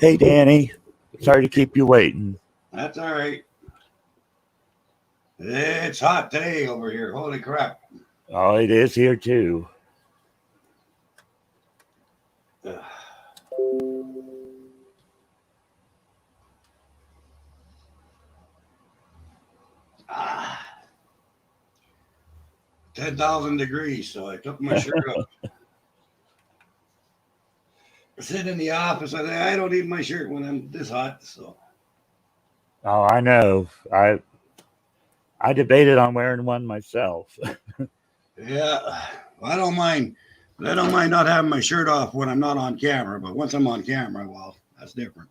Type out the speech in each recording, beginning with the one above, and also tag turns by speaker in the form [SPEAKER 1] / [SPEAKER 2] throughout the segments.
[SPEAKER 1] Hey, Danny. Sorry to keep you waiting.
[SPEAKER 2] That's all right. It's hot today over here. Holy crap.
[SPEAKER 1] Oh, it is here too.
[SPEAKER 2] Ugh. Ah, 10,000 degrees. So I took my shirt off. I sit in the office. I don't need my shirt when I'm this hot. So
[SPEAKER 1] Oh, I know. I debated on wearing one myself.
[SPEAKER 2] yeah, I don't mind. I don't mind not having my shirt off when I'm not on camera. But once I'm on camera, well, that's different.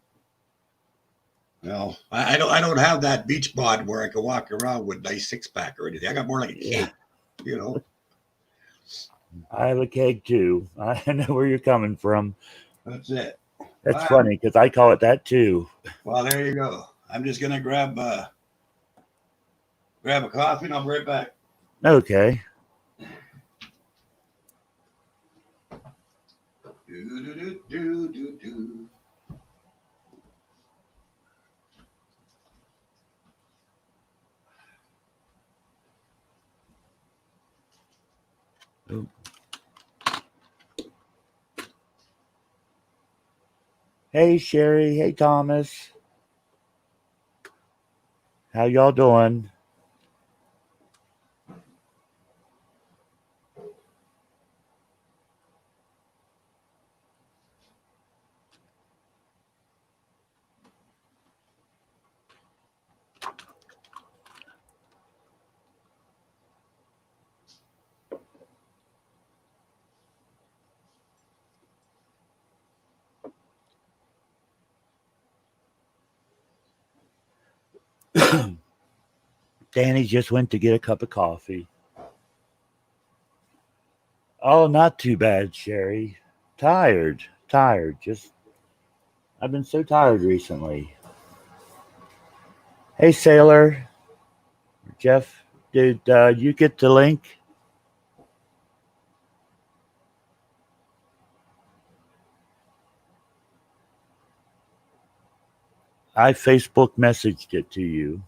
[SPEAKER 2] I don't have that beach bod where I can walk around with nice six pack or anything. I got more like a
[SPEAKER 1] Yeah,
[SPEAKER 2] cake. You know.
[SPEAKER 1] I have a keg too. I know where you're coming from.
[SPEAKER 2] That's it.
[SPEAKER 1] That's
[SPEAKER 2] Um,
[SPEAKER 1] funny because I call it that too.
[SPEAKER 2] well, there you go. I'm just gonna grab a coffee and I'll be right back.
[SPEAKER 1] Okay.
[SPEAKER 2] Do, do, do, do, do, do.
[SPEAKER 1] Hey, Sherry. Hey, Thomas. How y'all doing? Danny just went to get a cup of coffee. Oh, not too bad, Sherry. Tired. Tired. Just, I've been so tired recently. Hey, Sailor. Jeff, did you get the link? I Facebook messaged it to you.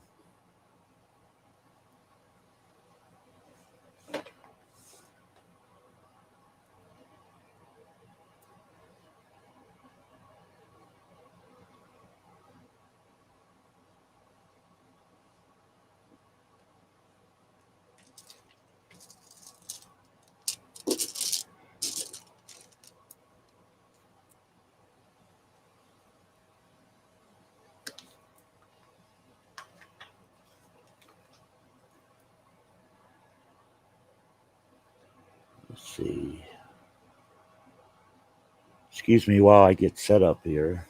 [SPEAKER 1] Let's see. Excuse me while I get set up here.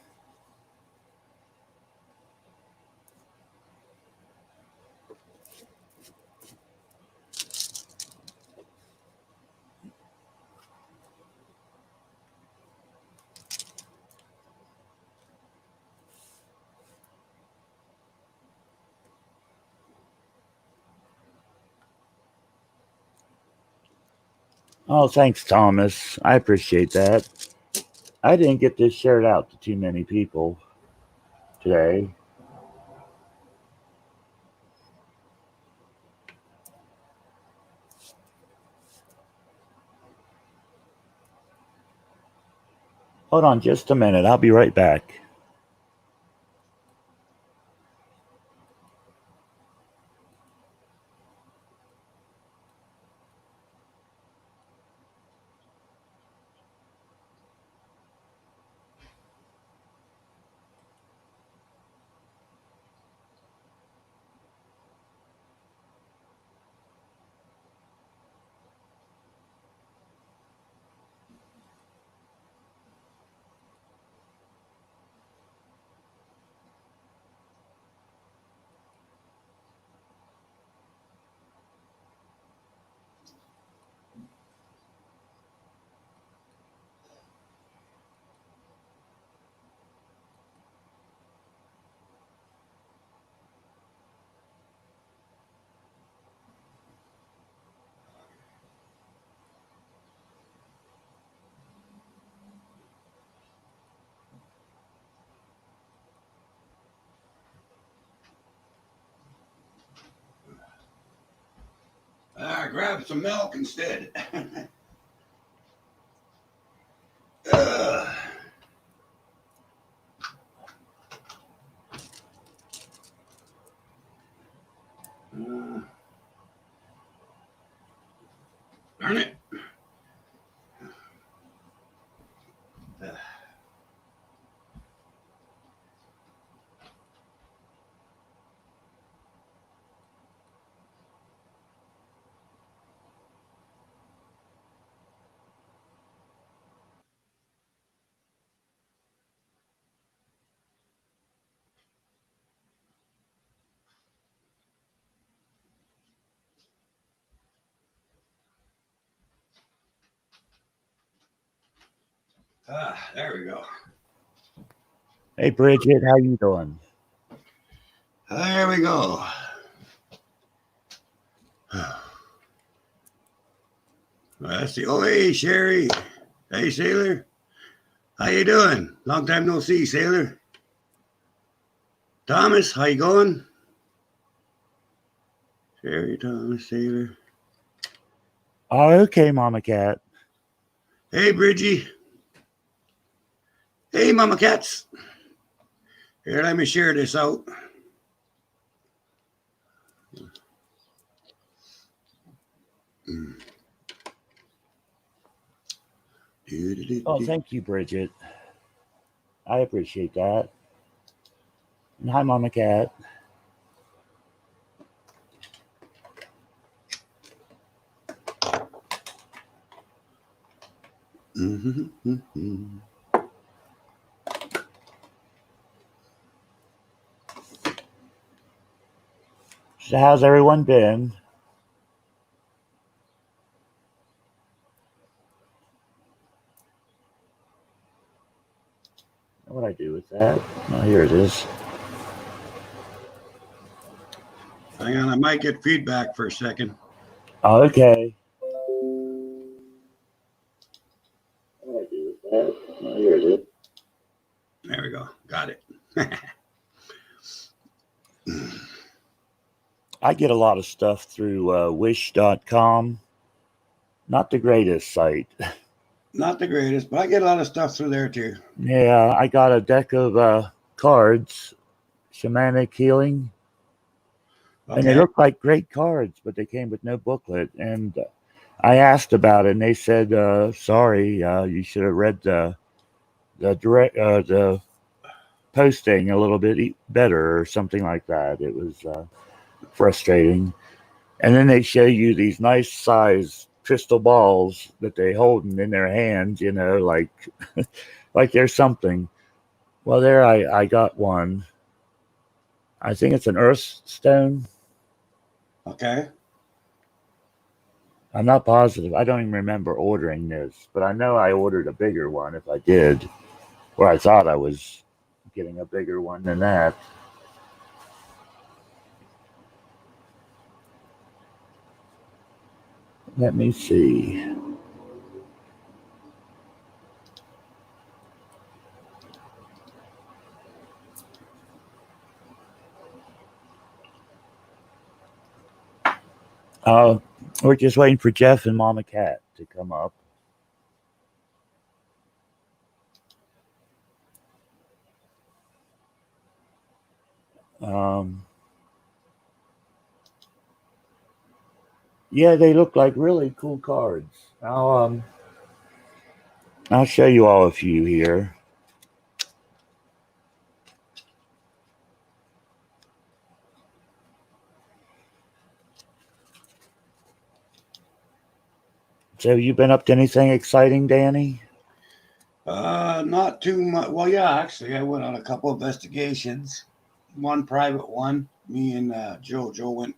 [SPEAKER 1] Oh, thanks, Thomas. I appreciate that. I didn't get this shared out to too many people today. Hold on just a minute. I'll be right back.
[SPEAKER 2] grab some milk instead. Darn it. There we go.
[SPEAKER 1] Hey, Bridget, how you doing?
[SPEAKER 2] There we go. That's the hey Sherry. Hey Sailor. How you doing? Long time no see, Sailor. Thomas, how you going? Sherry, Thomas, Sailor.
[SPEAKER 1] Oh, okay, Mama Cat.
[SPEAKER 2] Hey Bridgie. Hey Mama Cats. Here, let me share this out.
[SPEAKER 1] Oh, thank you, Bridget. I appreciate that. And hi, Mama Cat. So, how's everyone been? What do I do with that? Oh, here it is.
[SPEAKER 2] Hang on, I might get feedback for a second.
[SPEAKER 1] Oh, okay. What do I do with that? Oh, here it is.
[SPEAKER 2] There we go. Got it.
[SPEAKER 1] I get a lot of stuff through wish.com. Not the greatest site.
[SPEAKER 2] Not the greatest, but I get a lot of stuff through there too.
[SPEAKER 1] Yeah, I got a deck of cards, shamanic healing.
[SPEAKER 2] Okay.
[SPEAKER 1] And they look like great cards, but they came with no booklet. And I asked about it, and they said, "Sorry, you should have read the posting a little bit better, or something like that." It was frustrating. And then they show you these nice size crystal balls that they hold in their hands, like like there's something. Well, there I got one. I think it's an earth stone.
[SPEAKER 2] Okay.
[SPEAKER 1] I'm not positive. I don't even remember ordering this, but I know I ordered a bigger one if I did, or I thought I was getting a bigger one than that. Let me see. We're just waiting for Jeff and Mama Cat to come up. Yeah, they look like really cool cards. I'll show you all a few here. So you been up to anything exciting, Danny?
[SPEAKER 2] Not too much. Well, yeah, actually, I went on a couple investigations. One private one. Me and Joe went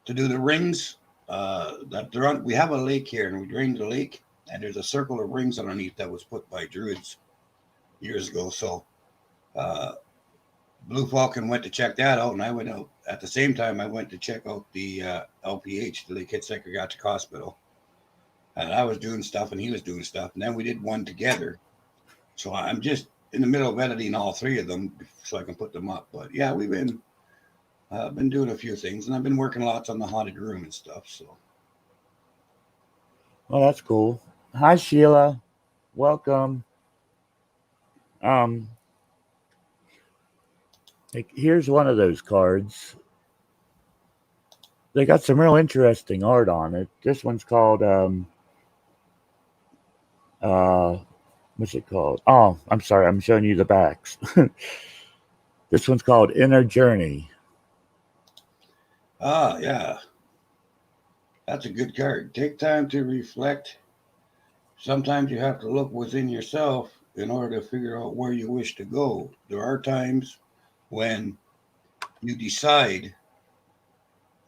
[SPEAKER 2] to do the rings. We have a lake here, and we drained the lake, and there's a circle of rings underneath that was put by druids years ago. So, Blue Falcon went to check that out, and I went out at the same time. I went to check out the LPH, the Lake Hitseckergatchik Hospital, and I was doing stuff, and he was doing stuff, and then we did one together. So I'm just in the middle of editing all three of them so I can put them up. But yeah, we've been doing a few things, and I've been working lots on the haunted room and stuff. So
[SPEAKER 1] Well, that's cool. Hi, Sheila. Welcome. Um, here's one of those cards. They got some real interesting art on it. This one's called uh what's it called? Oh, I'm sorry, I'm showing you the backs. This one's called Inner Journey.
[SPEAKER 2] Ah, yeah. That's a good card. Take time to reflect. Sometimes you have to look within yourself in order to figure out where you wish to go. There are times when you decide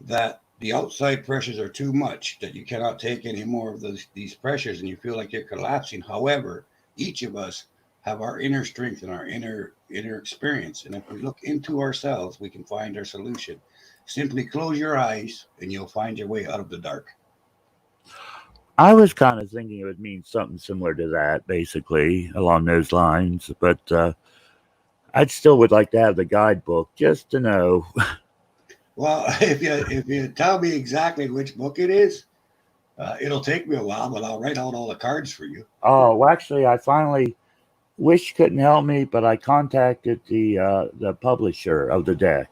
[SPEAKER 2] that the outside pressures are too much, that you cannot take any more of these pressures and you feel like you're collapsing. However, each of us have our inner strength and our inner experience. And if we look into ourselves, we can find our solution. Simply close your eyes and you'll find your way out of the dark.
[SPEAKER 1] I was kind of thinking it would mean something similar to that, basically, along those lines. But I'd still would like to have the guidebook just to know.
[SPEAKER 2] Well, if you tell me exactly which book it is, it'll take me a while, but I'll write out all the cards for you.
[SPEAKER 1] Oh, well, actually, I finally Wish couldn't help me, but I contacted the publisher of the deck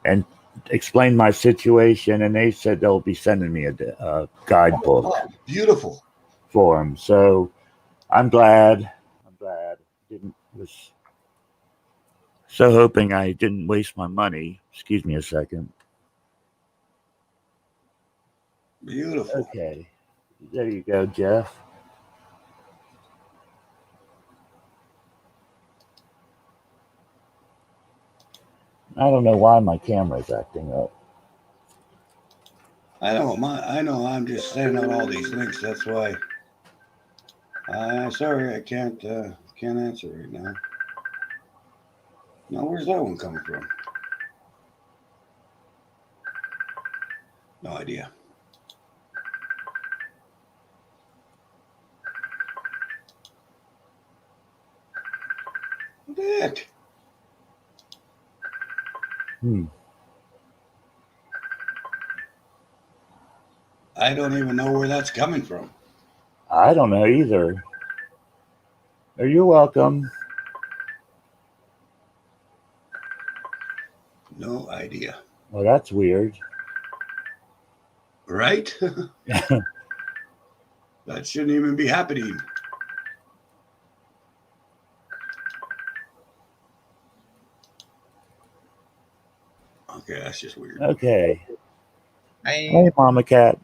[SPEAKER 1] and explained my situation, and they said they'll be sending me a guidebook
[SPEAKER 2] Oh, beautiful.
[SPEAKER 1] for them. So I'm glad. I'm glad. Didn't was so hoping I didn't waste my money. Excuse me a second.
[SPEAKER 2] Beautiful.
[SPEAKER 1] Okay, there you go, Jeff. I don't know why my camera's acting up.
[SPEAKER 2] I know I'm just sending out all these links. That's why. Sorry, I can't answer right now. Now, where's that one coming from? No idea. What the heck?
[SPEAKER 1] Hmm.
[SPEAKER 2] I don't even know where that's coming from.
[SPEAKER 1] I don't know either. You're welcome.
[SPEAKER 2] No idea.
[SPEAKER 1] Well, that's weird.
[SPEAKER 2] Right? That shouldn't even be happening. Okay, that's just weird.
[SPEAKER 1] Okay.
[SPEAKER 3] I
[SPEAKER 1] Hey, Mama Cat.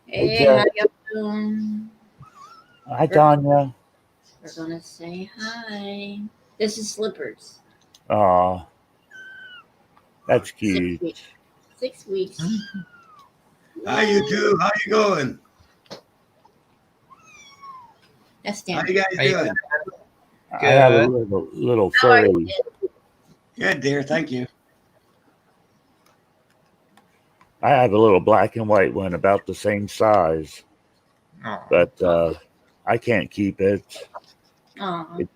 [SPEAKER 1] Hey,
[SPEAKER 4] Hey,
[SPEAKER 1] Jeff.
[SPEAKER 4] how you doing?
[SPEAKER 1] Hi, Tanya.
[SPEAKER 4] We're gonna say hi. This is Slippers.
[SPEAKER 1] Aw, that's
[SPEAKER 4] 6
[SPEAKER 1] cute.
[SPEAKER 4] weeks. 6 weeks.
[SPEAKER 2] Hi, you two. How you going?
[SPEAKER 4] That's
[SPEAKER 2] How
[SPEAKER 4] Dan.
[SPEAKER 2] you guys
[SPEAKER 3] I
[SPEAKER 2] doing?
[SPEAKER 1] I have a
[SPEAKER 3] good.
[SPEAKER 1] little
[SPEAKER 4] How are
[SPEAKER 1] furry.
[SPEAKER 4] you?
[SPEAKER 2] Good, dear. Thank you.
[SPEAKER 1] I have a little black and white one about the same size,
[SPEAKER 3] Oh,
[SPEAKER 1] but I can't keep it.
[SPEAKER 4] Aw.
[SPEAKER 1] It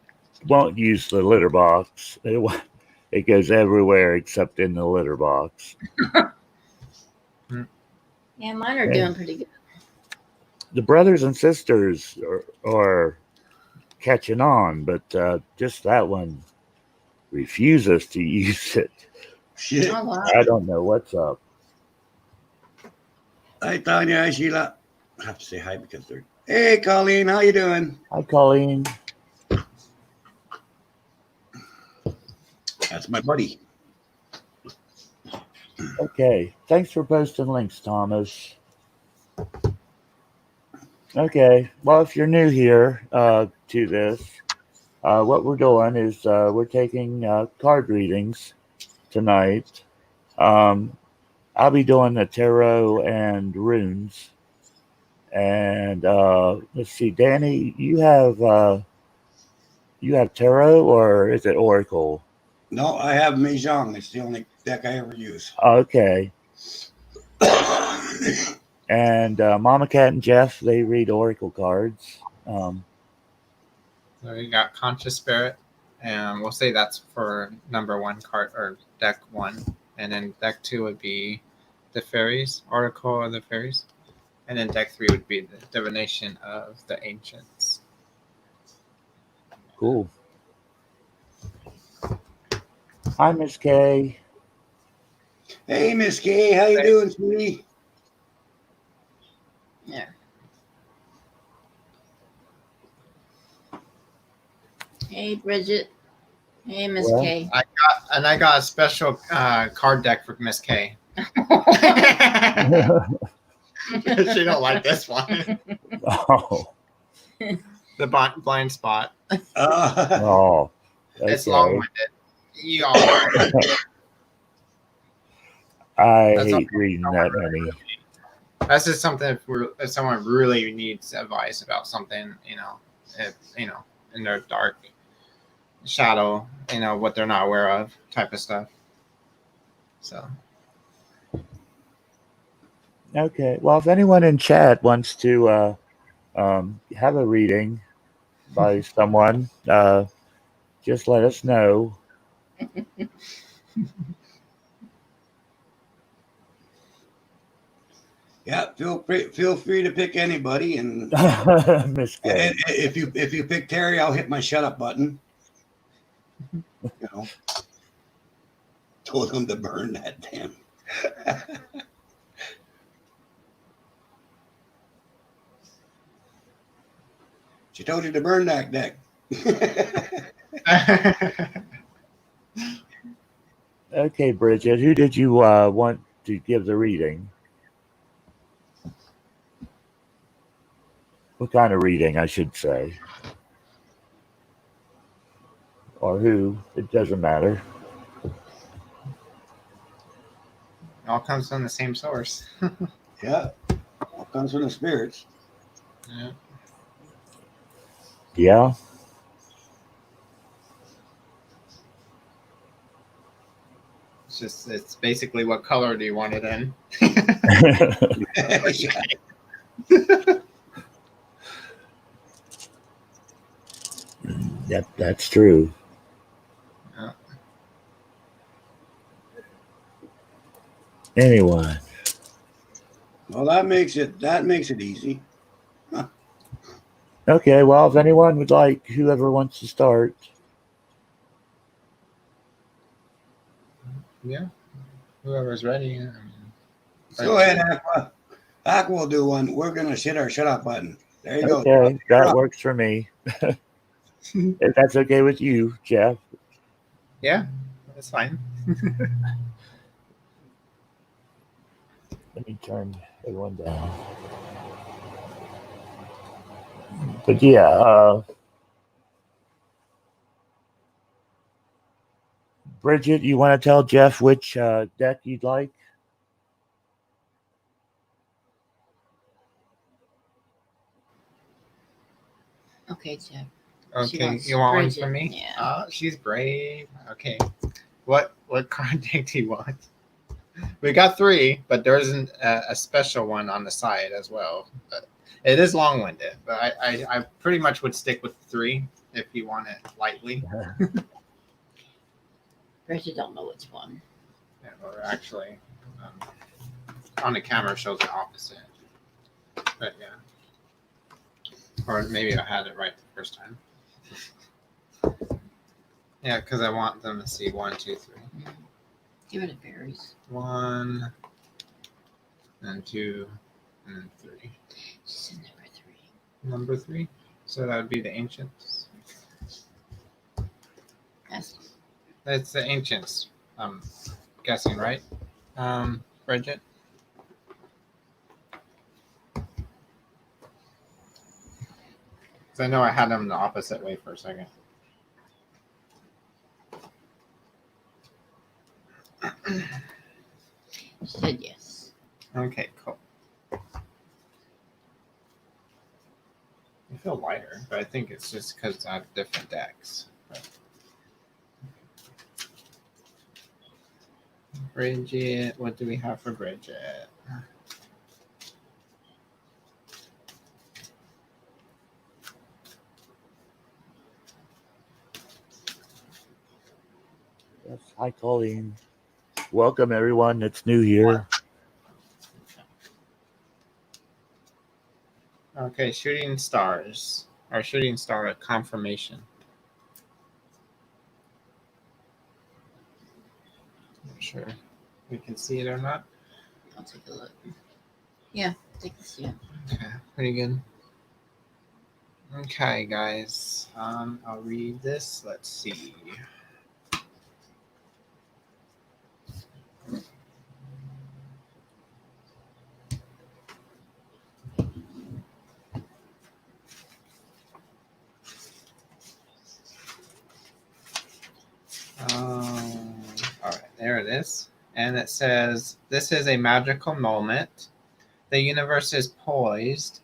[SPEAKER 1] won't use the litter box. It goes everywhere except in the litter box.
[SPEAKER 4] Yeah, mine are
[SPEAKER 1] Yeah.
[SPEAKER 4] doing pretty good.
[SPEAKER 1] The brothers and sisters are catching on, but just that one refuses to use it.
[SPEAKER 2] Shit.
[SPEAKER 4] Oh wow.
[SPEAKER 1] I don't know what's up.
[SPEAKER 2] Hi, Tanya. Hi, Sheila. I have to say hi because they're. Hey, Colleen. How you doing?
[SPEAKER 1] Hi, Colleen.
[SPEAKER 2] That's my buddy.
[SPEAKER 1] Okay, thanks for posting links, Thomas. Okay, well, if you're new here to this, what we're doing is we're taking card readings tonight. Um, I'll be doing the tarot and runes. And let's see, Danny, you have tarot or is it oracle?
[SPEAKER 2] No, I have Mahjong. It's the only deck I ever use.
[SPEAKER 1] Okay. And Mama Cat and Jeff, they read oracle cards.
[SPEAKER 3] so we got Conscious Spirit, and we'll say that's for number one card or deck one, and then deck two would be the Fairies, Oracle of the Fairies. And then deck 3 would be the divination of the ancients.
[SPEAKER 1] Cool. Hi, Miss Kay.
[SPEAKER 2] Hey, Miss Kay, how you doing, sweetie?
[SPEAKER 4] Yeah. Hey, Bridget. Hey, Miss
[SPEAKER 1] Well.
[SPEAKER 4] K.
[SPEAKER 3] I got a special card deck for Miss K. She don't like this one.
[SPEAKER 1] Oh.
[SPEAKER 3] The blind spot.
[SPEAKER 1] Oh.
[SPEAKER 3] It's
[SPEAKER 1] Okay.
[SPEAKER 3] long-winded. You all.
[SPEAKER 1] I
[SPEAKER 3] That's
[SPEAKER 1] hate
[SPEAKER 3] okay.
[SPEAKER 1] reading that many.
[SPEAKER 3] That's just something if someone really needs advice about something, in their dark shadow, what they're not aware of, type of stuff. So.
[SPEAKER 1] Okay. Well, if anyone in chat wants to have a reading by someone, just let us know.
[SPEAKER 2] Yeah, feel free to pick anybody, and
[SPEAKER 1] Miss Kay.
[SPEAKER 2] if you pick Terry, I'll hit my shut up button. Told him to burn that damn. She told you to burn that deck.
[SPEAKER 1] Okay, Bridget, who did you want to give the reading? What kind of reading, I should say? Or who? It doesn't matter.
[SPEAKER 3] It all comes from the same source.
[SPEAKER 2] Yeah, all comes from the spirits.
[SPEAKER 3] Yeah.
[SPEAKER 1] Yeah.
[SPEAKER 3] It's basically what color do you want it in?
[SPEAKER 1] Yep, that's true.
[SPEAKER 3] Yeah.
[SPEAKER 1] Anyway.
[SPEAKER 2] Well, that makes it easy.
[SPEAKER 1] Okay, well, if anyone would like, whoever wants to start.
[SPEAKER 3] Yeah. Whoever's ready.
[SPEAKER 2] Go ahead, Aqua. Aqua will do one. We're gonna hit our shut up button. There you go.
[SPEAKER 1] Okay, that works for me. If that's okay with you, Jeff.
[SPEAKER 3] Yeah, that's fine.
[SPEAKER 1] Let me turn everyone down. But yeah, Bridget, you want to tell Jeff which deck you'd like?
[SPEAKER 4] Okay, Jeff. She
[SPEAKER 3] Okay,
[SPEAKER 4] wants
[SPEAKER 3] you want one
[SPEAKER 4] Bridget,
[SPEAKER 3] from me?
[SPEAKER 4] yeah.
[SPEAKER 3] Oh, she's brave. Okay. What card deck do you want? We got 3, but there isn't a special one on the side as well. But it is long-winded, but I pretty much would stick with 3 if you want it lightly.
[SPEAKER 4] Bridget don't know which one.
[SPEAKER 3] Yeah, or actually, on the camera shows the opposite. But yeah. Or maybe I had it right the first time. Yeah, because I want them to see 1, 2, 3.
[SPEAKER 4] Give it a berries.
[SPEAKER 3] 1 and 2 and 3.
[SPEAKER 4] She's in number 3.
[SPEAKER 3] Number 3. So that would be the ancients. That's the ancients. I'm guessing, right? Bridget. So I know I had them the opposite way for a second.
[SPEAKER 4] She said yes.
[SPEAKER 3] Okay, cool. I feel lighter, but I think it's just because I have different decks. Bridget, what do we have for Bridget?
[SPEAKER 1] Yes, hi, Colleen. Welcome, everyone that's new here.
[SPEAKER 3] Okay, shooting stars. Or shooting star confirmation. Not sure we can see it or not.
[SPEAKER 4] I'll take a look. Yeah, take this. Yeah.
[SPEAKER 3] Okay, pretty good. Okay, guys. I'll read this. Let's see. All right, there it is. And it says, "This is a magical moment. The universe is poised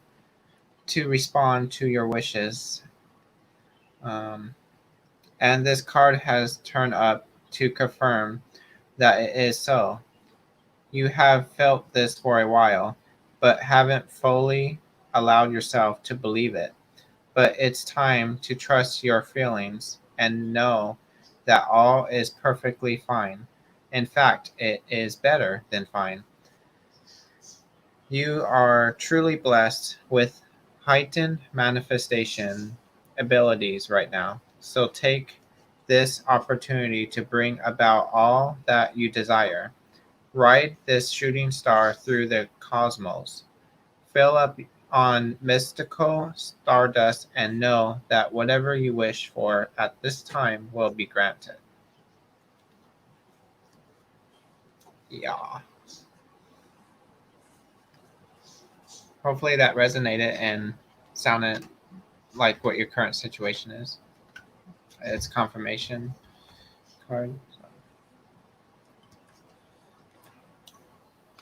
[SPEAKER 3] to respond to your wishes." And this card has turned up to confirm that it is so. You have felt this for a while, but haven't fully allowed yourself to believe it. But it's time to trust your feelings and know that all is perfectly fine. In fact, it is better than fine. You are truly blessed with heightened manifestation abilities right now. So take this opportunity to bring about all that you desire. Ride this shooting star through the cosmos. Fill up on mystical stardust and know that whatever you wish for at this time will be granted. Yeah. Hopefully that resonated and sounded like what your current situation is. It's confirmation card.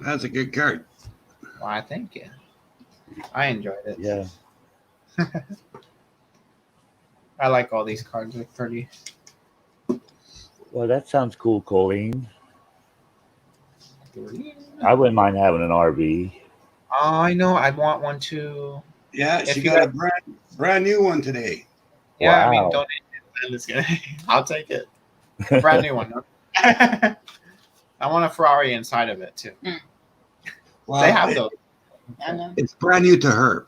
[SPEAKER 2] That's a good card.
[SPEAKER 3] Well, I think it. I enjoyed it.
[SPEAKER 1] Yeah.
[SPEAKER 3] I like all these cards. They're pretty.
[SPEAKER 1] Well, that sounds cool, Colleen. I wouldn't mind having an RV.
[SPEAKER 3] Oh, I know. I want one too.
[SPEAKER 2] Yeah,
[SPEAKER 3] If
[SPEAKER 2] she
[SPEAKER 3] you
[SPEAKER 2] got a brand new one today.
[SPEAKER 3] Yeah, I mean,
[SPEAKER 1] Wow.
[SPEAKER 3] donate it. I'm just kidding. I'll take it. Brand new one. I want a Ferrari inside of it too.
[SPEAKER 2] Well,
[SPEAKER 3] They have those.
[SPEAKER 4] I know.
[SPEAKER 2] It's brand new to her.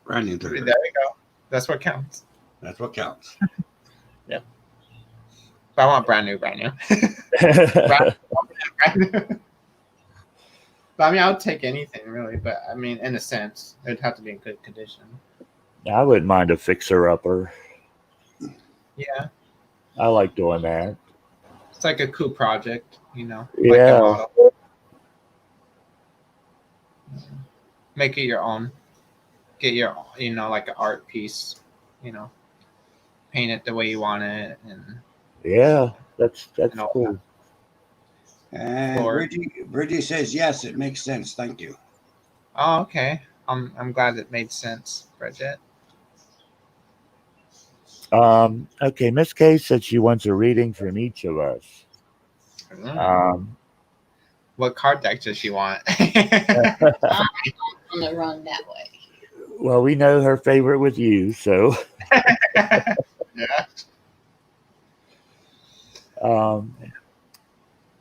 [SPEAKER 2] Brand new to
[SPEAKER 3] There
[SPEAKER 2] her.
[SPEAKER 3] we go. That's what counts.
[SPEAKER 2] That's what counts.
[SPEAKER 3] But I want brand new. Brand new. But I mean, I would take anything really. But I mean, in a sense, it'd have to be in good condition.
[SPEAKER 1] I wouldn't mind a fixer-upper.
[SPEAKER 3] Yeah,
[SPEAKER 1] I like doing that.
[SPEAKER 3] it's like a cool project, you know.
[SPEAKER 1] Yeah.
[SPEAKER 3] Like a model. Make it your own. Get your, like an art piece, paint it the way you want it, and
[SPEAKER 1] Yeah, that's
[SPEAKER 3] all
[SPEAKER 1] cool.
[SPEAKER 2] And
[SPEAKER 3] Or-
[SPEAKER 2] Bridgie says yes, it makes sense. Thank you.
[SPEAKER 3] oh, okay. I'm glad it made sense, Bridget.
[SPEAKER 1] Okay, Miss K said she wants a reading from each of us.
[SPEAKER 3] What card deck does she want?
[SPEAKER 4] I'm gonna run that way.
[SPEAKER 1] Well, we know her favorite with you, so.
[SPEAKER 3] Yeah.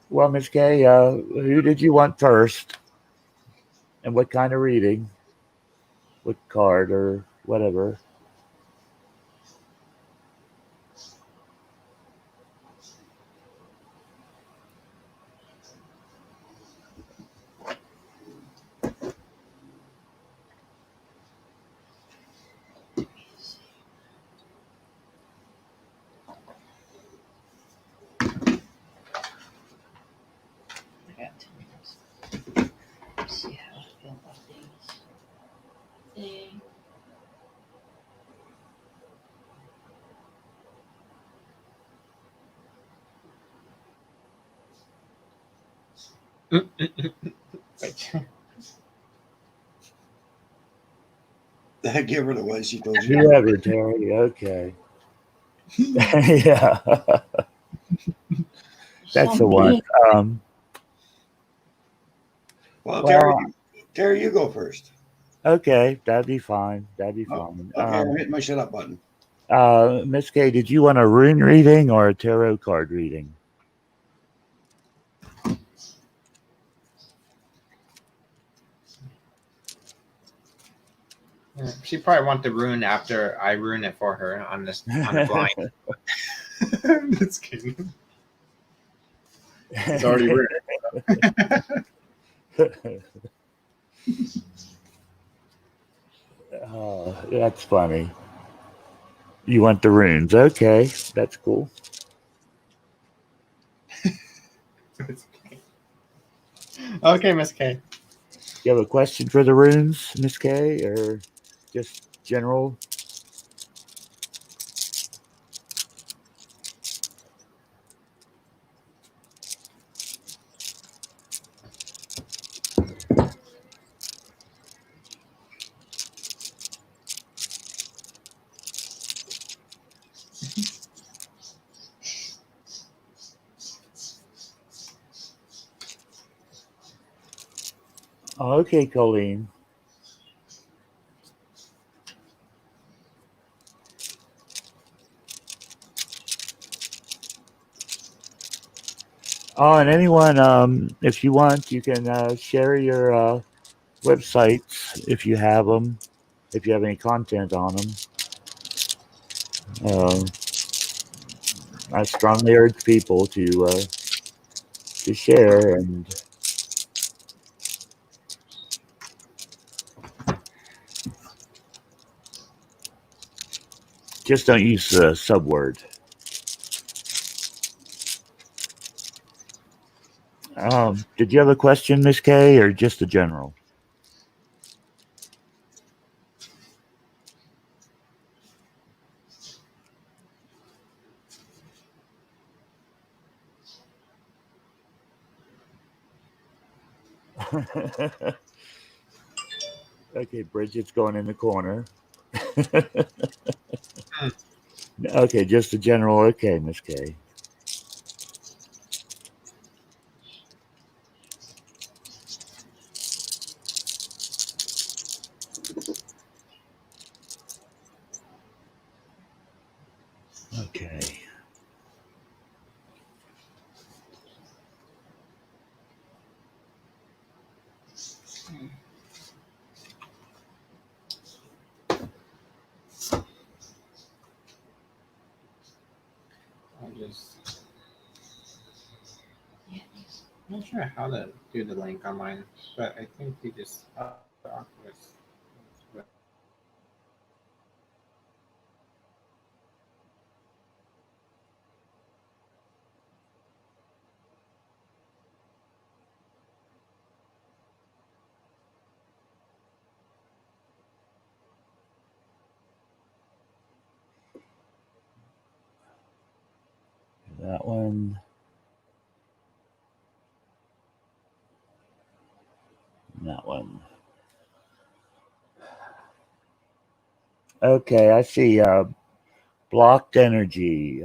[SPEAKER 1] Well, Miss K, who did you want first? And what kind of reading? What card or whatever?
[SPEAKER 4] I got 2 minutes. Let's see how I feel about these. See.
[SPEAKER 2] Give her the one she told you.
[SPEAKER 1] Whoever, Terry. Okay. Yeah. That's the one.
[SPEAKER 2] Well,
[SPEAKER 1] Well-
[SPEAKER 2] Terry, you go first.
[SPEAKER 1] Okay, that'd be fine. That'd be
[SPEAKER 2] Oh,
[SPEAKER 1] fine.
[SPEAKER 2] Okay, I'm hitting my shut up button.
[SPEAKER 1] Miss K, did you want a rune reading or a tarot card reading?
[SPEAKER 3] She probably want the rune after I ruin it for her on the blind. Just kidding. It's already ruined.
[SPEAKER 1] Oh, that's funny. You want the runes? Okay, that's cool.
[SPEAKER 3] Okay, Miss K.
[SPEAKER 1] You have a question for the runes, Miss K, or just general? Okay, Colleen. Oh, and anyone, if you want, you can share your websites if you have them, if you have any content on them. I strongly urge people to share, and just don't use the subword. Did you have a question, Miss K, or just a general? Okay, Bridget's going in the corner. Okay, just a general. Okay, Miss K. Okay.
[SPEAKER 3] I'm not sure how to do the link on mine, but I think you just
[SPEAKER 1] That one. That one. Okay, I see. Blocked energy,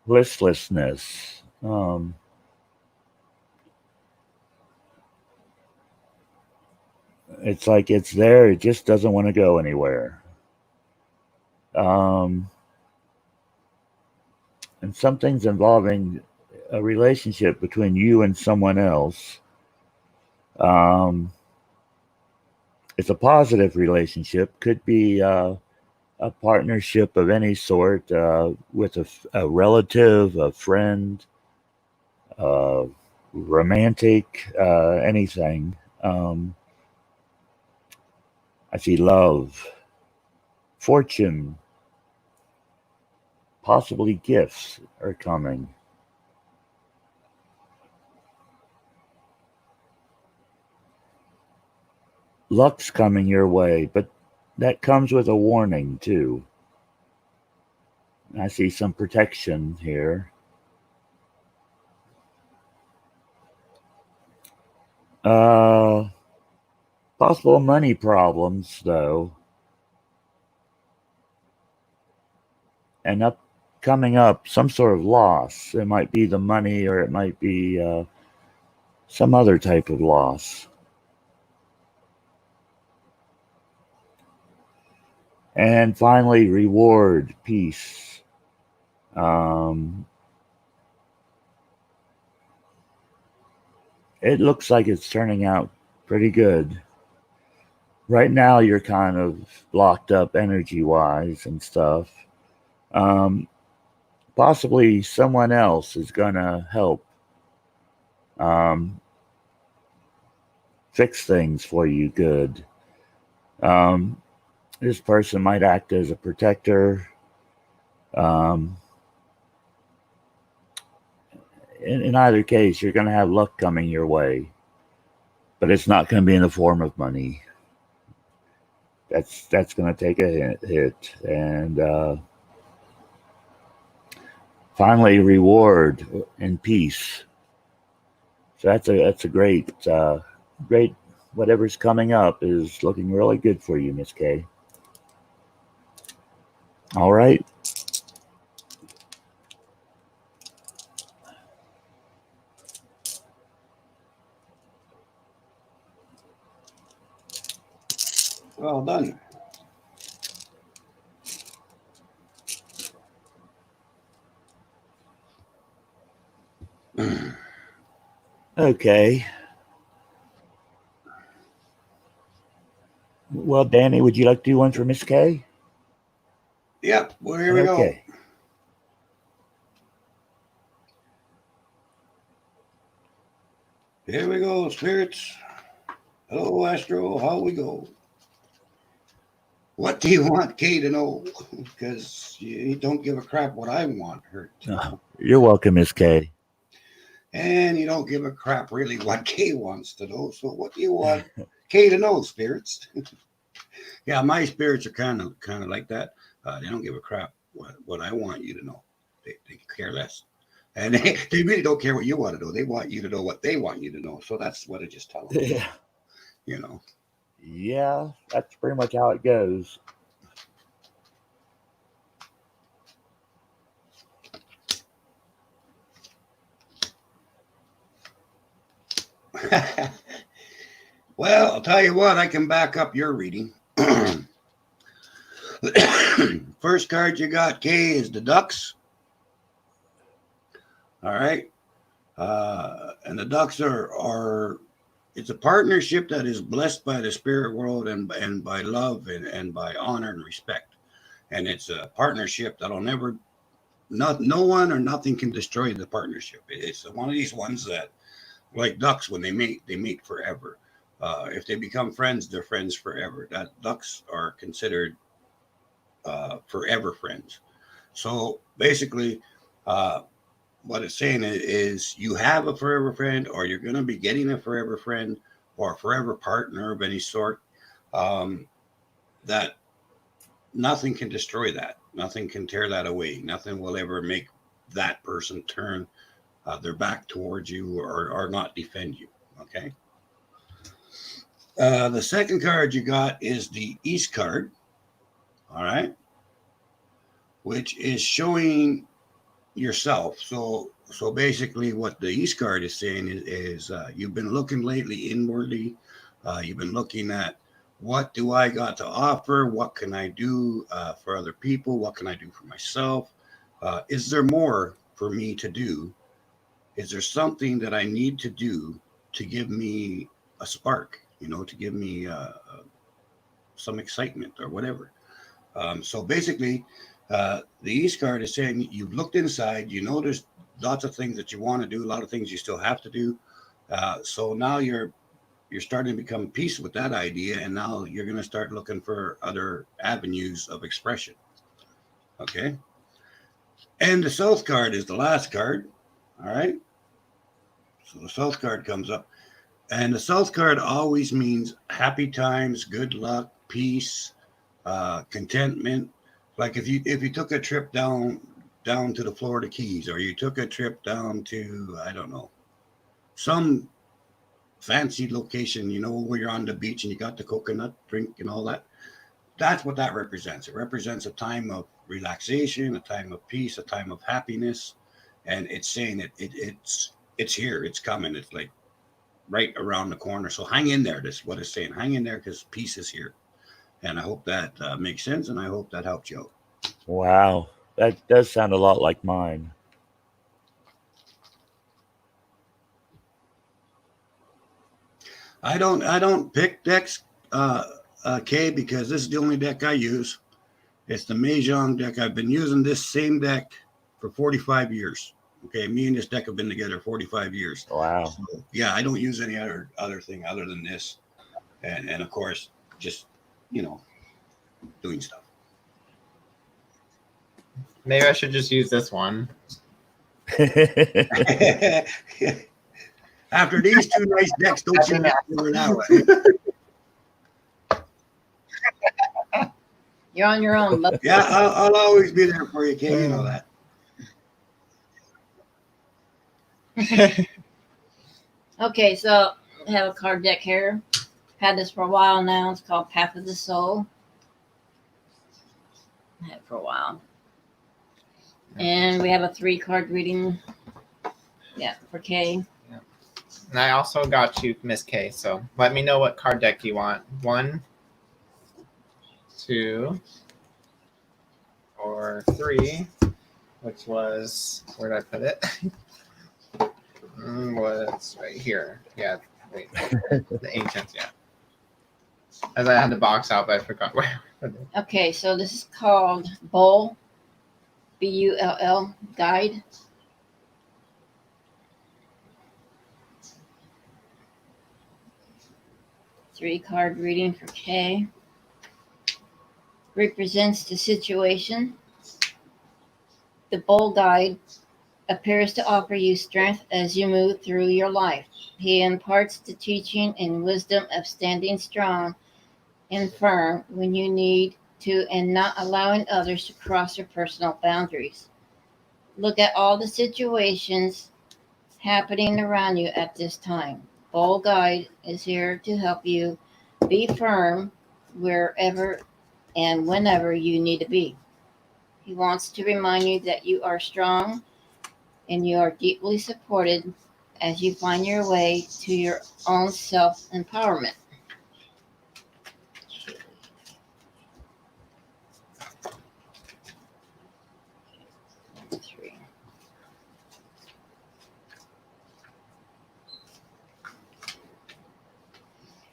[SPEAKER 1] listlessness. It's like it's there. It just doesn't want to go anywhere. And something's involving a relationship between you and someone else. It's a positive relationship. Could be a partnership of any sort with a relative, a friend, uh, romantic, anything. I see love, fortune, possibly gifts are coming. Luck's coming your way, but that comes with a warning too. I see some protection here. Uh, Possible money problems though, and coming up some sort of loss. It might be the money, or it might be some other type of loss. And finally, reward, peace. It looks like it's turning out pretty good. right now you're kind of locked up energy wise and stuff. Um, Possibly someone else is going to help um, fix things for you good. Um, this person might act as a protector. Um, in either case, you're going to have luck coming your way, but it's not going to be in the form of money. That's going to take a hit, and finally, reward and peace. So that's a great. Whatever's coming up is looking really good for you, Miss K. All right.
[SPEAKER 2] Well done.
[SPEAKER 1] Okay. Well, Danny, would you like to do one for Miss K?
[SPEAKER 2] Yep. Well, here we go.
[SPEAKER 1] Okay.
[SPEAKER 2] Here we go, spirits. Hello, Astro. How we go? What do you want Kay to know? Because you don't give a crap what I want her to know.
[SPEAKER 1] You're welcome, Miss K.
[SPEAKER 2] And you don't give a crap really what Kay wants to know. So what do you want Kay to know, spirits? Yeah, my spirits are kind of like that. They don't give a crap what I want you to know. They care less. And they really don't care what you want to know. They want you to know what they want you to know. So that's what I just tell them.
[SPEAKER 1] Yeah.
[SPEAKER 2] You know.
[SPEAKER 1] Yeah, that's pretty much how it goes.
[SPEAKER 2] Well, I'll tell you what, I can back up your reading. First card you got, Kay, is the Ducks. All right. And the Ducks are it's a partnership that is blessed by the spirit world and by love and by honor and respect. And it's a partnership that'll never, no one or nothing can destroy the partnership. It's one of these ones that, like ducks, when they mate forever. If they become friends, they're friends forever. That ducks are considered forever friends. So basically, what it's saying is you have a forever friend, or you're going to be getting a forever friend or a forever partner of any sort. That nothing can destroy that. Nothing can tear that away. Nothing will ever make that person turn their back towards you or not defend you. Okay. The second card you got is the East card. All right. Which is showing yourself. So basically what the East card is saying is you've been looking lately inwardly. You've been looking at, what do I got to offer? What can I do for other people? What can I do for myself? Is there more for me to do? Is there something that I need to do to give me a spark, to give me some excitement or whatever? So basically, the East card is saying you've looked inside, there's lots of things that you want to do, a lot of things you still have to do. So now you're starting to become peace with that idea, and now you're going to start looking for other avenues of expression. Okay. And the South card is the last card. All right. So the South card comes up, and the South card always means happy times, good luck, peace, contentment. Like if you took a trip down to the Florida Keys, or you took a trip down to, I don't know, some fancy location, where you're on the beach and you got the coconut drink and all that. That's what that represents. It represents a time of relaxation, a time of peace, a time of happiness. And it's saying it's here, it's coming. It's like right around the corner. So hang in there. This is what it's saying. Hang in there, because peace is here. And I hope that makes sense, and I hope that helped you out.
[SPEAKER 1] Wow, that does sound a lot like mine.
[SPEAKER 2] I don't pick decks Kay, because this is the only deck I use. It's the Mahjong deck. I've been using this same deck for 45 years. Okay, me and this deck have been together 45 years.
[SPEAKER 1] Wow.
[SPEAKER 2] So, yeah, I don't use any other thing other than this, and of course, just doing stuff.
[SPEAKER 3] Maybe I should just use this one.
[SPEAKER 2] After these two nice decks, don't you get over that way?
[SPEAKER 4] You're on your own. But
[SPEAKER 2] Yeah, I'll always be there for you, Kay. You know that.
[SPEAKER 4] okay, so I have a card deck here. Had this for a while now. It's called Path of the Soul. I had it for a while. And we have a 3-card reading. Yeah, for Kay.
[SPEAKER 3] And I also got you, Miss K. So let me know what card deck you want. 1, 2, or 3, which was, where did I put it? Was right here. Yeah, wait, the Ancients. Yeah. As I had the box out, but I forgot where.
[SPEAKER 4] Okay, so this is called Bull, Bull Guide. Three-card reading for K. Represents the situation. The Bull Guide appears to offer you strength as you move through your life. He imparts the teaching and wisdom of standing strong and firm when you need to and not allowing others to cross your personal boundaries. Look at all the situations happening around you at this time. Bull Guide is here to help you be firm wherever and whenever you need to be. He wants to remind you that you are strong and you are deeply supported as you find your way to your own self-empowerment. Three.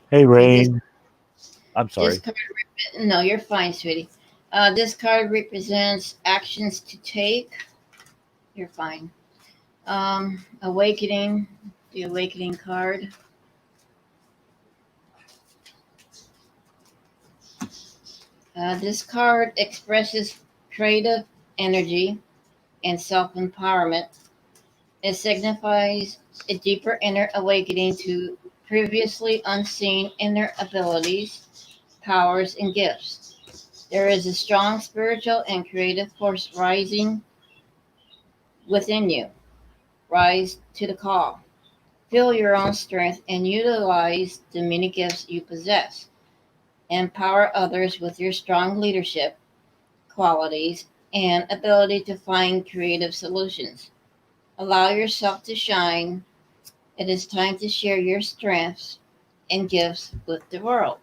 [SPEAKER 1] Hey, Rain. I'm sorry.
[SPEAKER 4] This card no, you're fine, sweetie. This card represents actions to take. You're fine. Awakening, the Awakening card. This card expresses creative energy and self-empowerment. It signifies a deeper inner awakening to previously unseen inner abilities, powers, and gifts. There is a strong spiritual and creative force rising within you. Rise to the call. Feel your own strength and utilize the many gifts you possess. Empower others with your strong leadership qualities and ability to find creative solutions. Allow yourself to shine. It is time to share your strengths and gifts with the world.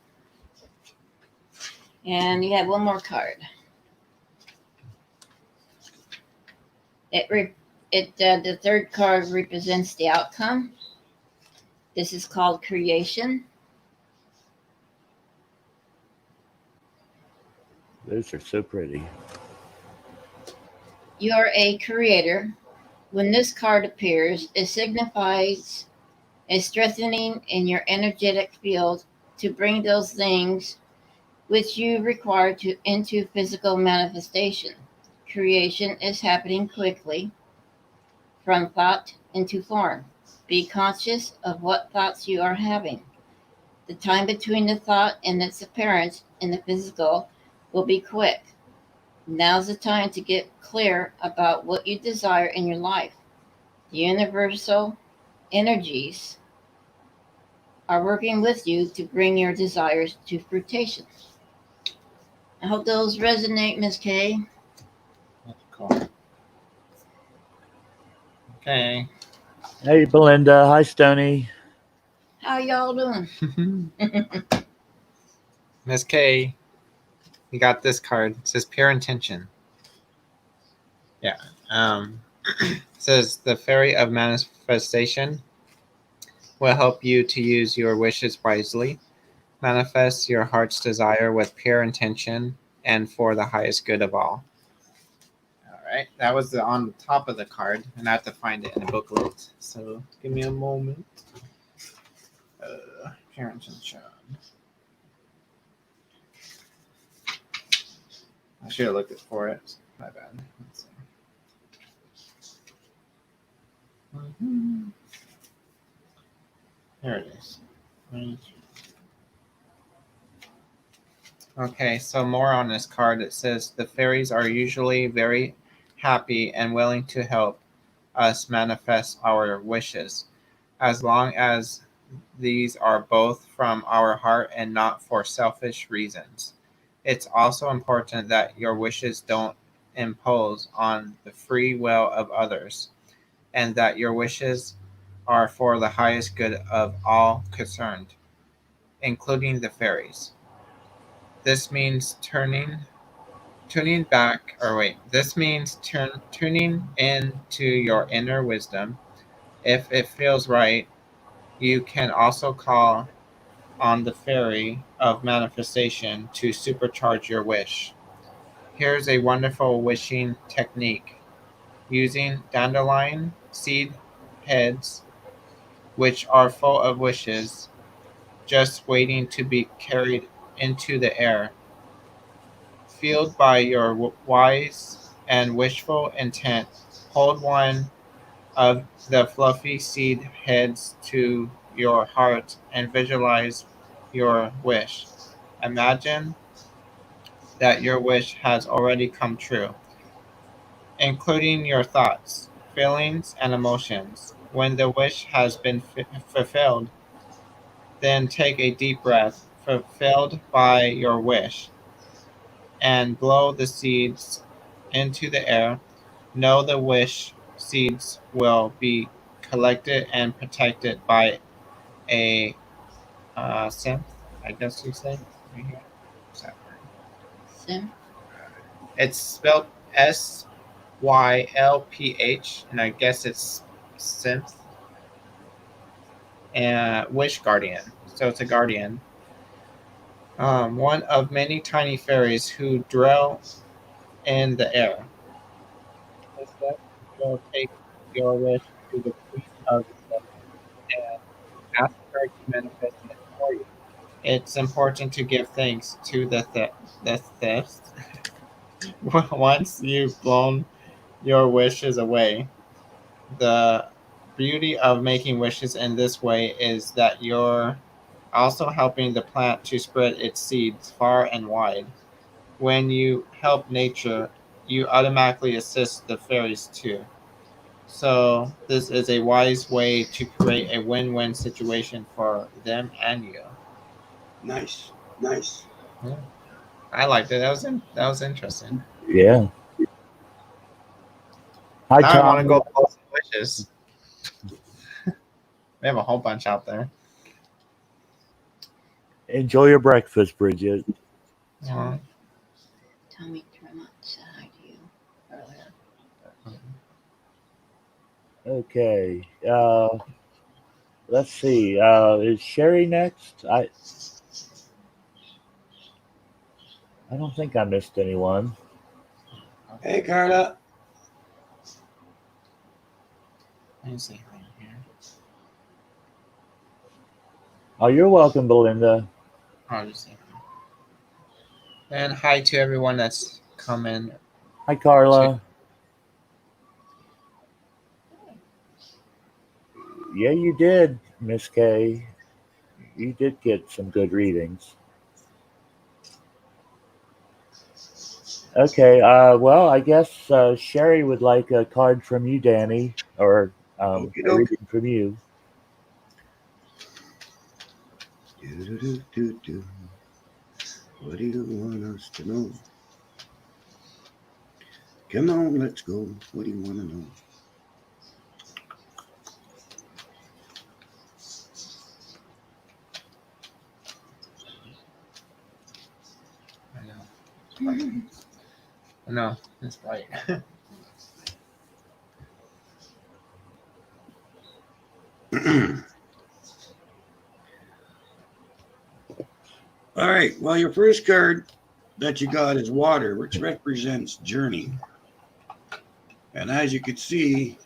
[SPEAKER 4] And you have one more card. The third card represents the outcome. This is called Creation.
[SPEAKER 1] Those are so pretty.
[SPEAKER 4] You are a creator. When this card appears, it signifies a strengthening in your energetic field to bring those things which you require into physical manifestation. Creation is happening quickly from thought into form. Be conscious of what thoughts you are having. The time between the thought and its appearance in the physical will be quick. Now's the time to get clear about what you desire in your life. The universal energies are working with you to bring your desires to fruition. I hope those resonate, Miss K.
[SPEAKER 3] Cool. Okay.
[SPEAKER 1] Hey, Belinda. Hi, Stony.
[SPEAKER 4] How y'all doing?
[SPEAKER 3] Miss K, you got this card. It says Pure Intention. Yeah. It says the Fairy of Manifestation will help you to use your wishes wisely. Manifest your heart's desire with pure intention and for the highest good of all. All right, that was on the top of the card, and I have to find it in the booklet. So give me a moment. Pure intention. I should have looked for it. My bad. Let's see. There it is. Okay, so more on this card. It says the fairies are usually very happy and willing to help us manifest our wishes, as long as these are both from our heart and not for selfish reasons. It's also important that your wishes don't impose on the free will of others, and that your wishes are for the highest good of all concerned, including the fairies. This means tuning into your inner wisdom. If it feels right, you can also call on the fairy of manifestation to supercharge your wish. Here's a wonderful wishing technique using dandelion seed heads, which are full of wishes, just waiting to be carried into the air. Fueled by your wise and wishful intent, hold one of the fluffy seed heads to your heart and visualize your wish. Imagine that your wish has already come true, including your thoughts, feelings, and emotions. When the wish has been fulfilled, then take a deep breath, fulfilled by your wish, and blow the seeds into the air. Know the wish seeds will be collected and protected by a synth, I guess you say. Right here. What's that word?
[SPEAKER 4] Sim.
[SPEAKER 3] It's spelled SYLPH, and I guess it's synth. And wish guardian. So it's a guardian. One of many tiny fairies who dwell in the air. This step will take your wish to the queen of the and ask her to manifest it for you. It's important to give thanks to the theft. Once you've blown your wishes away, the beauty of making wishes in this way is that you're also helping the plant to spread its seeds far and wide. When you help nature, you automatically assist the fairies too. So this is a wise way to create a win-win situation for them and you.
[SPEAKER 2] Nice. Nice.
[SPEAKER 3] Yeah. I liked it. That was interesting.
[SPEAKER 1] Yeah. Hi,
[SPEAKER 3] Now I want to
[SPEAKER 1] Tom.
[SPEAKER 3] go blow some wishes. We have a whole bunch out there.
[SPEAKER 1] Enjoy your breakfast, Bridget.
[SPEAKER 3] Uh,
[SPEAKER 4] Tommy Tremont said hi to you earlier.
[SPEAKER 1] Okay. Let's see. Is Sherry next? I don't think I missed anyone.
[SPEAKER 2] Hey, Carla.
[SPEAKER 3] Let me see here.
[SPEAKER 1] Oh, you're welcome, Belinda.
[SPEAKER 3] I'll just see. And hi to everyone that's coming.
[SPEAKER 1] Hi, Carla. Yeah, you did, Miss Kay. You did get some good readings. Okay. Well, I guess Sherry would like a card from you, Danny, or
[SPEAKER 2] Okie
[SPEAKER 1] a
[SPEAKER 2] doke.
[SPEAKER 1] reading from you.
[SPEAKER 2] Do. What do you want us to know? Come on, let's go. What do you want to know?
[SPEAKER 3] I know. No, it's right.
[SPEAKER 2] All right. Well, your first card that you got is water, which represents journey. And as you can see,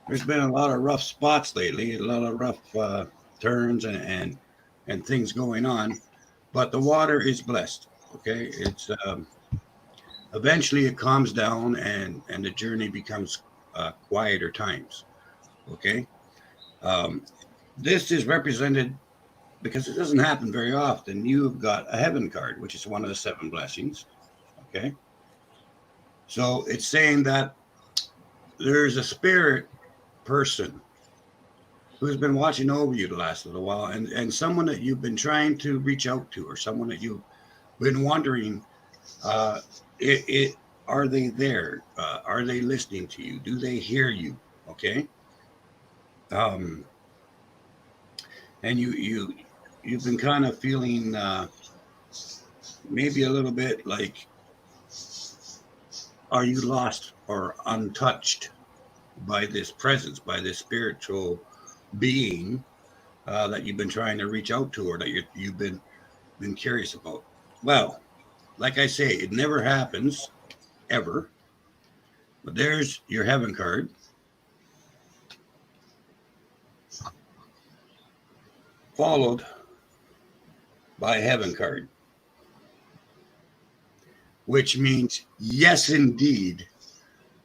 [SPEAKER 2] there's been a lot of rough spots lately, a lot of rough turns and things going on. But the water is blessed. Okay, it's eventually it calms down and the journey becomes quieter times. Okay, um, this is represented because it doesn't happen very often. You've got a heaven card, which is one of the seven blessings. Okay, so it's saying that there's a spirit person who's been watching over you the last little while, and someone that you've been trying to reach out to, or someone that you've been wondering, uh, it are they there? Are they listening to you? Do they hear you? Okay, um, and you've been kind of feeling maybe a little bit like, are you lost or untouched by this presence, by this spiritual being that you've been trying to reach out to, or that you've been curious about? Well, like I say, it never happens ever. But there's your heaven card. Followed by a heaven card, which means yes, indeed,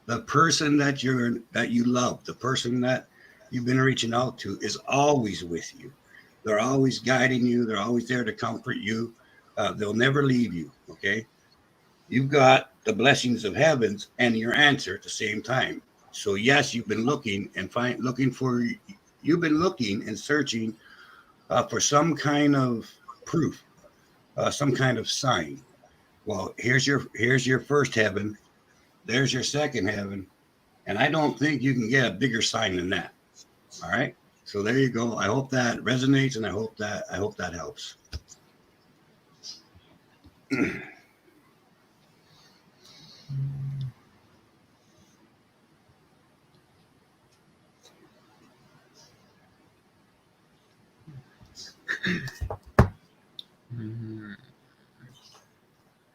[SPEAKER 2] the person that you love, the person that you've been reaching out to, is always with you. They're always guiding you. They're always there to comfort you. They'll never leave you. Okay, you've got the blessings of heavens and your answer at the same time. So yes, you've been looking and you've been looking and searching for some kind of proof, some kind of sign. Well, here's your first heaven. There's your second heaven, and I don't think you can get a bigger sign than that. All right. So there you go. I hope that resonates, and I hope that helps.
[SPEAKER 3] Mhm.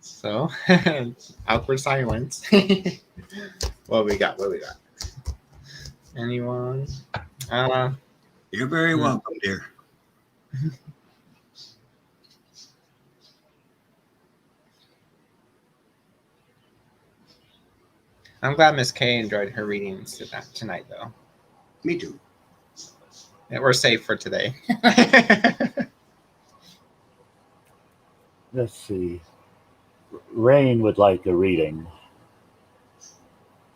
[SPEAKER 3] So, awkward silence. What we got? Anyone?
[SPEAKER 2] You're very welcome, dear.
[SPEAKER 3] I'm glad Miss K enjoyed her readings tonight, though.
[SPEAKER 2] Me too.
[SPEAKER 3] Yeah, we're safe for today.
[SPEAKER 1] Let's see. Rain would like a reading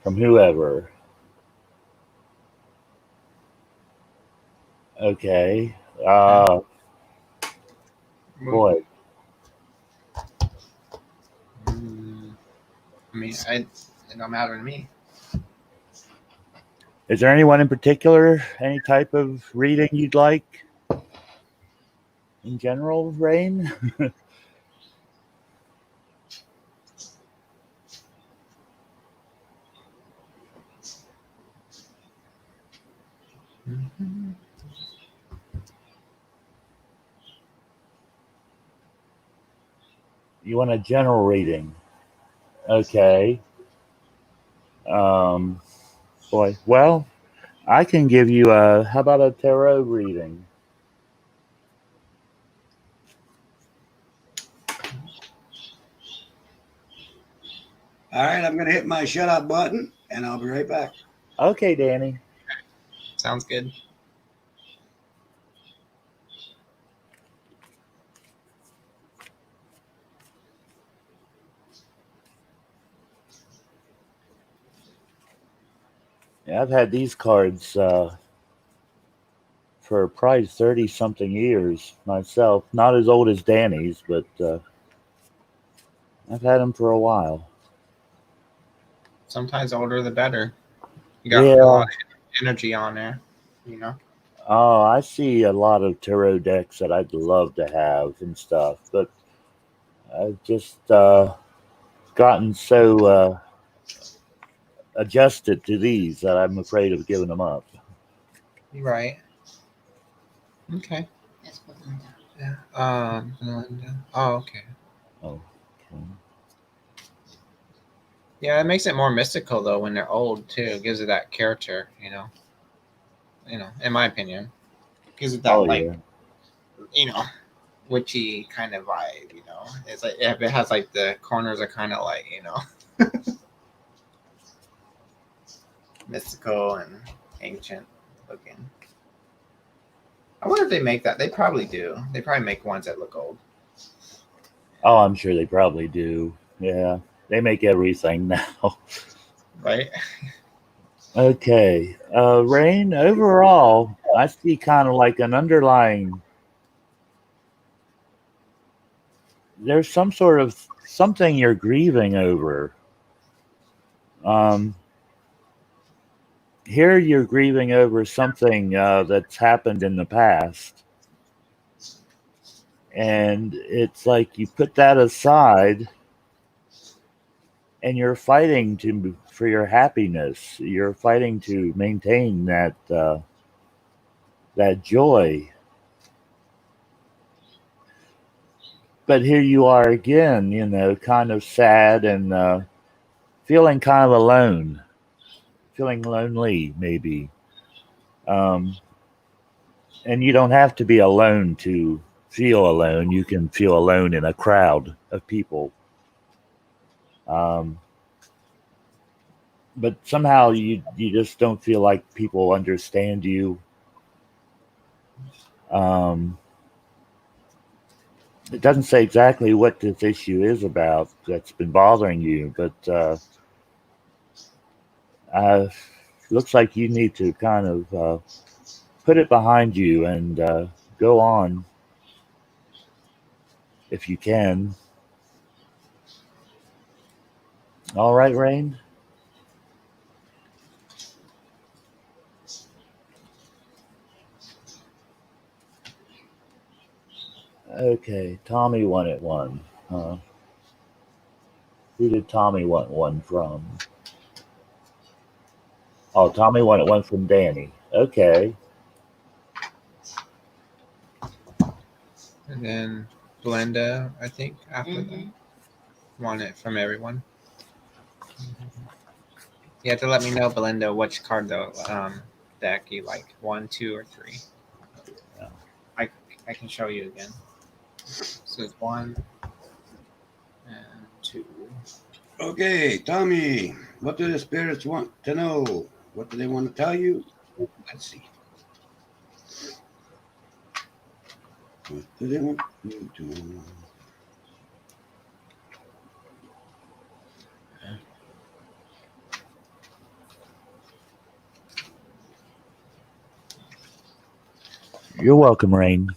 [SPEAKER 1] from whoever. Okay. Boy.
[SPEAKER 3] I mean, it don't matter to me.
[SPEAKER 1] Is there anyone in particular, any type of reading you'd like? In general, Rain? You want a general reading? Okay. Boy. Well, I can give you how about a tarot reading?
[SPEAKER 2] All right, I'm going to hit my shut up button, and I'll be right back.
[SPEAKER 1] Okay, Danny.
[SPEAKER 3] Sounds good.
[SPEAKER 1] Yeah, I've had these cards for probably 30-something years myself. Not as old as Danny's, but I've had them for a while.
[SPEAKER 3] Sometimes older the better. You got
[SPEAKER 1] Yeah.
[SPEAKER 3] a lot of energy on there, you know.
[SPEAKER 1] Oh, I see a lot of tarot decks that I'd love to have and stuff, but I've just gotten so adjusted to these that I'm afraid of giving them up.
[SPEAKER 3] Right. Okay.
[SPEAKER 4] Let's put them down.
[SPEAKER 3] Oh, okay.
[SPEAKER 1] Oh, okay.
[SPEAKER 3] Yeah, it makes it more mystical though when they're old too. It gives it that character, you know. In my opinion, gives it that
[SPEAKER 1] Oh,
[SPEAKER 3] like,
[SPEAKER 1] yeah.
[SPEAKER 3] you know, witchy kind of vibe. You know, it's like if it has like the corners are kind of like, you know, mystical and ancient looking. I wonder if they make that. They probably do. They probably make ones that look old,
[SPEAKER 1] Oh, I'm sure they probably do. Yeah. They make everything now.
[SPEAKER 3] right?
[SPEAKER 1] Okay. Rain, overall, I see kind of like an underlying, there's some sort of something you're grieving over. Um, Here you're grieving over something that's happened in the past. And it's like you put that aside and you're fighting for your happiness. You're fighting to maintain that joy. But here you are again, kind of sad and feeling kind of alone, feeling lonely, maybe. Um, and you don't have to be alone to feel alone. You can feel alone in a crowd of people. Um, but somehow you just don't feel like people understand you. Um, it doesn't say exactly what this issue is about that's been bothering you, but uh, looks like you need to kind of put it behind you and go on if you can. All right, Rain? Okay, Tommy wanted one. Who did Tommy want one from? Oh, Tommy wanted one from Danny. Okay.
[SPEAKER 3] And then Blenda, I think after that, want it from everyone. You have to let me know, Belinda, which card though deck you like, 1, 2, or 3.
[SPEAKER 1] Yeah.
[SPEAKER 3] I I can show you again. So it's 1 and 2.
[SPEAKER 2] Okay, Tommy, what do the spirits want to know? What do they want to tell you? Let's see. What do they want you to know?
[SPEAKER 1] You're welcome, Rain.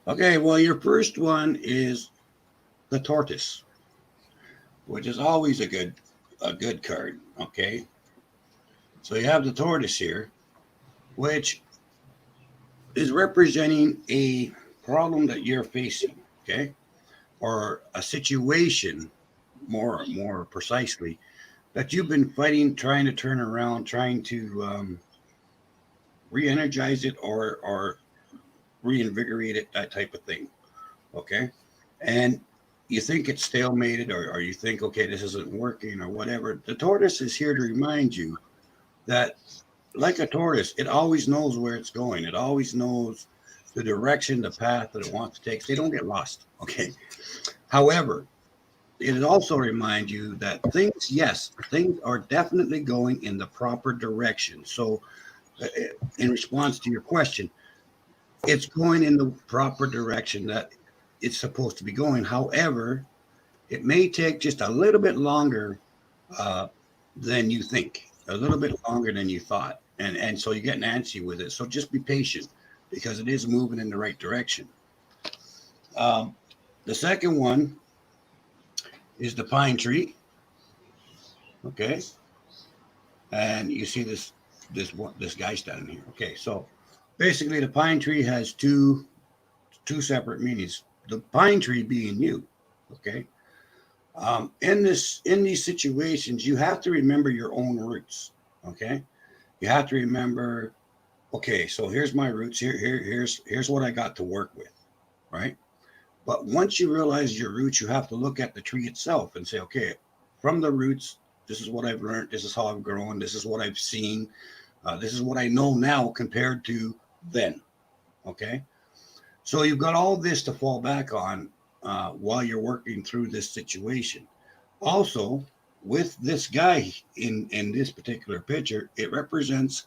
[SPEAKER 2] Okay, well, your first one is the tortoise, which is always a good card. Okay, so you have the tortoise here, which is representing a problem that you're facing. Okay, or a situation, more precisely, that you've been fighting, trying to turn around, trying to re-energize it or reinvigorate it, that type of thing. Okay, and you think it's stalemated, or you think, okay, this isn't working or whatever. The tortoise is here to remind you that, like a tortoise, it always knows where it's going. It always knows the direction, the path that it wants to take. They don't get lost. Okay. However, it also reminds you that things, yes, things are definitely going in the proper direction. So, uh, in response to your question, it's going in the proper direction that it's supposed to be going. However, it may take just a little bit longer uh, than you think, a little bit longer than you thought, and so you get antsy with it. So just be patient because it is moving in the right direction. Um, the second one is the pine tree. Okay, and you see this guy standing here. Okay, so basically the pine tree has two separate meanings. The pine tree being you. Okay, In these situations, you have to remember your own roots. Okay, you have to remember. Okay, so here's my roots. Here's what I got to work with, right? But once you realize your roots, you have to look at the tree itself and say, okay, from the roots, this is what I've learned. This is how I've grown. This is what I've seen. This is what I know now compared to then. Okay. So you've got all this to fall back on while you're working through this situation. Also, with this guy in this particular picture, it represents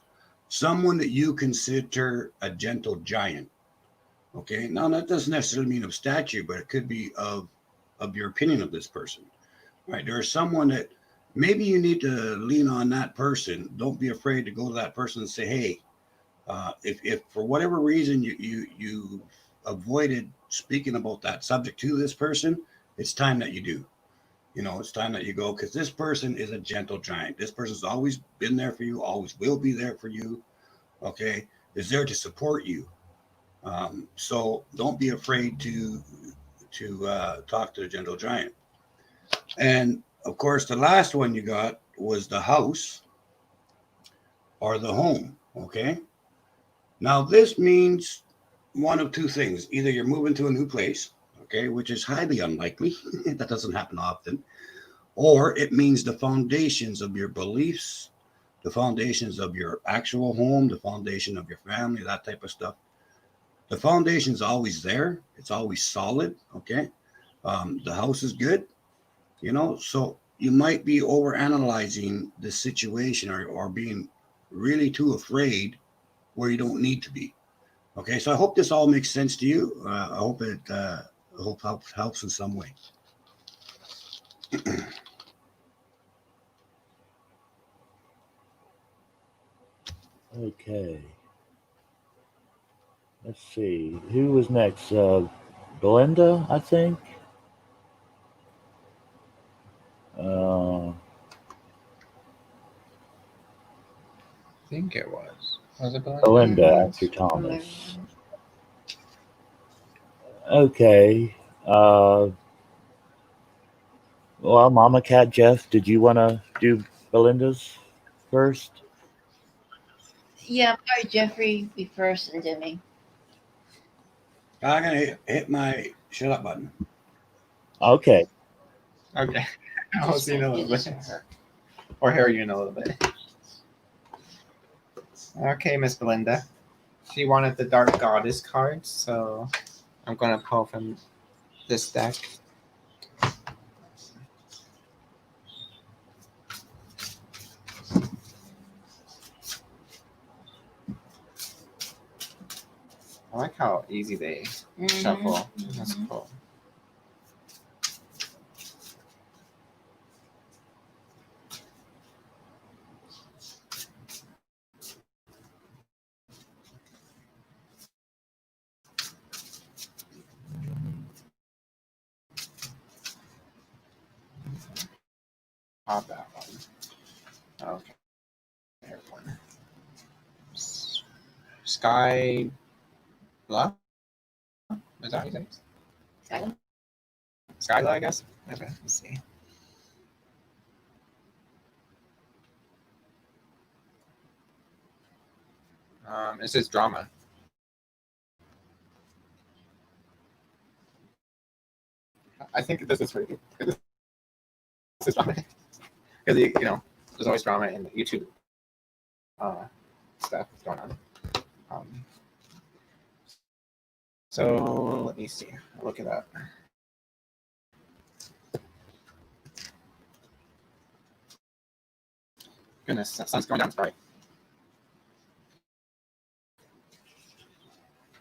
[SPEAKER 2] someone that you consider a gentle giant. Okay, now that doesn't necessarily mean of stature, but it could be of your opinion of this person. Right, there's someone that maybe you need to lean on that person. Don't be afraid to go to that person and say, hey, if for whatever reason you avoided speaking about that subject to this person, it's time that you do. You know, it's time that you go, because this person is a gentle giant. This person's always been there for you, always will be there for you. Okay, is there to support you. So don't be afraid to talk to the gentle giant. And of course, the last one you got was the house or the home. Okay. Now this means one of two things: either you're moving to a new place, okay, which is highly unlikely. That doesn't happen often, or it means the foundations of your beliefs, the foundations of your actual home, the foundation of your family, that type of stuff. The foundation is always there. It's always solid. Okay. The house is good, you know, so you might be over analyzing the situation, or being really too afraid where you don't need to be. Okay. So I hope this all makes sense to you. I hope it helps in some way.
[SPEAKER 1] Okay. Let's see. Who was next? Belinda, I think.
[SPEAKER 3] I think it was. Was it Belinda?
[SPEAKER 1] Belinda
[SPEAKER 4] Mhm.
[SPEAKER 1] after Thomas. Okay. Well, Mama Cat Jeff, did you want to do Belinda's first?
[SPEAKER 4] Yeah, probably Jeffrey be first and then me.
[SPEAKER 2] I'm going to hit my shut up button.
[SPEAKER 1] Okay.
[SPEAKER 3] Okay. I'll see you in a
[SPEAKER 4] You
[SPEAKER 3] little
[SPEAKER 4] just-
[SPEAKER 3] bit. Or hear you in a little bit. Okay, Miss Belinda. She wanted the Dark Goddess card, so I'm going to pull from this deck. I like how easy they shuffle. That's cool. Pop that one. Okay. Here's one. Sky Blah? Is that how you say it?
[SPEAKER 4] Skylar?
[SPEAKER 3] Skyla, I guess. Okay, let's see. It says drama. I think this is pretty good. This is drama. Because, you know, there's always drama in the YouTube stuff going on. So let me see. I'll look it up. Goodness, that sun's going down bright.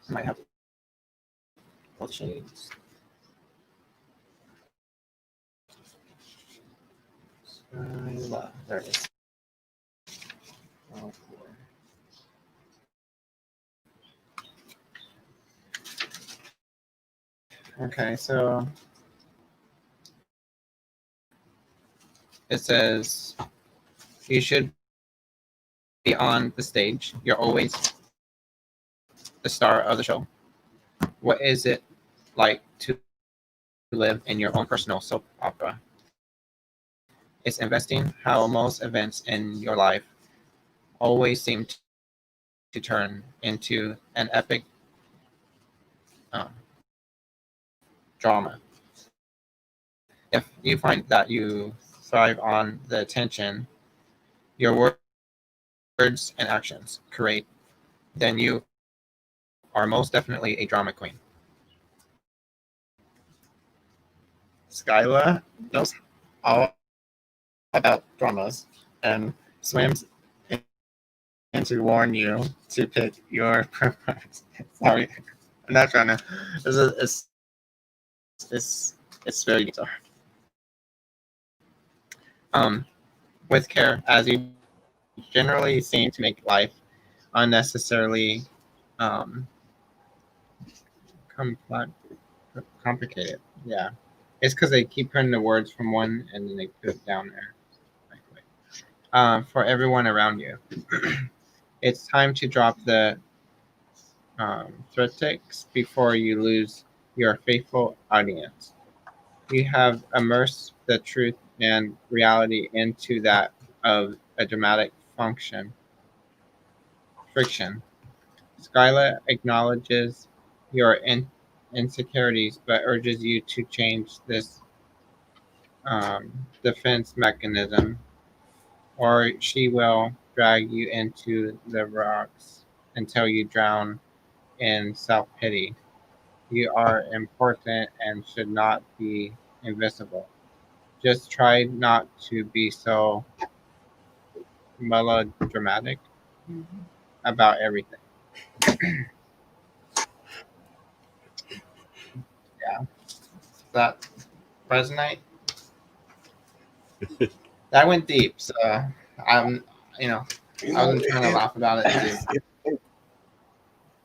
[SPEAKER 3] I might have to pull the shades. There it is. Oh, boy. Okay, so it says you should be on the stage. You're always the star of the show. What is it like to live in your own personal soap opera? It's investing how most events in your life always seem to turn into an epic um, drama. If you find that you thrive on the tension your words and actions create, then you are most definitely a drama queen. Skyla knows all about dramas and swims in to warn you to pick your preference. Sorry, I'm not trying to. It's very bizarre. Um, with care, as you generally seem to make life unnecessarily um, complex, complicated. Yeah, it's because they keep putting the words from one and then they put it down there. For everyone around you, it's time to drop the theatrics before you lose your faithful audience. You have immersed the truth and reality into that of a dramatic friction. Skyla acknowledges your insecurities, but urges you to change this defense mechanism, or she will drag you into the rocks until you drown in self pity. You are important and should not be invisible. Just try not to be so melodramatic about everything. Yeah. Does that resonate? That went deep, so I'm, you know,
[SPEAKER 2] You
[SPEAKER 3] I
[SPEAKER 2] know,
[SPEAKER 3] wasn't trying to laugh about it too.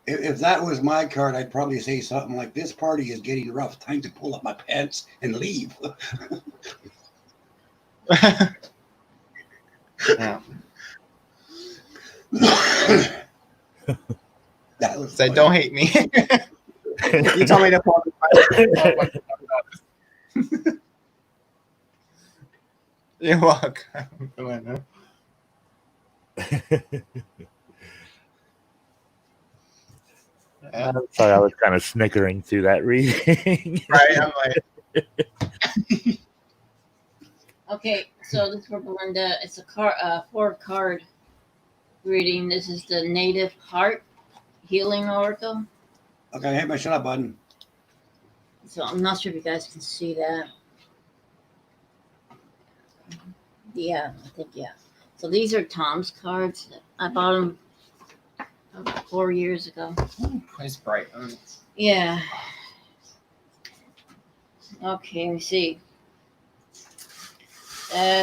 [SPEAKER 2] if that was my card, I'd probably say something like, "This party is getting rough. Time to pull up my pants and leave."
[SPEAKER 3] Yeah.
[SPEAKER 2] That was
[SPEAKER 3] Say,
[SPEAKER 2] funny.
[SPEAKER 3] don't hate me. You told me to pull up my You're welcome. Yeah.
[SPEAKER 1] I'm sorry, I was kind of snickering through that reading.
[SPEAKER 3] Right, I'm like,
[SPEAKER 4] Okay, so this is for Belinda. It's a four card reading. This is the Native Heart Healing Oracle.
[SPEAKER 2] Okay, hit my shut up button.
[SPEAKER 4] So I'm not sure if you guys can see that. Yeah, I think yeah. So these are Tom's cards. I bought them about 4 years ago.
[SPEAKER 3] it's bright.
[SPEAKER 4] Yeah. Okay, let me see.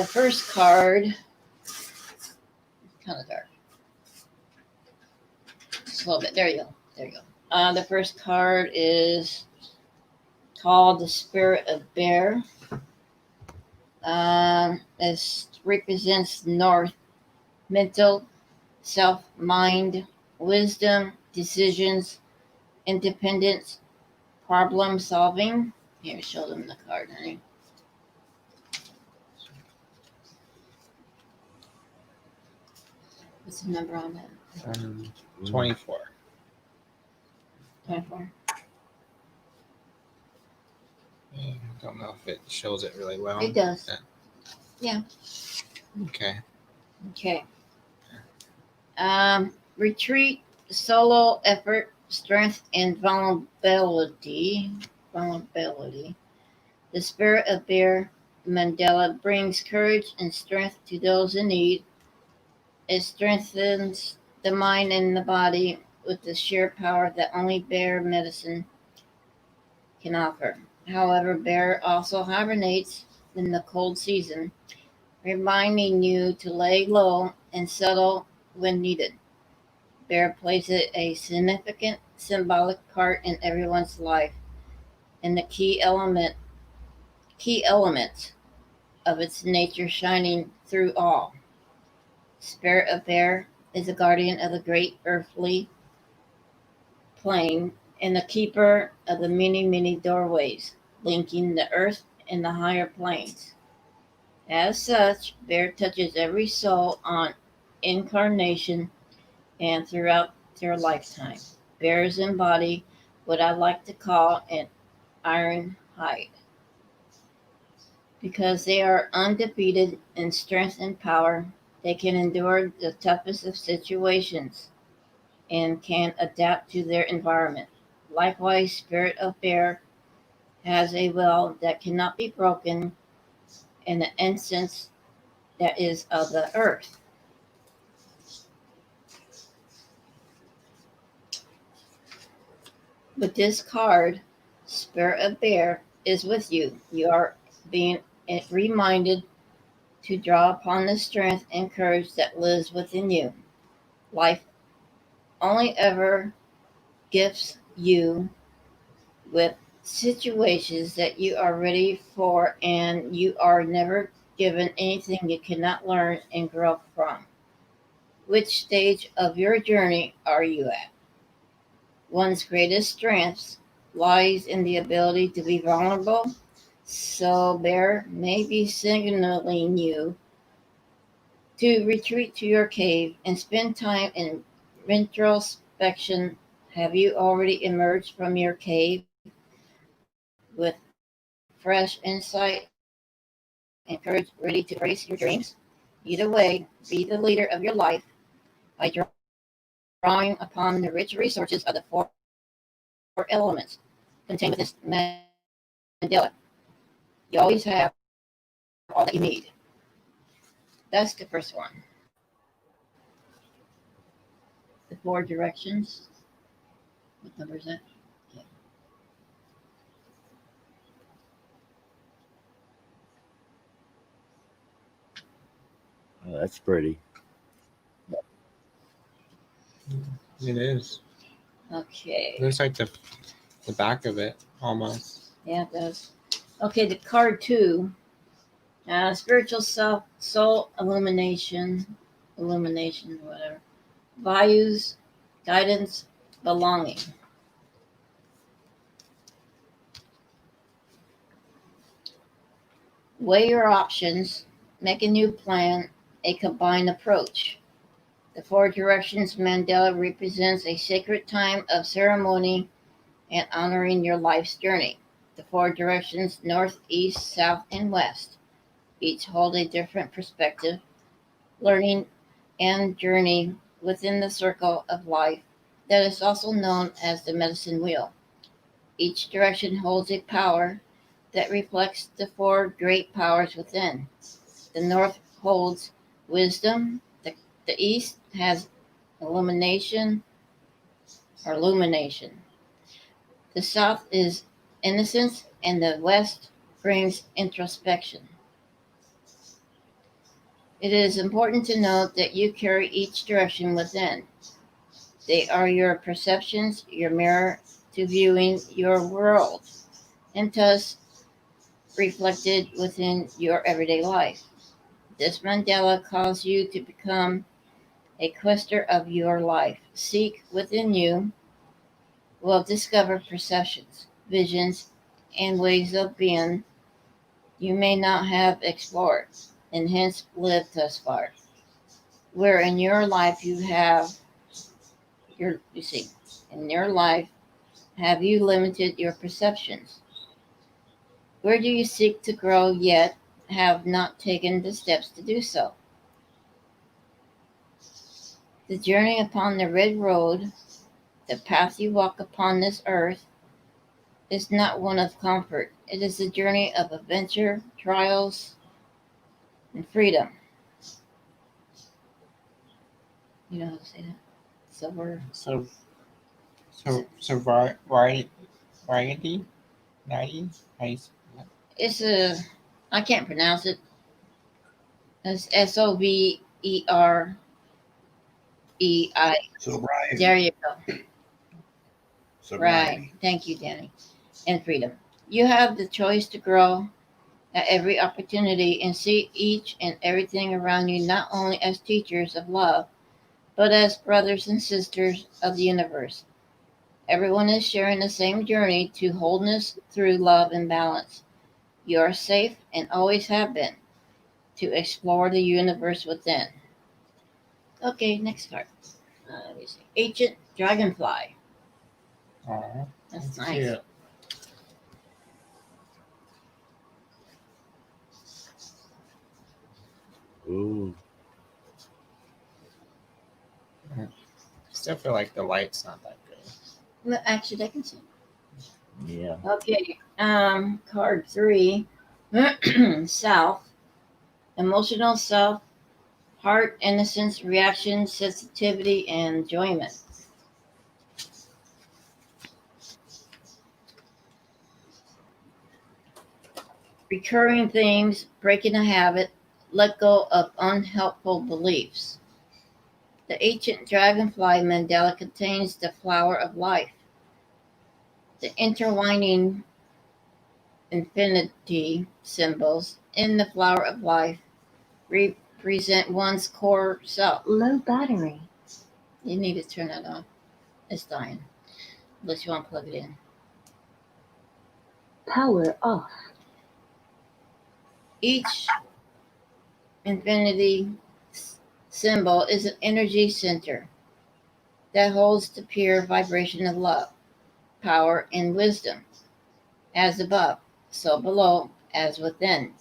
[SPEAKER 4] First card. Kind of dark. Just a little bit. There you go. There you go. The first card is called the Spirit of Bear. It represents North, mental, self, mind, wisdom, decisions, independence, problem solving. Here, show them the card, honey. What's the number on that?
[SPEAKER 3] 24.
[SPEAKER 4] 24.
[SPEAKER 3] I don't know if it shows it really well.
[SPEAKER 4] It does. Yeah.
[SPEAKER 3] Okay.
[SPEAKER 4] Okay. Retreat, solo effort, strength, and vulnerability. Vulnerability. The Spirit of Bear Mandela brings courage and strength to those in need. It strengthens the mind and the body with the sheer power that only bear medicine can offer. However, bear also hibernates in the cold season, reminding you to lay low and settle when needed. Bear plays a significant symbolic part in everyone's life and the key elements of its nature shining through all. Spirit of Bear is a guardian of the great earthly plane and the keeper of the many, many doorways linking the earth and the higher planes. As such, Bear touches every soul on incarnation and throughout their lifetime. Bears embody what I like to call an iron hide. Because they are undefeated in strength and power, they can endure the toughest of situations and can adapt to their environment. Likewise, Spirit of Bear has a will that cannot be broken and an essence that is of the earth. With this card, Spirit of Bear is with you. You are being reminded to draw upon the strength and courage that lives within you. Life only ever gifts you with situations that you are ready for, and you are never given anything you cannot learn and grow from. Which stage of your journey are you at? One's greatest strength lies in the ability to be vulnerable, so Bear may be signaling you to retreat to your cave and spend time in introspection. Have you already emerged from your cave with fresh insight and courage, ready to embrace your dreams? Either way, be the leader of your life by drawing upon the rich resources of the four elements contained within this mandala. You always have all that you need. That's the first one. The four directions. What number is that? Okay.
[SPEAKER 1] Oh, that's pretty.
[SPEAKER 3] It is.
[SPEAKER 4] Okay.
[SPEAKER 3] Looks like the back of it almost.
[SPEAKER 4] Yeah, it does. Okay, the card two. Spiritual self, soul illumination, whatever. Values, guidance, belonging. Weigh your options, make a new plan, a combined approach. The Four Directions Mandala represents a sacred time of ceremony and honoring your life's journey. The four directions, north, east, south, and west, each hold a different perspective, learning, and journey within the circle of life that is also known as the medicine wheel. Each direction holds a power that reflects the four great powers within. The north holds wisdom, the east has illumination or illumination. The south is innocence, and the west brings introspection. It is important to note that you carry each direction within. They are your perceptions, your mirror to viewing your world, and thus reflected within your everyday life. This mandala calls you to become a quester of your life. Seek within you, will discover perceptions, visions, and ways of being you may not have explored, and hence lived thus far. Where in your life you see, in your life have you limited your perceptions? Where do you seek to grow yet have not taken the steps to do so? The journey upon the red road, the path you walk upon this earth, is not one of comfort. It is a journey of adventure, trials, and freedom. You know how to say that? Silver.
[SPEAKER 3] Variety.
[SPEAKER 4] It's a, I can't pronounce it. It's Soverei.
[SPEAKER 2] Sobriety.
[SPEAKER 4] There you go.
[SPEAKER 2] Sobriety.
[SPEAKER 4] Right. Thank you, Danny. And freedom. You have the choice to grow at every opportunity and see each and everything around you not only as teachers of love, but as brothers and sisters of the universe. Everyone is sharing the same journey to wholeness through love and balance. You are safe and always have been. to explore the universe within. Okay, next card. Let me see. Ancient Dragonfly.
[SPEAKER 3] Oh,
[SPEAKER 4] That's nice.
[SPEAKER 3] cute.
[SPEAKER 1] Ooh.
[SPEAKER 3] I still feel like the light's not that good.
[SPEAKER 4] Well, actually, I can see.
[SPEAKER 1] Yeah.
[SPEAKER 4] Okay. Card 3. Self. Emotional self. Heart, innocence, reaction, sensitivity, and enjoyment. Recurring themes, breaking a habit, let go of unhelpful beliefs. The ancient dragonfly mandala contains the flower of life. The intertwining infinity symbols in the flower of life represent one's core self.
[SPEAKER 5] Low battery.
[SPEAKER 4] You need to turn that off. It's dying. Unless you want to plug it in.
[SPEAKER 5] Power off.
[SPEAKER 4] Each infinity symbol is an energy center that holds the pure vibration of love, power, and wisdom. As above, so below, as within.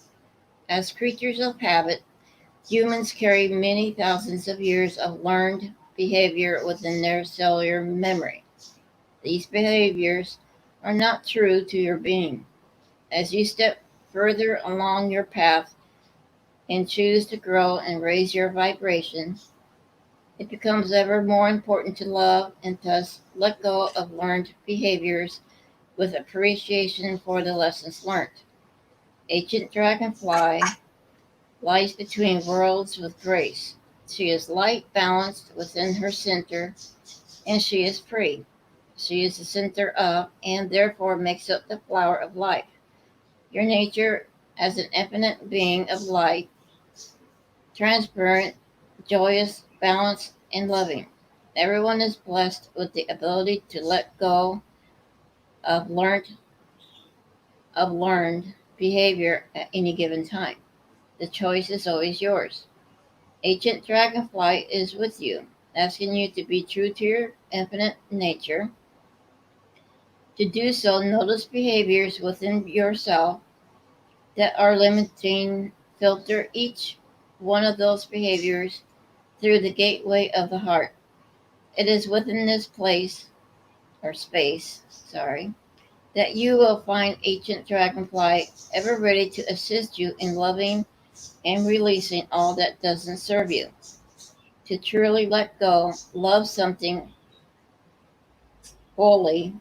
[SPEAKER 4] As creatures of habit, humans carry many thousands of years of learned behavior within their cellular memory. These behaviors are not true to your being. As you step further along your path and choose to grow and raise your vibration, it becomes ever more important to love and thus let go of learned behaviors with appreciation for the lessons learned. Ancient Dragonfly lies between worlds with grace. She is light balanced within her center, and she is free. She is the center of, and therefore makes up the flower of life. Your nature as an infinite being of light, transparent, joyous, balanced, and loving. Everyone is blessed with the ability to let go of learned behavior at any given time. The choice is always yours. Ancient Dragonfly is with you, asking you to be true to your infinite nature. To do so, notice behaviors within yourself that are limiting. Filter each one of those behaviors through the gateway of the heart. It is within this place, or space, sorry, that you will find Ancient Dragonfly ever ready to assist you in loving and releasing all that doesn't serve you. To truly let go, love something fully,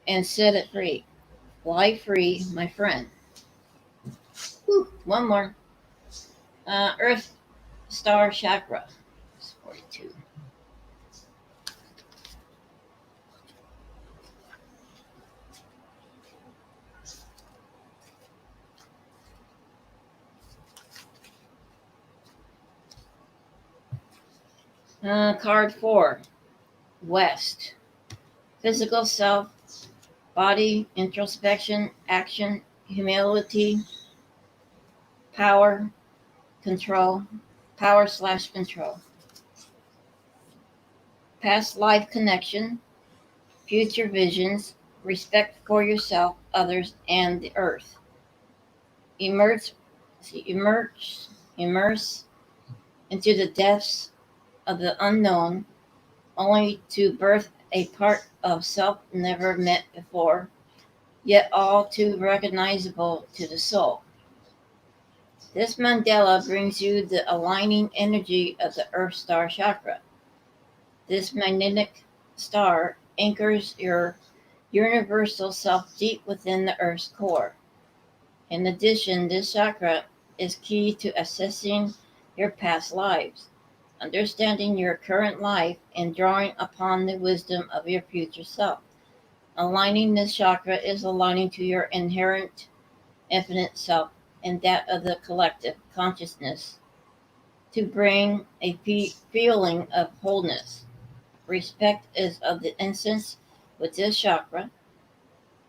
[SPEAKER 4] and set it free. Fly free, my friend. Whew, one more. Earth Star Chakra. It's 42. Card 4. West. Physical self, body, introspection, action, humility, power, control, power/control. Past life connection, future visions, respect for yourself, others, and the earth. Immerse, immerse into the depths of the unknown, only to birth a part of self never met before, yet all too recognizable to the soul. This mandala brings you the aligning energy of the Earth Star Chakra. This magnetic star anchors your universal self deep within the Earth's core. In addition, this chakra is key to assessing your past lives, understanding your current life, and drawing upon the wisdom of your future self. Aligning this chakra is aligning to your inherent infinite self and that of the collective consciousness to bring a feeling of wholeness. Respect is of the essence with this chakra,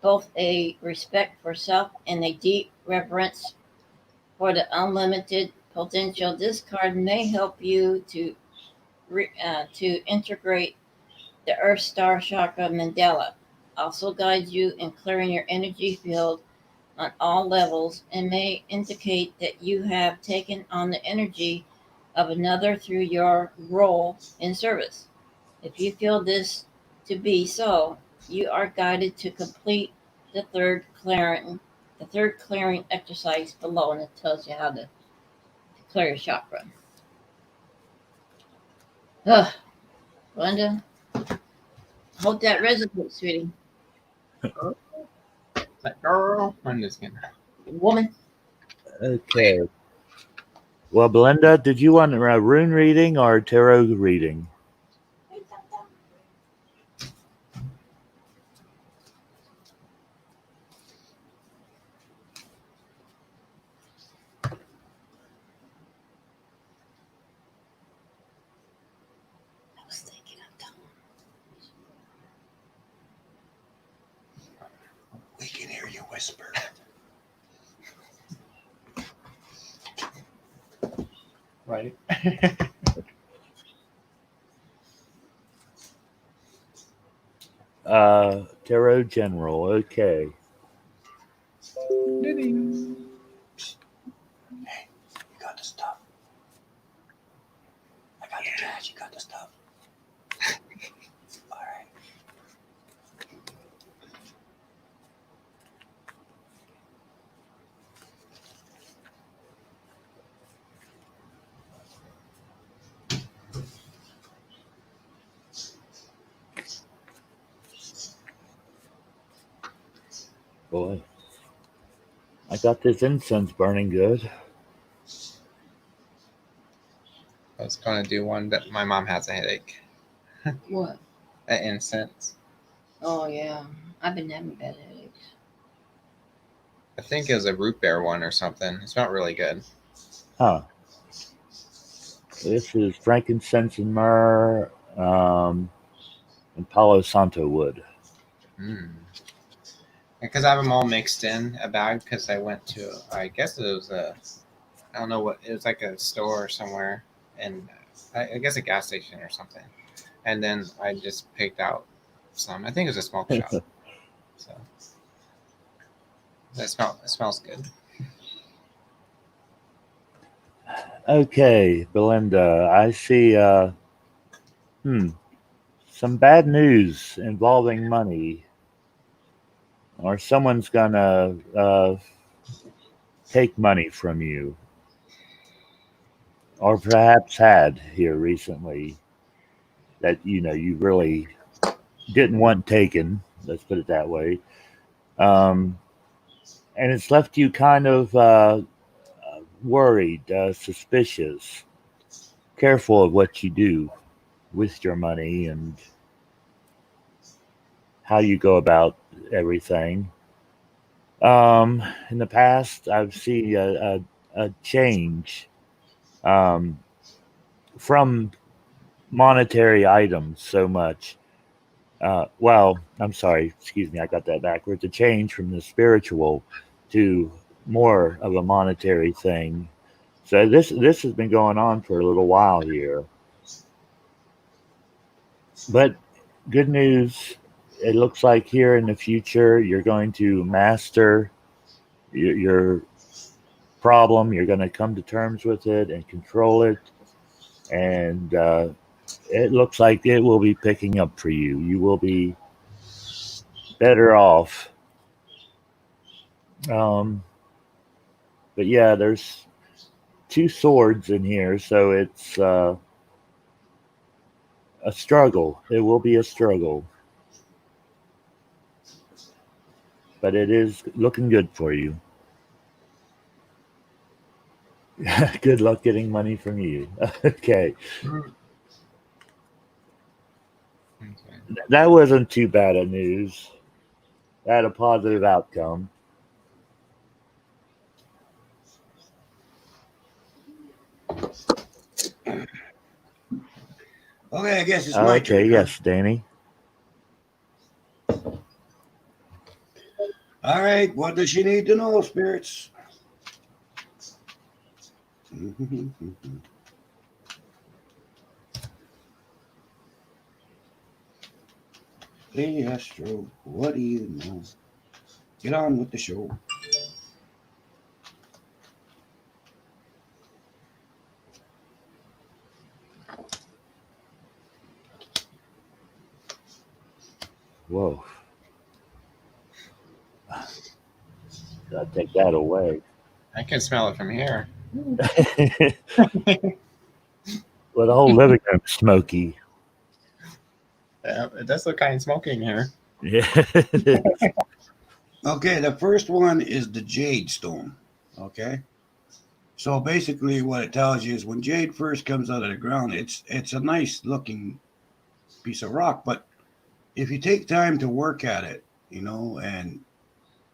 [SPEAKER 4] both a respect for self and a deep reverence for the unlimited potential. This card may help you to integrate the Earth Star Chakra mandala. Also guides you in clearing your energy field on all levels and may indicate that you have taken on the energy of another through your role in service. If you feel this to be so, you are guided to complete the third clearing exercise below, and it tells you how to clear your chakra. Ugh, Glenda, hope that resonates, sweetie.
[SPEAKER 3] Like, girl, I'm just kidding.
[SPEAKER 4] Woman.
[SPEAKER 1] Okay. Well, Belinda, did you want a rune reading or tarot reading?
[SPEAKER 4] I was thinking of Tom.
[SPEAKER 2] We can hear you whisper.
[SPEAKER 3] Right.
[SPEAKER 1] Tarot General. Okay.
[SPEAKER 2] Hey, you got the stuff. I got the cash. You got the stuff. All right.
[SPEAKER 1] Boy. I got this incense burning good.
[SPEAKER 3] I was going to do one that my mom has a headache.
[SPEAKER 4] What?
[SPEAKER 3] An incense.
[SPEAKER 4] Oh, yeah. I've been having bad headaches.
[SPEAKER 3] I think it was a root beer one or something. It's not really good.
[SPEAKER 1] Huh. This is frankincense and myrrh and Palo Santo wood.
[SPEAKER 3] Because I have them all mixed in a bag because I went to, I guess it was I don't know what, it was like a store somewhere, and I guess a gas station or something. And then I just picked out some. I think it was a smoke shop. So it smells good.
[SPEAKER 1] Okay, Belinda, I see some bad news involving money. Or someone's gonna take money from you. Or perhaps had here recently that you really didn't want taken, let's put it that way. And it's left you kind of worried, suspicious, careful of what you do with your money and how you go about everything. In the past, I've seen a change from monetary items so much. Well, I'm sorry, excuse me, I got that backwards. A change from the spiritual to more of a monetary thing. So this has been going on for a little while here. But good news, it looks like here in the future you're going to master your problem. You're going to come to terms with it and control it. And it looks like it will be picking up for you. You will be better off. But yeah, there's two swords in here, so it's a struggle. It will be a struggle. But it is looking good for you. Good luck getting money from you. Okay. That wasn't too bad of news. That had a positive outcome.
[SPEAKER 2] Okay, I guess it's my turn.
[SPEAKER 1] Okay, yes, Danny.
[SPEAKER 2] All right, what does she need to know, spirits? Hey, Astro, what do you know? Get on with the show.
[SPEAKER 1] Whoa. Gotta take that away.
[SPEAKER 3] I can smell it from here.
[SPEAKER 1] Well, the whole living room's smoky.
[SPEAKER 3] Yeah, it does look kind of smoky in here.
[SPEAKER 1] Yeah.
[SPEAKER 2] Okay, the first one is the jade stone. Okay, so basically, what it tells you is when jade first comes out of the ground, it's a nice looking piece of rock, but if you take time to work at it,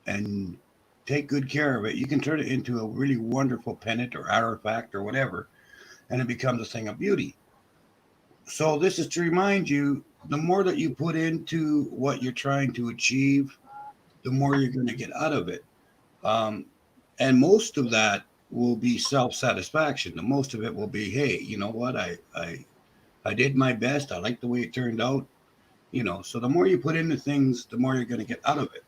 [SPEAKER 2] and take good care of it, you can turn it into a really wonderful pendant or artifact or whatever, and it becomes a thing of beauty. So this is to remind you, the more that you put into what you're trying to achieve, the more you're going to get out of it. Um, and most of that will be self-satisfaction. The most of it will be, hey, you know what? I did my best. I like the way it turned out. So the more you put into things, the more you're going to get out of it.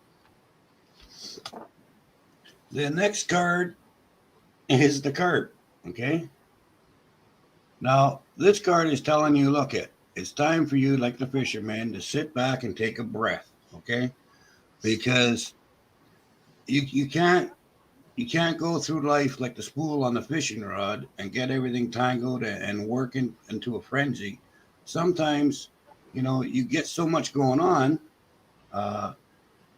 [SPEAKER 2] The next card is the card. Okay. Now, this card is telling you, look, it's time for you, like the fisherman, to sit back and take a breath. Okay. Because you can't go through life like the spool on the fishing rod and get everything tangled and working into a frenzy. Sometimes, you get so much going on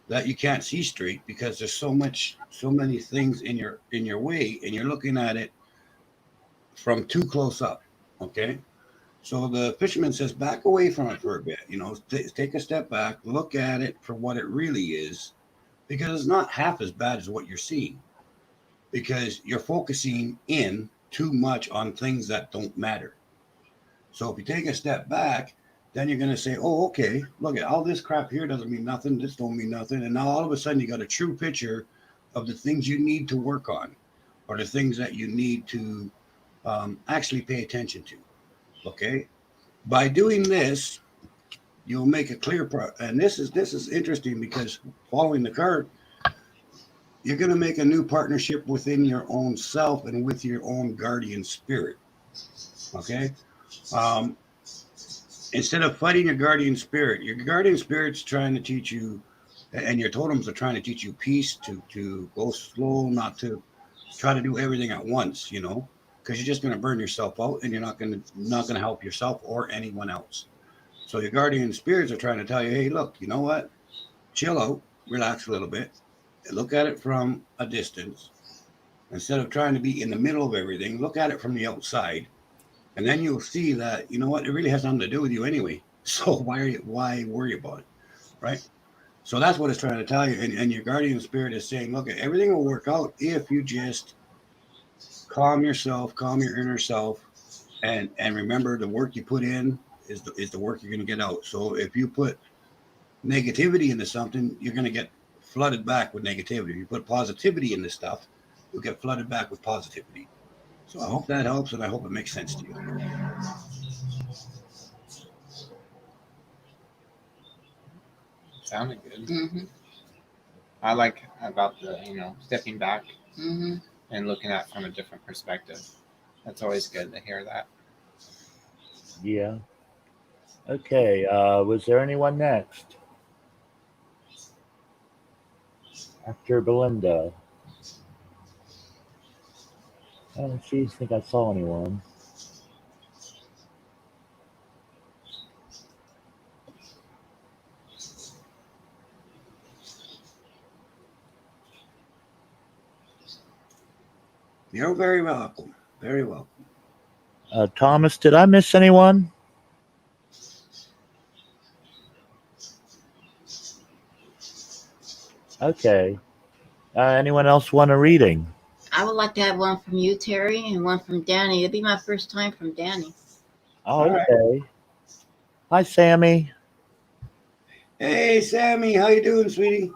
[SPEAKER 2] that you can't see straight because there's so many things in your way, and you're looking at it from too close up. Okay. So the fisherman says, back away from it for a bit, take a step back, look at it for what it really is, because it's not half as bad as what you're seeing, because you're focusing in too much on things that don't matter. So if you take a step back, then you're going to say, oh, okay, look at all this crap here doesn't mean nothing. This don't mean nothing. And now all of a sudden you got a true picture of the things you need to work on, or the things that you need to actually pay attention to. Okay. By doing this, you'll make a clear and this is interesting, because following the card, you're going to make a new partnership within your own self and with your own guardian spirit. Okay. Instead of fighting your guardian spirit's trying to teach you, and your totems are trying to teach you peace, to go slow, not to try to do everything at once, because you're just going to burn yourself out, and you're not going to help yourself or anyone else. So your guardian spirits are trying to tell you, hey, look, you know what? Chill out, relax a little bit, and look at it from a distance. Instead of trying to be in the middle of everything, look at it from the outside. And then you'll see that, you know what, it really has nothing to do with you anyway. So why worry about it, right? So that's what it's trying to tell you. And your guardian spirit is saying, look, everything will work out if you just calm yourself, calm your inner self, and remember, the work you put in is the work you're going to get out. So if you put negativity into something, you're going to get flooded back with negativity. If you put positivity into stuff, you'll get flooded back with positivity. So I hope that helps, and I hope it makes sense to you.
[SPEAKER 3] Sounded good.
[SPEAKER 4] Mm-hmm.
[SPEAKER 3] I like about the stepping back
[SPEAKER 4] Mm-hmm.
[SPEAKER 3] and looking at it from a different perspective. That's always good to hear that.
[SPEAKER 1] Yeah. Okay. Was there anyone next after Belinda? I don't think I saw anyone.
[SPEAKER 2] You're very welcome. Very welcome.
[SPEAKER 1] Thomas, did I miss anyone? Okay. Anyone else want a reading?
[SPEAKER 4] I would like to have one from you, Terry, and one from Danny. It'd be my first time from Danny.
[SPEAKER 1] Oh, okay. Hi, Sammy.
[SPEAKER 2] Hey, Sammy, how you doing, sweetie?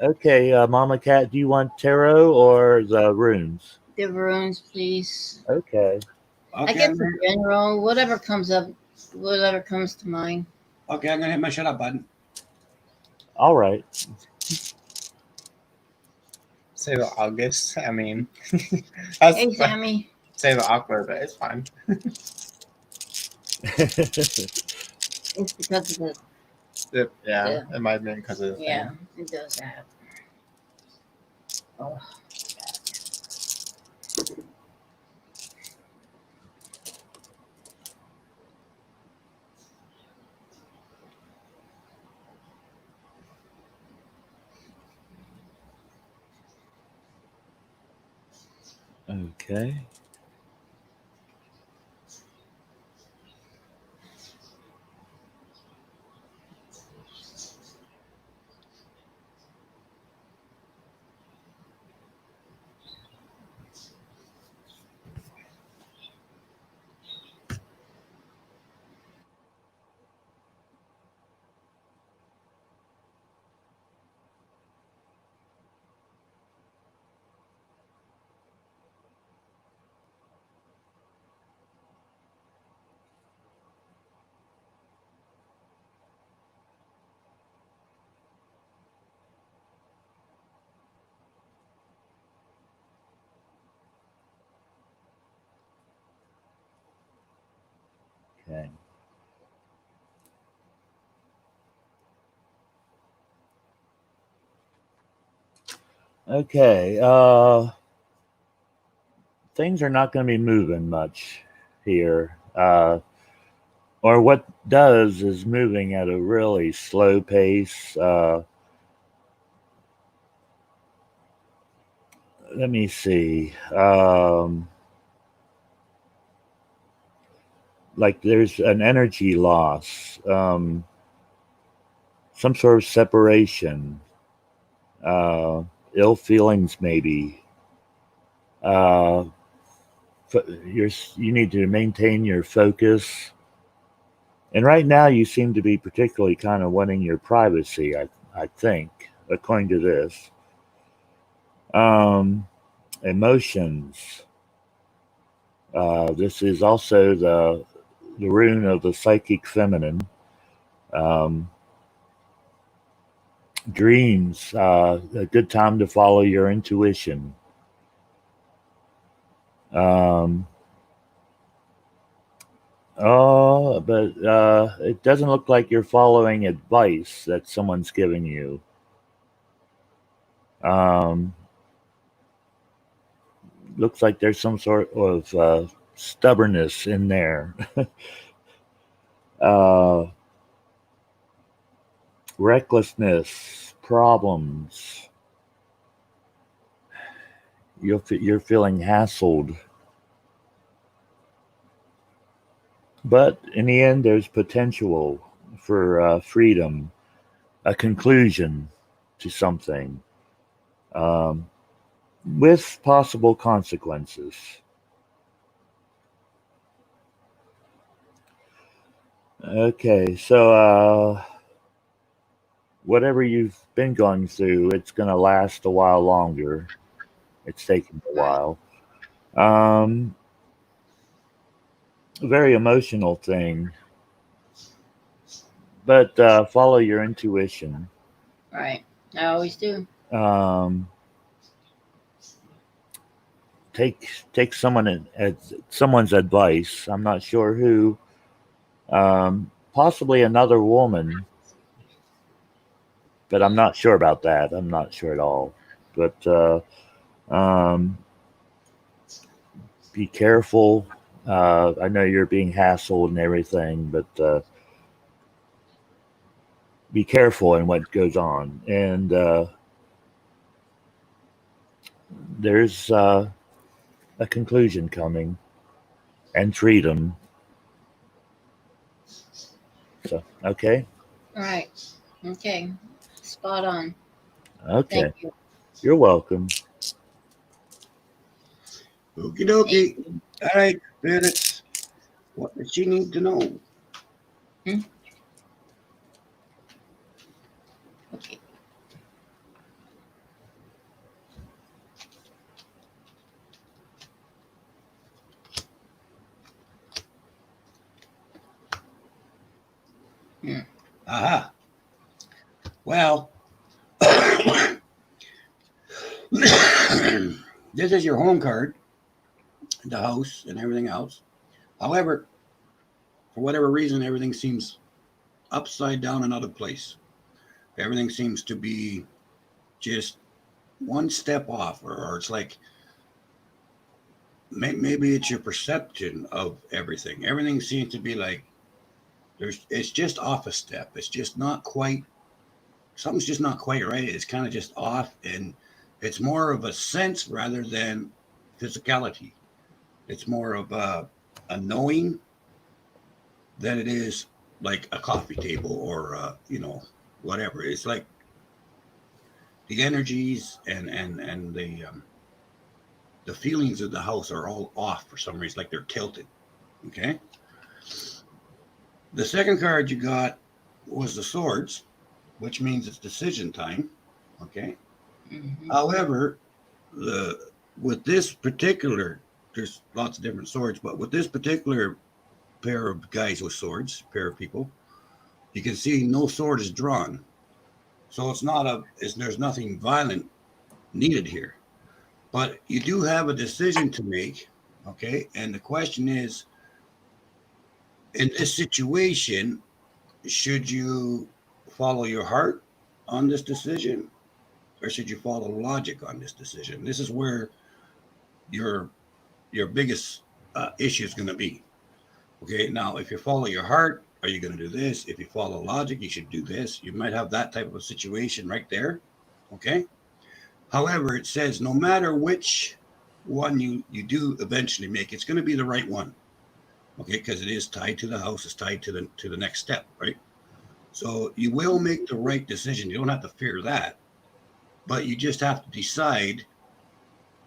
[SPEAKER 1] Okay, Mama Cat, do you want tarot or the runes?
[SPEAKER 4] collective runes, please.
[SPEAKER 1] Okay.
[SPEAKER 4] I
[SPEAKER 2] Okay,
[SPEAKER 4] guess in general, whatever comes up, whatever comes to mind.
[SPEAKER 2] okay, I'm gonna hit my shut up button.
[SPEAKER 1] All right.
[SPEAKER 3] Say the August. I mean, that's
[SPEAKER 4] Hey, Sammy.
[SPEAKER 3] say the awkward, but it's fine.
[SPEAKER 4] It's because of the
[SPEAKER 3] Yeah, it might have been because of the
[SPEAKER 4] yeah,
[SPEAKER 3] thing.
[SPEAKER 4] it does that. Oh,
[SPEAKER 1] Okay. Okay. Okay. Things are not going to be moving much here. Or what does is moving at a really slow pace. Let me see. Like there's an energy loss, some sort of separation, ill feelings, maybe. Uh, you need to maintain your focus. And right now, you seem to be particularly kind of wanting your privacy, I think, according to this. Emotions. This is also the rune of the psychic feminine. Um, Dreams. A good time to follow your intuition. Um, but it doesn't look like you're following advice that someone's giving you. Um, Looks like there's some sort of stubbornness in there. uh, Recklessness, problems. You're feeling hassled. But in the end, there's potential for freedom, a conclusion to something, um, with possible consequences. Okay, so whatever you've been going through, it's going to last a while longer. It's taking a
[SPEAKER 4] right.
[SPEAKER 1] while. A very emotional thing, but follow your intuition.
[SPEAKER 4] Right. I always do.
[SPEAKER 1] Um, take someone's advice. I'm not sure who. Possibly another woman, but I'm not sure about that. I'm not sure at all. But um, be careful. I know you're being hassled and everything, but be careful in what goes on. And there's a conclusion coming and freedom. So, okay.
[SPEAKER 4] All right. Okay. Spot on.
[SPEAKER 1] Okay.
[SPEAKER 4] Thank you.
[SPEAKER 1] You're welcome.
[SPEAKER 2] Okie
[SPEAKER 4] Thank
[SPEAKER 2] dokie.
[SPEAKER 4] you.
[SPEAKER 2] All right, spirits. What does she need to know?
[SPEAKER 4] Okay.
[SPEAKER 2] Aha. Well, this is your home card, the house, and everything else. However, for whatever reason, everything seems upside down and out of place. Everything seems to be just one step off, or it's like maybe it's your perception of everything. Everything seems to be like it's just off a step. It's just not quite, something's just not quite right. It's kind of just off, and it's more of a sense rather than physicality. It's more of a knowing than it is like a coffee table or whatever. It's like the energies and the feelings of the house are all off for some reason, like they're tilted. Okay. The second card you got was the swords, which means it's decision time. Okay.
[SPEAKER 4] Mhm.
[SPEAKER 2] However, with this particular, there's lots of different swords, but with this particular pair of guys with swords, pair of people, you can see no sword is drawn. So there's nothing violent needed here. But you do have a decision to make, okay? And the question is, in this situation, should you follow your heart on this decision, or should you follow logic on this decision? This is where your biggest issue is going to be. Okay, now if you follow your heart, are you going to do this? If you follow logic, you should do this. You might have that type of a situation right there. Okay. However, it says no matter which one you do eventually make, it's going to be the right one. Okay, because it is tied to the house, it's tied to the next step, right? So you will make the right decision. You don't have to fear that, but you just have to decide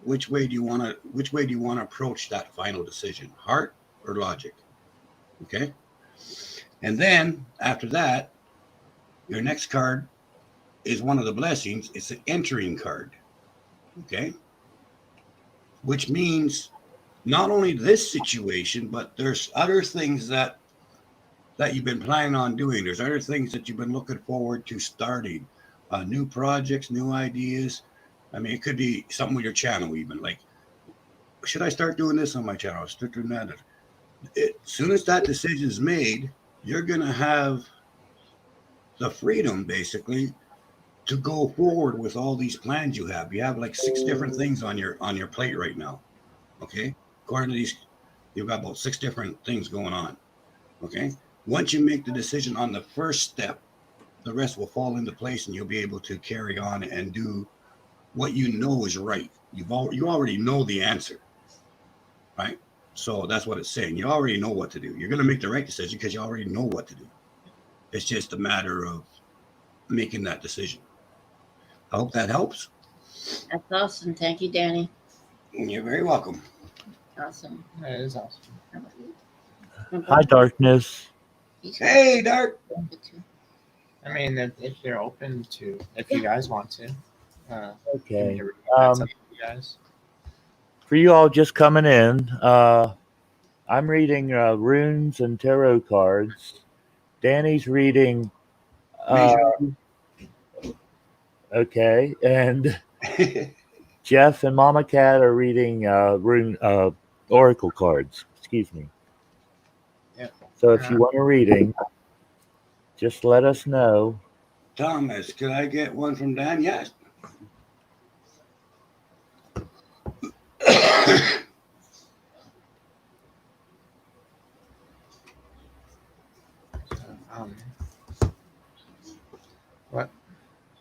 [SPEAKER 2] which way do you want to approach that final decision, heart or logic. Okay. And then after that, your next card is one of the blessings. It's an entering card. Okay. Which means not only this situation, but there's other things that you've been planning on doing. There's other things that you've been looking forward to starting, new projects, new ideas. I mean, it could be something with your channel, even like, should I start doing this on my channel? Start doing that. As soon as that decision is made, you're going to have the freedom basically to go forward with all these plans you have. You have like 6 different things on your plate right now. Okay. According to these, you've got about 6 different things going on. Okay. Once you make the decision on the first step, the rest will fall into place and you'll be able to carry on and do what you know is right. You already know the answer, right? So that's what it's saying. You already know what to do. You're going to make the right decision because you already know what to do. It's just a matter of making that decision. I hope that helps.
[SPEAKER 4] That's awesome. Thank you, Danny.
[SPEAKER 2] You're very welcome.
[SPEAKER 4] Awesome.
[SPEAKER 3] That is awesome.
[SPEAKER 4] How about you?
[SPEAKER 1] Hi, Darkness.
[SPEAKER 2] Hey, Dark.
[SPEAKER 3] I mean, if you're open to, if you guys want to,
[SPEAKER 1] Okay.
[SPEAKER 3] that's up to you guys.
[SPEAKER 1] For you all just coming in, I'm reading runes and tarot cards. Danny's reading. Okay, and Jeff and Mama Cat are reading rune oracle cards. Excuse me.
[SPEAKER 3] Yeah.
[SPEAKER 1] So if you want a reading, just let us know.
[SPEAKER 2] Thomas, could I get one from Dan? Yes.
[SPEAKER 3] What?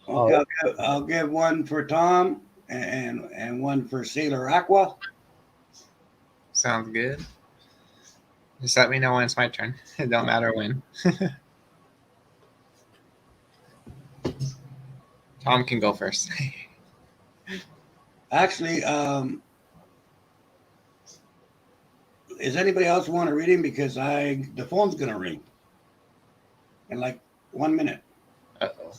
[SPEAKER 2] Okay, I'll give one for Tom and one for Sailor Aqua.
[SPEAKER 3] Sounds good. Just let me know when it's my turn. It don't matter when. Tom can go first.
[SPEAKER 2] Actually, is anybody else want to read him? Because the phone's gonna ring in like 1 minute.
[SPEAKER 3] Uh-oh.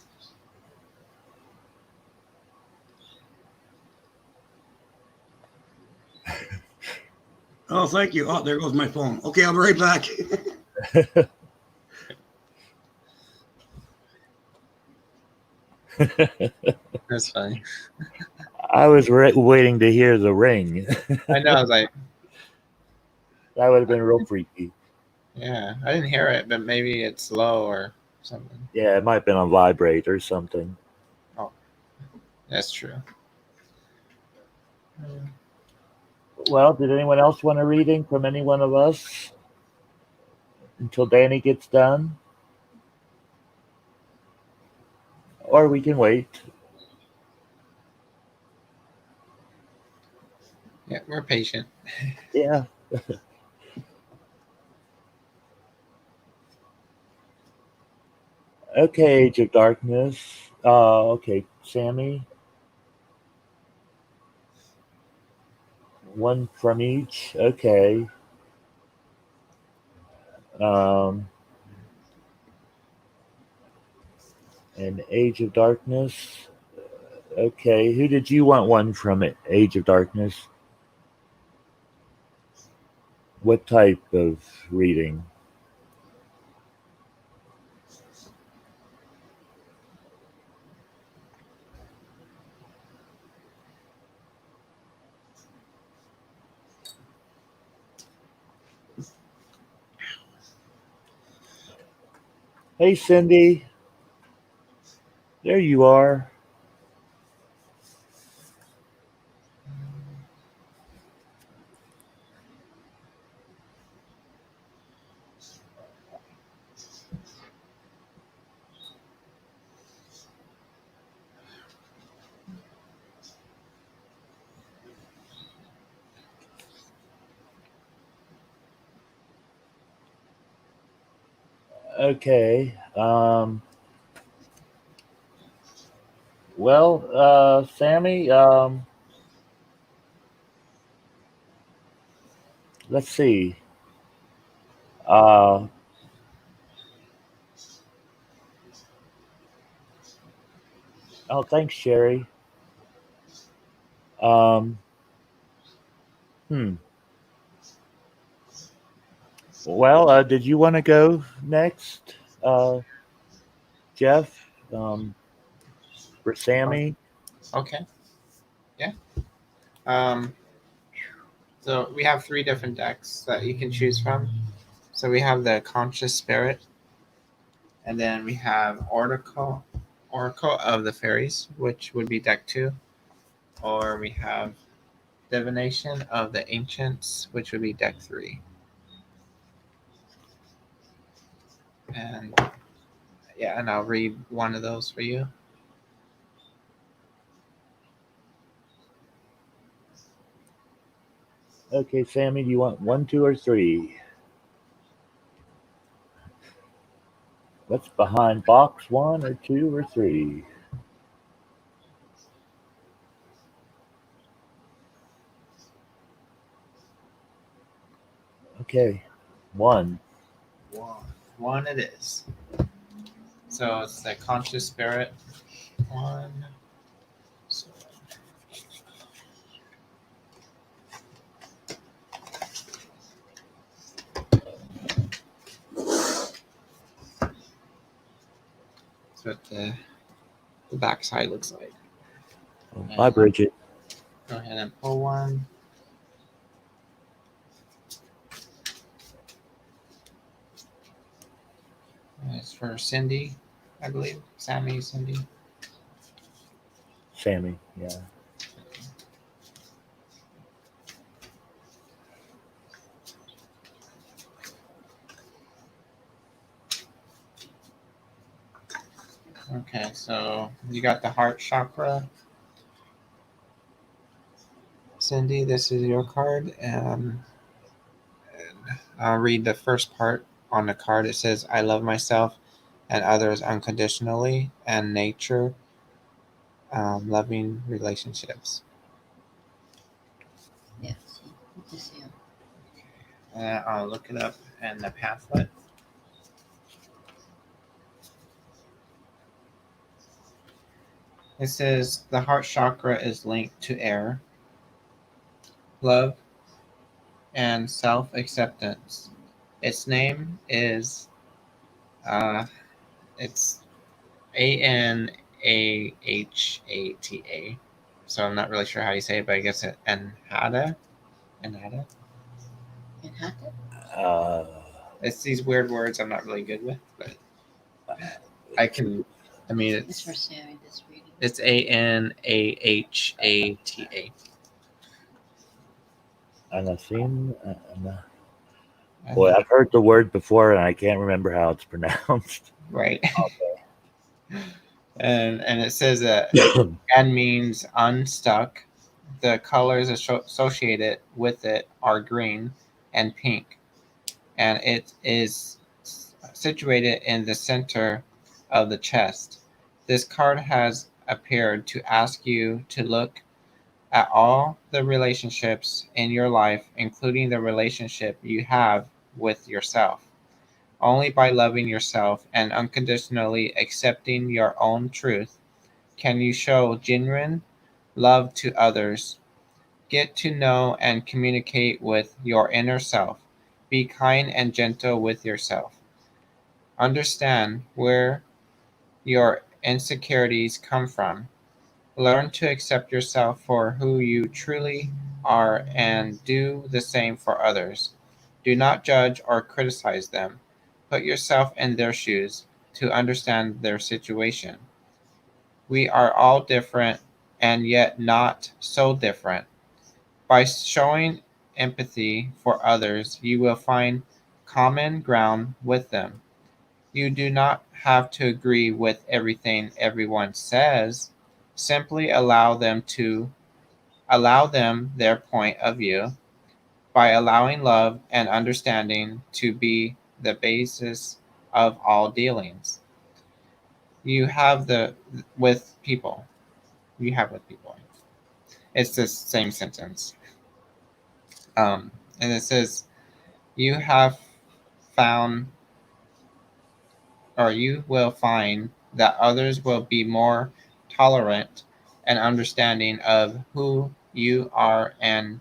[SPEAKER 2] Oh, thank you. Oh, there goes my phone. Okay, I'll be right back.
[SPEAKER 3] That's funny.
[SPEAKER 1] I was waiting to hear the ring.
[SPEAKER 3] I know. I was like,
[SPEAKER 1] That would have been real freaky.
[SPEAKER 3] yeah, I didn't hear it, but maybe it's low or something.
[SPEAKER 1] Yeah, it might have been on vibrate or something.
[SPEAKER 3] Oh, that's true.
[SPEAKER 1] Well, did anyone else want a reading from any one of us until Danny gets done? Or we can wait.
[SPEAKER 3] Yeah, we're patient.
[SPEAKER 1] Yeah. Okay, Age of Darkness. Okay, Sammy. One from each. Okay. Um, and Age of Darkness. Okay, who did you want one from Age of Darkness? What type of reading? Hey, Cindy. There you are. Okay. Well, Sammy, let's see. Uh, oh, thanks, Sherry. Um, hmm. Well, did you want to go next, Jeff? For Sammy?
[SPEAKER 3] Okay. Yeah. Um, so we have 3 different decks that you can choose from. So we have the Conscious Spirit, and then we have Oracle of the Fairies, which would be deck 2, or we have Divination of the Ancients, which would be deck 3. And yeah, and I'll read one of those for you.
[SPEAKER 1] Okay, Sammy, do you want 1, 2, or 3? What's behind box 1 or 2 or 3? Okay, 1.
[SPEAKER 3] One it is. So it's the Conscious Spirit one. So, that's what the back side looks like.
[SPEAKER 1] Hi, Bridget.
[SPEAKER 3] Go ahead and pull one. And it's for Cindy, I believe. Sammy, Cindy.
[SPEAKER 1] Sammy, yeah.
[SPEAKER 3] Okay, so you got the heart chakra. Cindy, this is your card. And I'll read the first part on the card. It says, I love myself and others unconditionally, and nature, loving relationships.
[SPEAKER 4] Yeah. Just, yeah.
[SPEAKER 3] And I'll look it up in the pamphlet. It says the heart chakra is linked to air, love, and self-acceptance. Its name is it's Ahata. So I'm not really sure how you say it, but I guess it Enhata. Enhata.
[SPEAKER 4] And Hata?
[SPEAKER 1] Uh,
[SPEAKER 3] It's these weird words I'm not really good with, but I can. I mean,
[SPEAKER 4] It's for
[SPEAKER 3] it's
[SPEAKER 4] Sammy this reading.
[SPEAKER 3] it's Anahata.
[SPEAKER 1] Anasim. Boy, I've heard the word before, and I can't remember how it's pronounced.
[SPEAKER 3] Right. And it says that and means unstuck. The colors associated with it are green and pink, and it is situated in the center of the chest. This card has appeared to ask you to look at all the relationships in your life, including the relationship you have with yourself. Only by loving yourself and unconditionally accepting your own truth can you show genuine love to others. Get to know and communicate with your inner self. Be kind and gentle with yourself. Understand where your insecurities come from. Learn to accept yourself for who you truly are and do the same for others. Do not judge or criticize them. Put yourself in their shoes to understand their situation. We are all different and yet not so different. By showing empathy for others, you will find common ground with them. You do not have to agree with everything everyone says. Simply allow them their point of view. By allowing love and understanding to be the basis of all dealings you have the with people. You have with people. It's the same sentence. And it says you have found or you will find that others will be more tolerant and understanding of who you are, and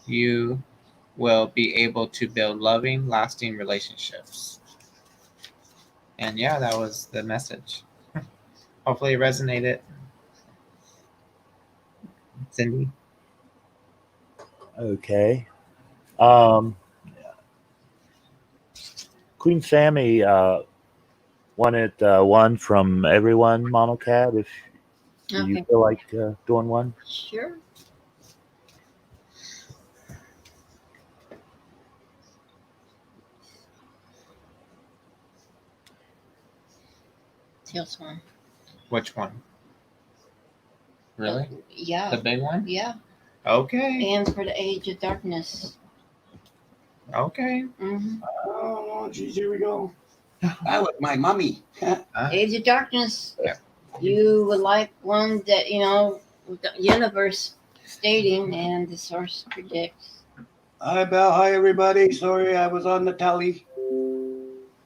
[SPEAKER 3] you will be able to build loving, lasting relationships. And yeah, that was the message. Hopefully, it resonated, Cindy.
[SPEAKER 1] Okay. Queen Sammy wanted one from everyone, Monocat, if you
[SPEAKER 4] Okay.
[SPEAKER 1] feel like doing one.
[SPEAKER 4] Sure. Teal Swan.
[SPEAKER 3] Which one? Really?
[SPEAKER 4] Yeah.
[SPEAKER 3] The big one?
[SPEAKER 4] Yeah.
[SPEAKER 3] Okay.
[SPEAKER 4] And for the Age of Darkness.
[SPEAKER 3] Okay.
[SPEAKER 4] Mm-hmm.
[SPEAKER 2] Oh, geez, here we go. That was my mummy.
[SPEAKER 4] Age of Darkness.
[SPEAKER 3] Yeah.
[SPEAKER 4] You would like one that, with the universe stating and the source predicts.
[SPEAKER 2] Hi, Belle. Hi, everybody. Sorry, I was on the tally.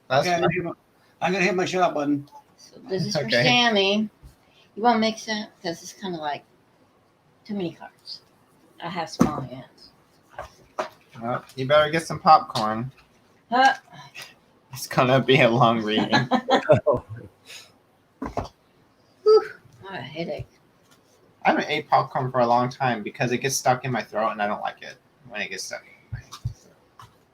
[SPEAKER 3] That's
[SPEAKER 2] Okay,
[SPEAKER 3] fine.
[SPEAKER 2] I'm gonna hit my shut up button.
[SPEAKER 4] So this is for
[SPEAKER 3] Okay.
[SPEAKER 4] Sammy. You want to mix that? Because it's kind of like too many cards. I have small hands.
[SPEAKER 3] Well, you better get some popcorn.
[SPEAKER 4] Huh?
[SPEAKER 3] It's gonna be a long reading.
[SPEAKER 4] Whew, I have a headache.
[SPEAKER 3] I haven't ate popcorn for a long time because it gets stuck in my throat and I don't like it when it gets stuck.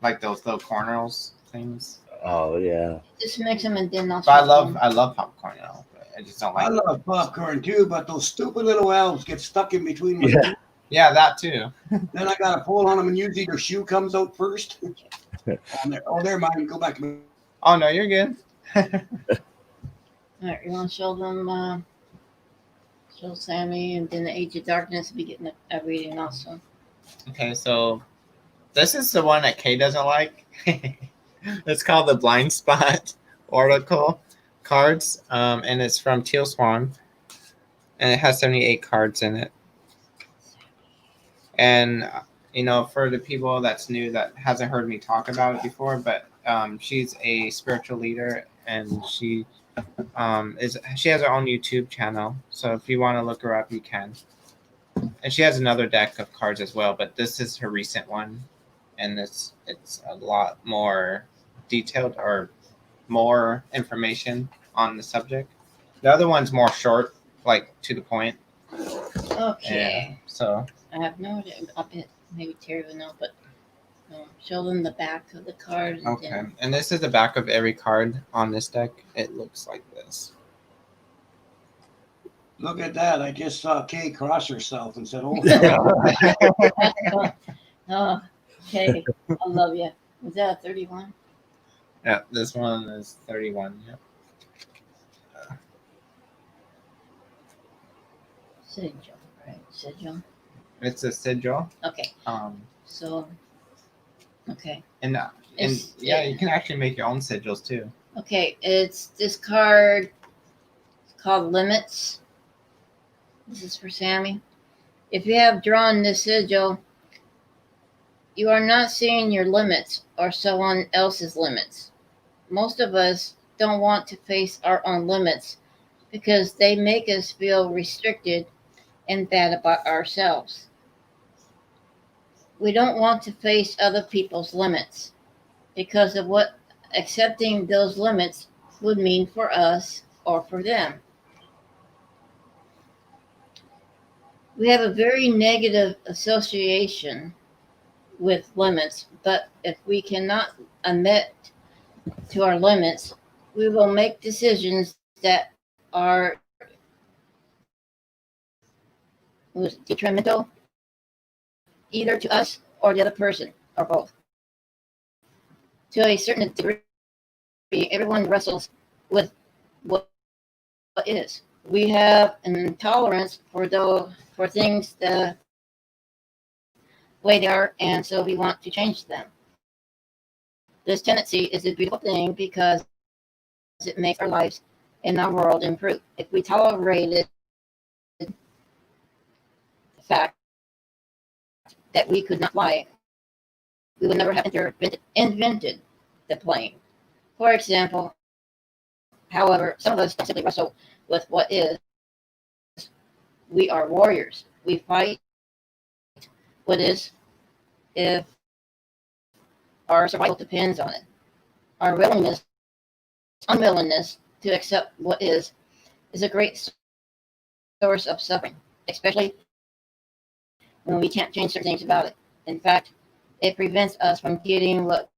[SPEAKER 3] Like those little corners things.
[SPEAKER 1] Oh yeah.
[SPEAKER 4] Just mix them and then I'll.
[SPEAKER 3] But I
[SPEAKER 4] switch them.
[SPEAKER 3] love popcorn, but I just don't
[SPEAKER 2] I
[SPEAKER 3] like it.
[SPEAKER 2] love popcorn too, but those stupid little elves get stuck in between my
[SPEAKER 1] Yeah.
[SPEAKER 2] teeth.
[SPEAKER 3] Yeah, that too.
[SPEAKER 2] Then I gotta pull on them, and usually their shoe comes out first. They're mine. Go back.
[SPEAKER 3] Oh no, you're good.
[SPEAKER 4] All right, you want to show them, show Sammy, and then the Age of Darkness will be getting a reading also.
[SPEAKER 3] Okay, so this is the one that Kay doesn't like. It's called the Blind Spot Oracle cards, and it's from Teal Swan, and it has 78 cards in it. And for the people that's new that hasn't heard me talk about it before, but she's a spiritual leader, and she has her own YouTube channel. So if you want to look her up, you can. And she has another deck of cards as well, but this is her recent one, and it's a lot more detailed or more information on the subject. The other one's more short like to the point.
[SPEAKER 4] Okay.
[SPEAKER 3] And so
[SPEAKER 4] I have no idea. I'll bet maybe Terry would know, but show them the back of the card. And
[SPEAKER 3] okay,
[SPEAKER 4] then-
[SPEAKER 3] and this is the back of every card on this deck. It looks like this.
[SPEAKER 2] Look at that. I just saw Kay cross herself and said, oh,
[SPEAKER 4] That's fun. Oh, okay. I love you. Was that a 31?
[SPEAKER 3] Yeah, this one is 31. Yep.
[SPEAKER 4] Sigil, right? Sigil.
[SPEAKER 3] It's a sigil.
[SPEAKER 4] Okay. So, okay.
[SPEAKER 3] And
[SPEAKER 4] It's-
[SPEAKER 3] yeah, you can actually make your own sigils too.
[SPEAKER 4] Okay. It's this card. It's called Limits. This is for Sammy. If you have drawn this sigil, you are not seeing your limits or someone else's limits. Most of us don't want to face our own limits because they make us feel restricted and bad about ourselves. We don't want to face other people's limits because of what accepting those limits would mean for us or for them. We have a very negative association with limits, but if we cannot admit to our limits, we will make decisions that are detrimental either to us or the other person or both. To a certain degree, everyone wrestles with what is. We have an intolerance for things the way they are, and so we want to change them. This tendency is a beautiful thing because it makes our lives and our world improve. If we tolerated the fact that we could not fly, we would never have invented the plane. For example, however, some of us simply wrestle with what is. We are warriors. We fight what is if our survival depends on it. Our unwillingness to accept what is a great source of suffering, especially when we can't change certain things about it. In fact, it prevents us from getting what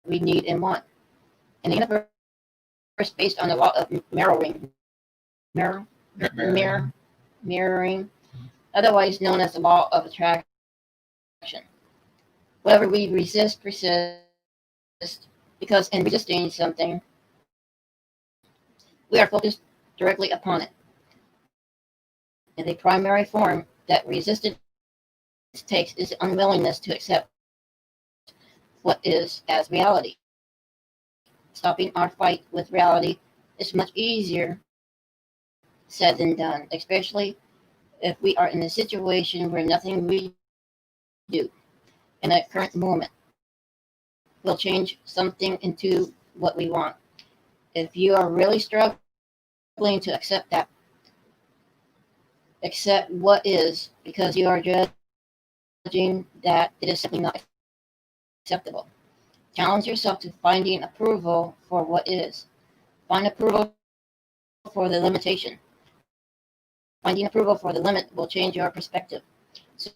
[SPEAKER 4] we need and want. In the universe based on the law of mirroring, otherwise known as the law of attraction. Whatever we resist persists, because in resisting something, we are focused directly upon it. And the primary form that resistance takes is the unwillingness to accept what is as reality. Stopping our fight with reality is much easier said than done, especially if we are in a situation where nothing we do in a current moment will change something into what we want. If you are really struggling to accept what is, because you are judging that it is simply not acceptable. Challenge yourself to finding approval for what is. Find approval for the limitation. Finding approval for the limit will change your perspective, so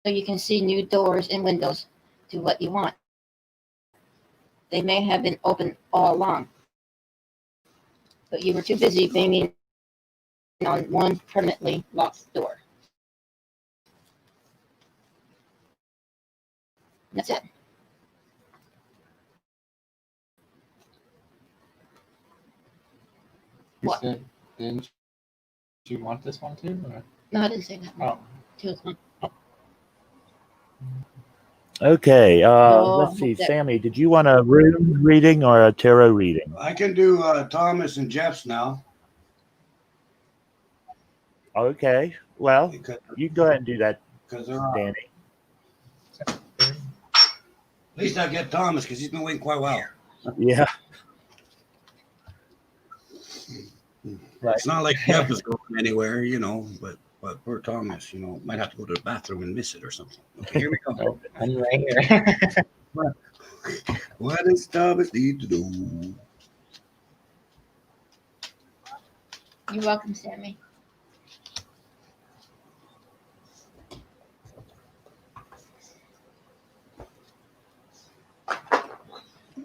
[SPEAKER 4] you can see new doors and windows to what you want. They may have been open all along, but you were too busy banging on one permanently locked door. And that's it.
[SPEAKER 3] You
[SPEAKER 4] What?
[SPEAKER 3] said, didn't you want this one too? Or?
[SPEAKER 4] No, I didn't say that.
[SPEAKER 3] Oh,
[SPEAKER 4] Two is fine.
[SPEAKER 1] Okay,
[SPEAKER 4] Oh,
[SPEAKER 1] let's see.
[SPEAKER 4] that-
[SPEAKER 1] Sammy, did you want a rune reading or a tarot reading?
[SPEAKER 2] I can do Thomas and Jeff's now
[SPEAKER 1] Okay, well,
[SPEAKER 2] because
[SPEAKER 1] you can go ahead and do that,
[SPEAKER 2] they're on.
[SPEAKER 1] Danny.
[SPEAKER 2] At least I'll get Thomas because he's been waiting quite a while.
[SPEAKER 1] Yeah.
[SPEAKER 3] right.
[SPEAKER 2] It's not like Jeff is going anywhere, but poor Thomas, might have to go to the bathroom and miss it or something. Okay, here we go.
[SPEAKER 3] Oh, I'm right here.
[SPEAKER 2] What does Thomas need to do?
[SPEAKER 4] You're welcome, Sammy.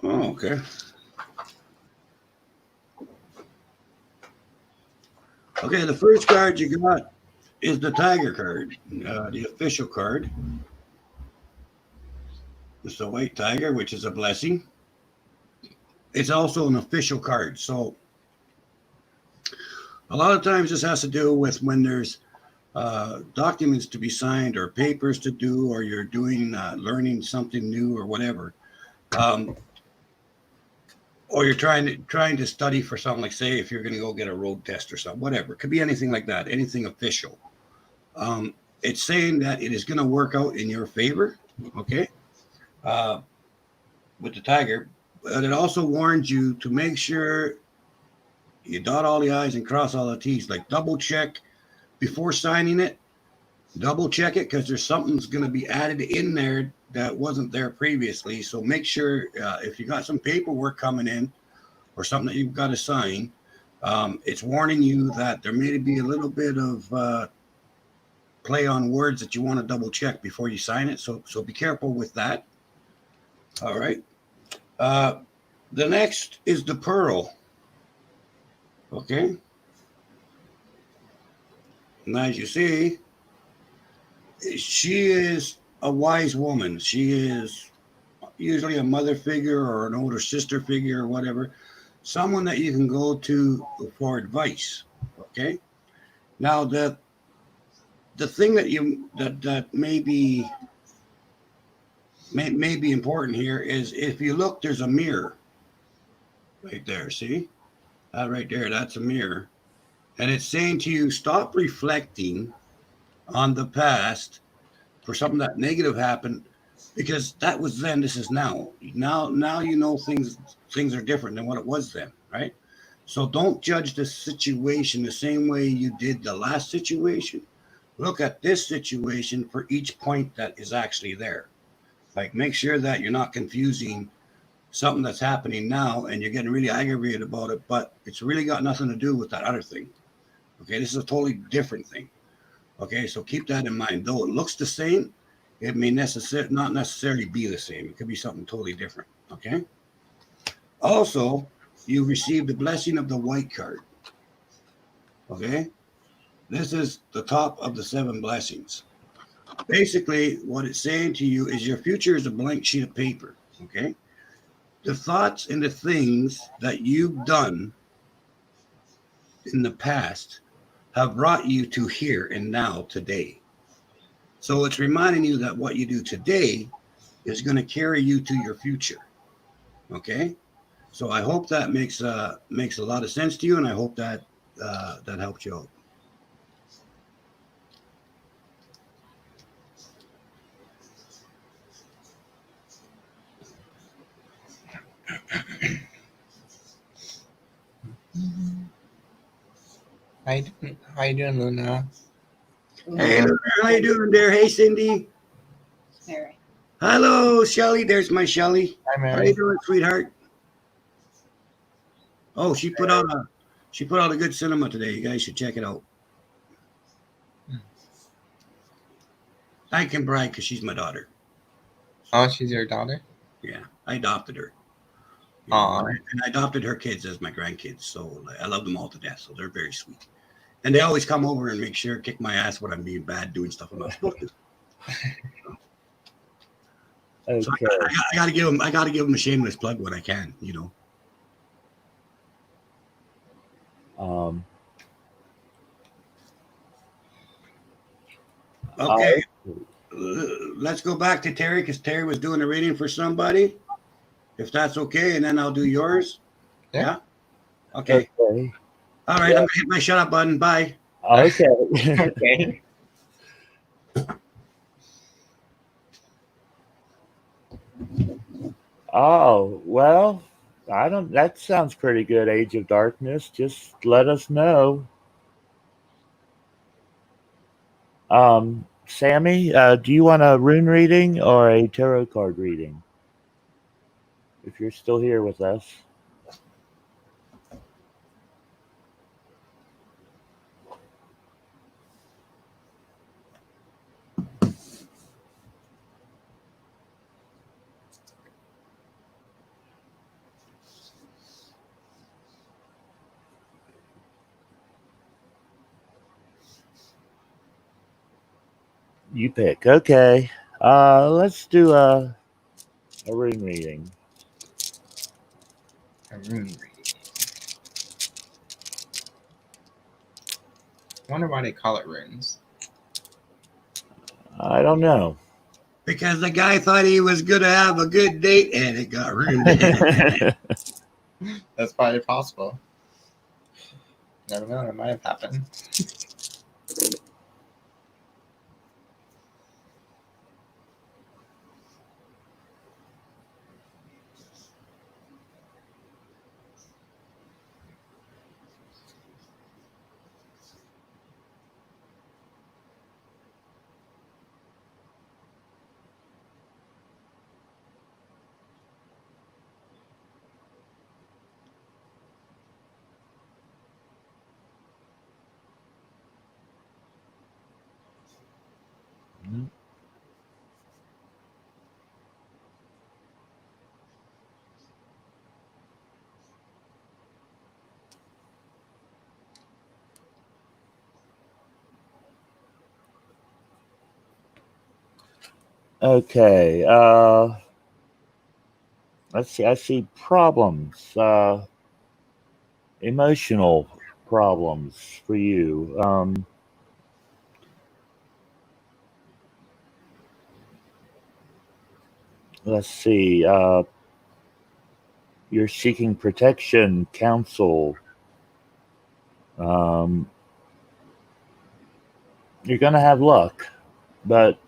[SPEAKER 2] Oh, okay. Okay, the first card you got is the Tiger card, the official card. It's the White Tiger, which is a blessing. It's also an official card. So a lot of times this has to do with when there's documents to be signed or papers to do, or you're doing learning something new or whatever. Or you're trying to study for something, like say if you're going to go get a road test or something, whatever. It could be anything like that, anything official. It's saying that it is going to work out in your favor, okay, with the Tiger. But it also warns you to make sure you dot all the I's and cross all the T's, like double check before signing it. Double check it, because there's something's going to be added in there that wasn't there previously. So make sure if you got some paperwork coming in or something that you've got to sign, it's warning you that there may be a little bit of play on words that you want to double check before you sign it. So be careful with that. All right. The next is the Pearl. Okay. And as you see, she is a wise woman. She is usually a mother figure or an older sister figure or whatever, someone that you can go to for advice. Okay. Now the thing that may be important here is, if you look, there's a mirror right there. See that right there? That's a mirror, and it's saying to you, stop reflecting on the past for something that negative happened, because that was then, this is now. Now you know things are different than what it was then, right? So don't judge the situation the same way you did the last situation. Look at this situation for each point that is actually there. Like, make sure that you're not confusing something that's happening now and you're getting really aggravated about it, but it's really got nothing to do with that other thing. Okay, this is a totally different thing. Okay, so keep that in mind. Though it looks the same, it may not necessarily be the same. It could be something totally different. Okay. Also, you received the blessing of the White card. Okay, this is the top of the 7 blessings. Basically, what it's saying to you is your future is a blank sheet of paper. Okay, the thoughts and the things that you've done in the past have brought you to here and now today. So it's reminding you that what you do today is going to carry you to your future. Okay. So I hope that makes a lot of sense to you, and I hope that that helped you out.
[SPEAKER 3] How you doing, Luna?
[SPEAKER 2] Hey, how you doing there? Hey, Cindy.
[SPEAKER 4] Mary.
[SPEAKER 2] Hello, Shelly. There's my Shelly.
[SPEAKER 3] Hi,
[SPEAKER 2] How
[SPEAKER 3] Mary.
[SPEAKER 2] you doing, sweetheart? Oh, she put out a good cinema today. You guys should check it out. I can brag because she's my daughter.
[SPEAKER 3] Oh, she's your daughter?
[SPEAKER 2] Yeah, I adopted her.
[SPEAKER 3] Aw.
[SPEAKER 2] And I adopted her kids as my grandkids. So I love them all to death. So they're very sweet. And they always come over and make sure, kick my ass when I'm being bad, doing stuff I'm not supposed to.
[SPEAKER 1] Okay.
[SPEAKER 2] So I gotta give them a shameless plug when I can, you know. Okay. Let's go back to Terry, because Terry was doing a reading for somebody. If that's okay, and then I'll do yours.
[SPEAKER 3] Yeah.
[SPEAKER 2] Okay.
[SPEAKER 1] Okay.
[SPEAKER 2] All right. I'm gonna hit my shut up button. Bye.
[SPEAKER 1] Okay.
[SPEAKER 3] Okay.
[SPEAKER 1] Oh, well, that sounds pretty good, Age of Darkness. Just let us know. Sammy, do you want a rune reading or a tarot card reading? If you're still here with us. You pick. Okay. Let's do a rune reading.
[SPEAKER 3] A rune reading. Wonder why they call it runes.
[SPEAKER 1] I don't know.
[SPEAKER 2] Because the guy thought he was going to have a good date and it got ruined.
[SPEAKER 3] That's probably possible. Never know, it might have happened.
[SPEAKER 1] Okay. Let's see. I see problems. Emotional problems for you. Let's see. You're seeking protection, counsel. You're going to have luck, but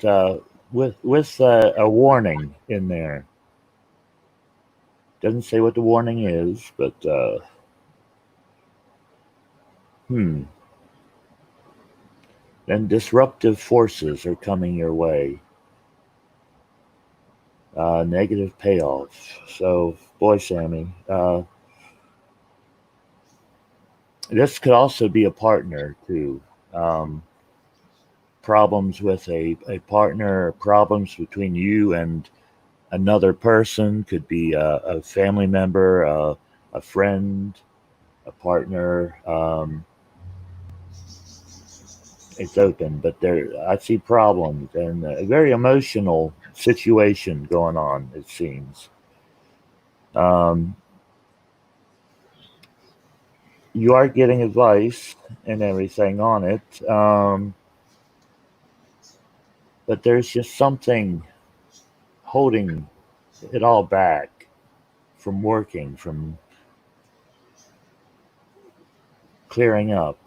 [SPEAKER 1] with a warning in there. Doesn't say what the warning is, but then disruptive forces are coming your way. Negative payoff. So, boy, Sammy, this could also be a partner too. Problems with a partner, problems between you and another person, could be a family member, a friend, a partner. It's open, but I see problems and a very emotional situation going on, it seems. You are getting advice and everything on it, but there's just something holding it all back from working, from clearing up.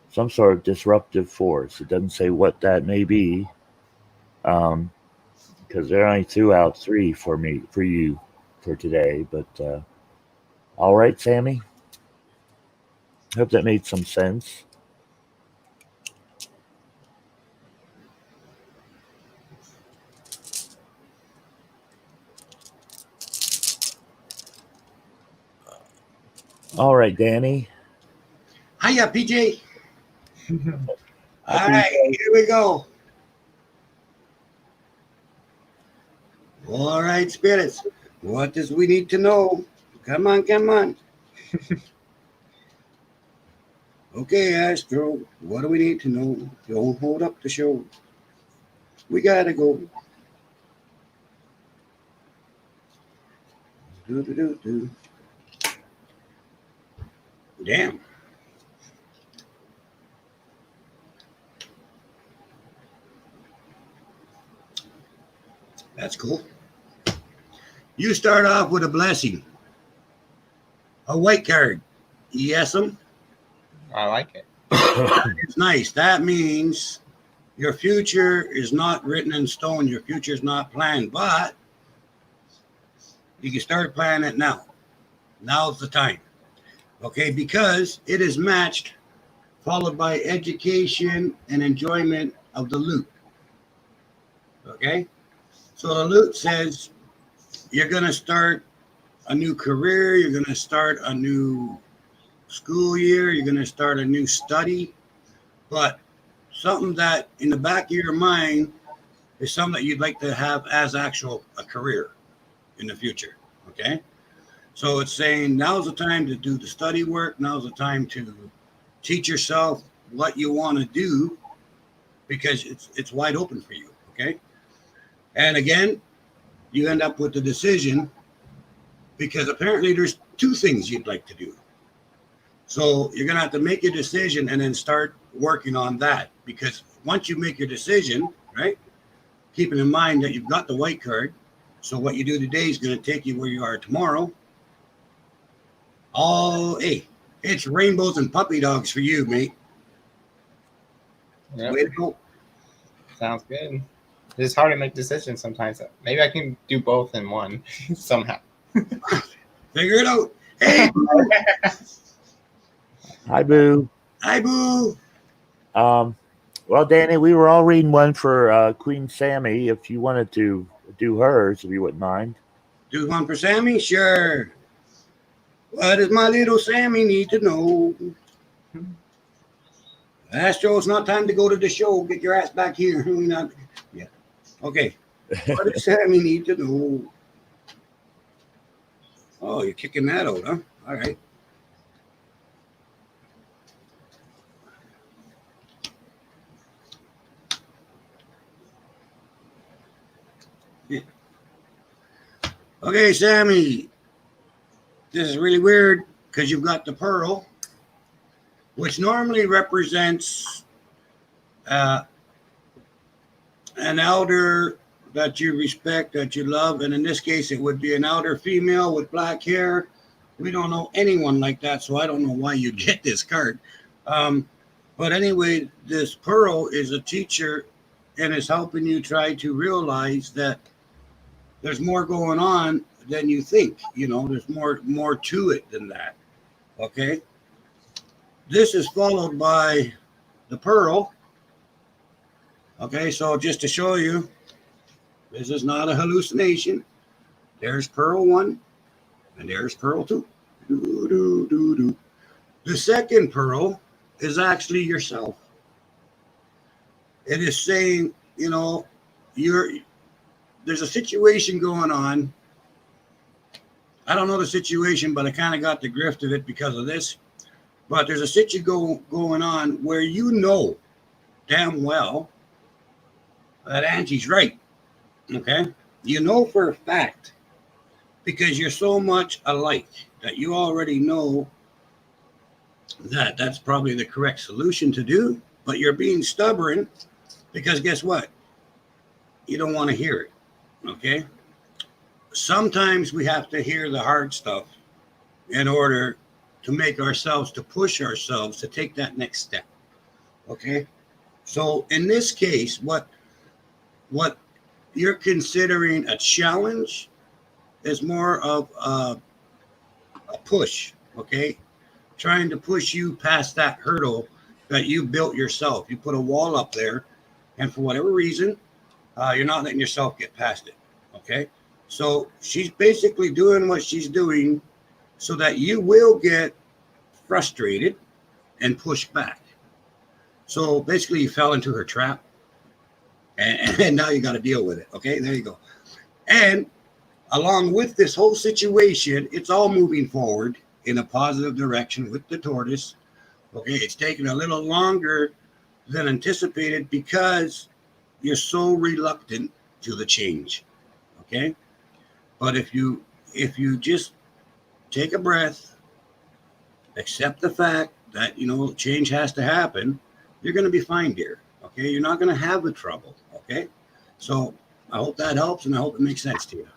[SPEAKER 1] Some sort of disruptive force. It doesn't say what that may be, because they only threw out 3 for you for today. But all right, Sammy. Hope that made some sense. All right, Danny.
[SPEAKER 2] Hiya, PJ. All right, here we go. All right, spirits. What does we need to know? Come on, come on. Okay, Astro. What do we need to know? Don't hold up the show. We gotta go. Do. Damn. That's cool. You start off with a blessing. A white card. Yes'm.
[SPEAKER 3] I like it.
[SPEAKER 2] It's nice. That means your future is not written in stone. Your future is not planned, but you can start planning it now. Now's the time. Okay, because it is matched, followed by education and enjoyment of the loot. Okay, so the loot says you're going to start a new career, you're going to start a new school year, you're going to start a new study, but something that in the back of your mind is something that you'd like to have as actual a career in the future. Okay, so it's saying now's the time to do the study work, now's the time to teach yourself what you want to do, because it's wide open for you. Okay. And again, you end up with the decision because apparently there's two things you'd like to do. So you're going to have to make your decision and then start working on that, because once you make your decision, right, keeping in mind that you've got the white card, so what you do today is going to take you where you are tomorrow. Oh, hey, it's rainbows and puppy dogs for you, mate.
[SPEAKER 3] Yep.
[SPEAKER 2] Way to go.
[SPEAKER 3] Sounds good. It's hard to make decisions sometimes. Maybe I can do both in one somehow.
[SPEAKER 2] Figure it out. Hey,
[SPEAKER 1] Hi, Boo.
[SPEAKER 2] hi, boo.
[SPEAKER 1] Well, Danny, we were all reading one for Queen Sammy. If you wanted to do hers, if you wouldn't mind.
[SPEAKER 2] Do one for Sammy? Sure. What does my little Sammy need to know? Astro, it's not time to go to the show. Get your ass back here. Yeah. Okay. What does Sammy need to know? Oh, you're kicking that out, huh? All right. Yeah. Okay, Sammy. This is really weird because you've got the pearl, which normally represents an elder that you respect, that you love. And in this case, it would be an elder female with black hair. We don't know anyone like that, so I don't know why you get this card. But anyway, this pearl is a teacher and is helping you try to realize that there's more going on than you think. You know, there's more to it than that. Okay. This is followed by the pearl. Okay, so just to show you, this is not a hallucination. There's pearl 1 and there's pearl 2. The second pearl is actually yourself. It is saying, you know, there's a situation going on. I don't know the situation, but I kind of got the grift of it because of this. But there's a situation going on where you know damn well that Angie's right. Okay? You know for a fact, because you're so much alike that you already know that that's probably the correct solution to do, but you're being stubborn because guess what? You don't want to hear it. Okay? Sometimes we have to hear the hard stuff in order to make ourselves, to push ourselves to take that next step. Okay? So in this case, what you're considering a challenge is more of a push, okay? Trying to push you past that hurdle that you built yourself. You put a wall up there, and for whatever reason, you're not letting yourself get past it, okay? So she's basically doing what she's doing so that you will get frustrated and push back. So basically you fell into her trap, and now you got to deal with it, okay? There you go. And along with this whole situation, it's all moving forward in a positive direction with the tortoise. Okay, it's taking a little longer than anticipated because you're so reluctant to the change. Okay, but if you just take a breath, accept the fact that change has to happen, you're going to be fine, dear. Okay, you're not going to have the trouble. Okay, so I hope that helps, and I hope it makes sense to you.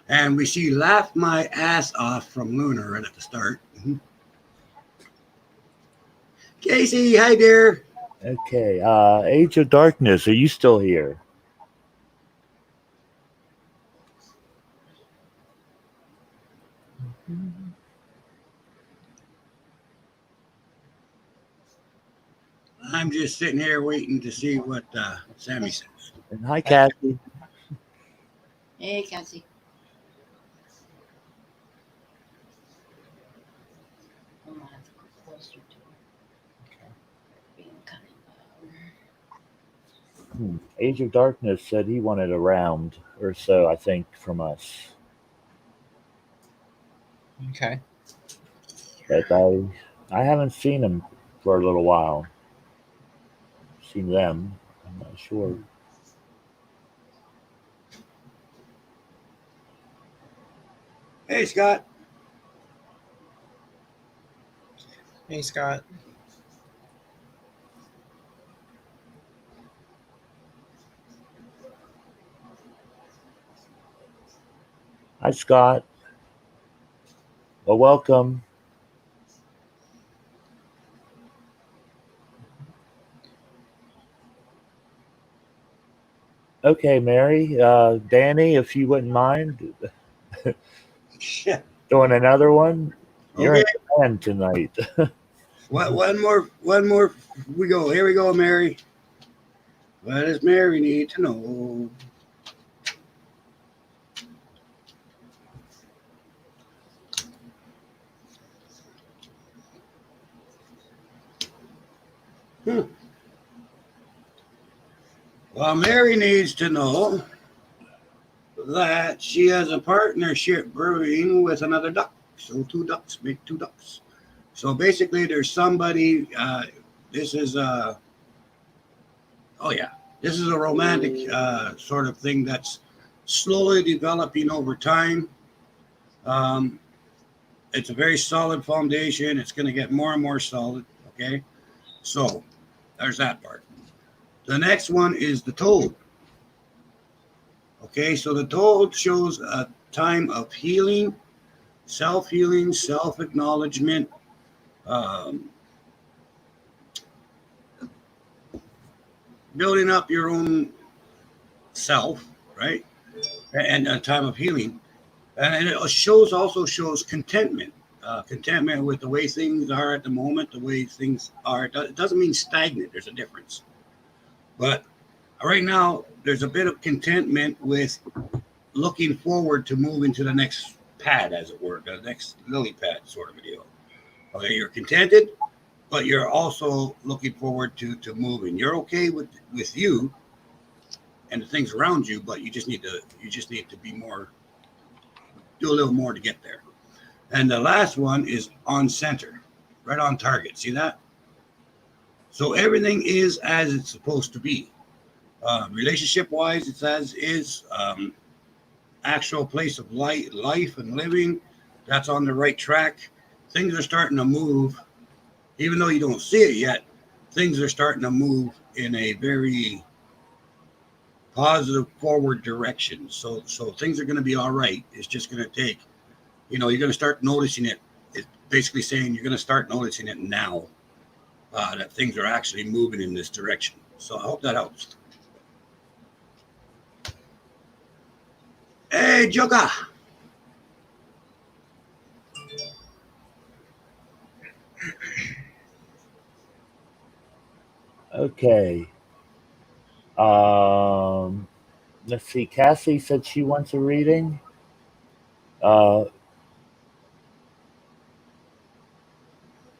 [SPEAKER 2] And we see Laugh My Ass Off from Lunar right at the start. Casey, hi dear.
[SPEAKER 1] Okay, Age of Darkness, are you still here?
[SPEAKER 2] I'm just sitting here waiting to see what Sammy says.
[SPEAKER 1] And hi, Kathy.
[SPEAKER 4] Hey, Cassie.
[SPEAKER 1] Age of Darkness said he wanted a round or so, I think, from us.
[SPEAKER 3] Okay.
[SPEAKER 1] But I haven't seen him for a little while. Seen them. I'm not sure.
[SPEAKER 2] Hey, Scott.
[SPEAKER 3] Hey, Scott.
[SPEAKER 1] Hi, Scott. Well, welcome. Okay, Mary. Danny, if you wouldn't mind
[SPEAKER 2] Yeah.
[SPEAKER 1] doing another one. You're
[SPEAKER 2] Okay.
[SPEAKER 1] in command tonight.
[SPEAKER 2] One more. We go. Here we go, Mary. What does Mary need to know? Well, Mary needs to know that she has a partnership brewing with another duck. So two ducks make two ducks. So basically, there's somebody. This is oh yeah, this is a romantic sort of thing that's slowly developing over time. Um, it's a very solid foundation. It's going to get more and more solid. Okay, so there's that part. The next one is the toad. Okay, so the toad shows a time of healing, self-healing, self-acknowledgement, um, building up your own self, right? And a time of healing. And it also shows contentment, contentment with the way things are at the moment, the way things are. It doesn't mean stagnant. There's a difference. But right now, there's a bit of contentment with looking forward to moving to the next pad, as it were, the next lily pad sort of a deal. Okay, you're contented, but you're also looking forward to moving. You're okay with you and the things around you, but you just need to be more, do a little more to get there. And the last one is on center, right on target. See that? So everything is as it's supposed to be. Relationship wise, it's as is. Actual place of life and living, that's on the right track. Things are starting to move, even though you don't see it yet. Things are starting to move in a very positive forward direction. So things are going to be all right. It's just going to take, you're going to start noticing it. It's basically saying you're going to start noticing it now, that things are actually moving in this direction. So I hope that helps. Hey, Joker.
[SPEAKER 1] Okay. Let's see. Cassie said she wants a reading. I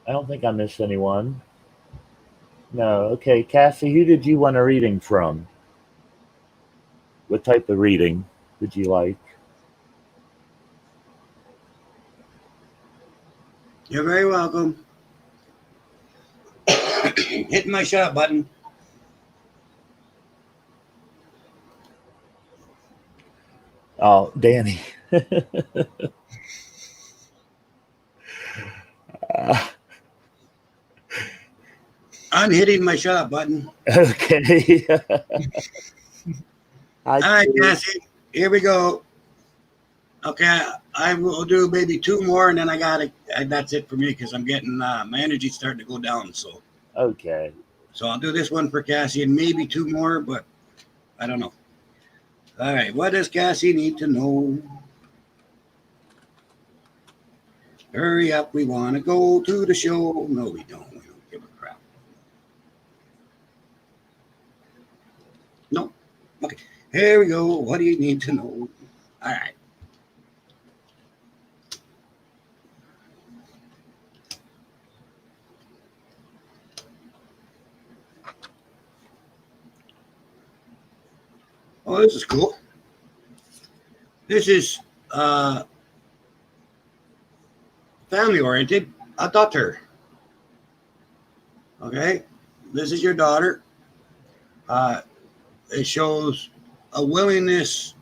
[SPEAKER 1] don't think I missed anyone. No. Okay, Cassie, who did you want a reading from? What type of reading would you like?
[SPEAKER 2] You're very welcome. Hitting my shut up button.
[SPEAKER 1] Oh, Danny.
[SPEAKER 2] Unhitting my shut up button.
[SPEAKER 1] Okay.
[SPEAKER 2] All right, Cassie, here we go. Okay, I will do maybe two more, and then I got it. That's it for me because I'm getting my energy's starting to go down. So
[SPEAKER 1] Okay.
[SPEAKER 2] I'll do this one for Cassie and maybe two more, but I don't know. All right, what does Cassie need to know? Hurry up, we want to go to the show. No, we don't. We don't give a crap. No. Okay, here we go. What do you need to know? All right. Oh, this is cool. This is family oriented. A daughter. Okay, this is your daughter. It shows a willingness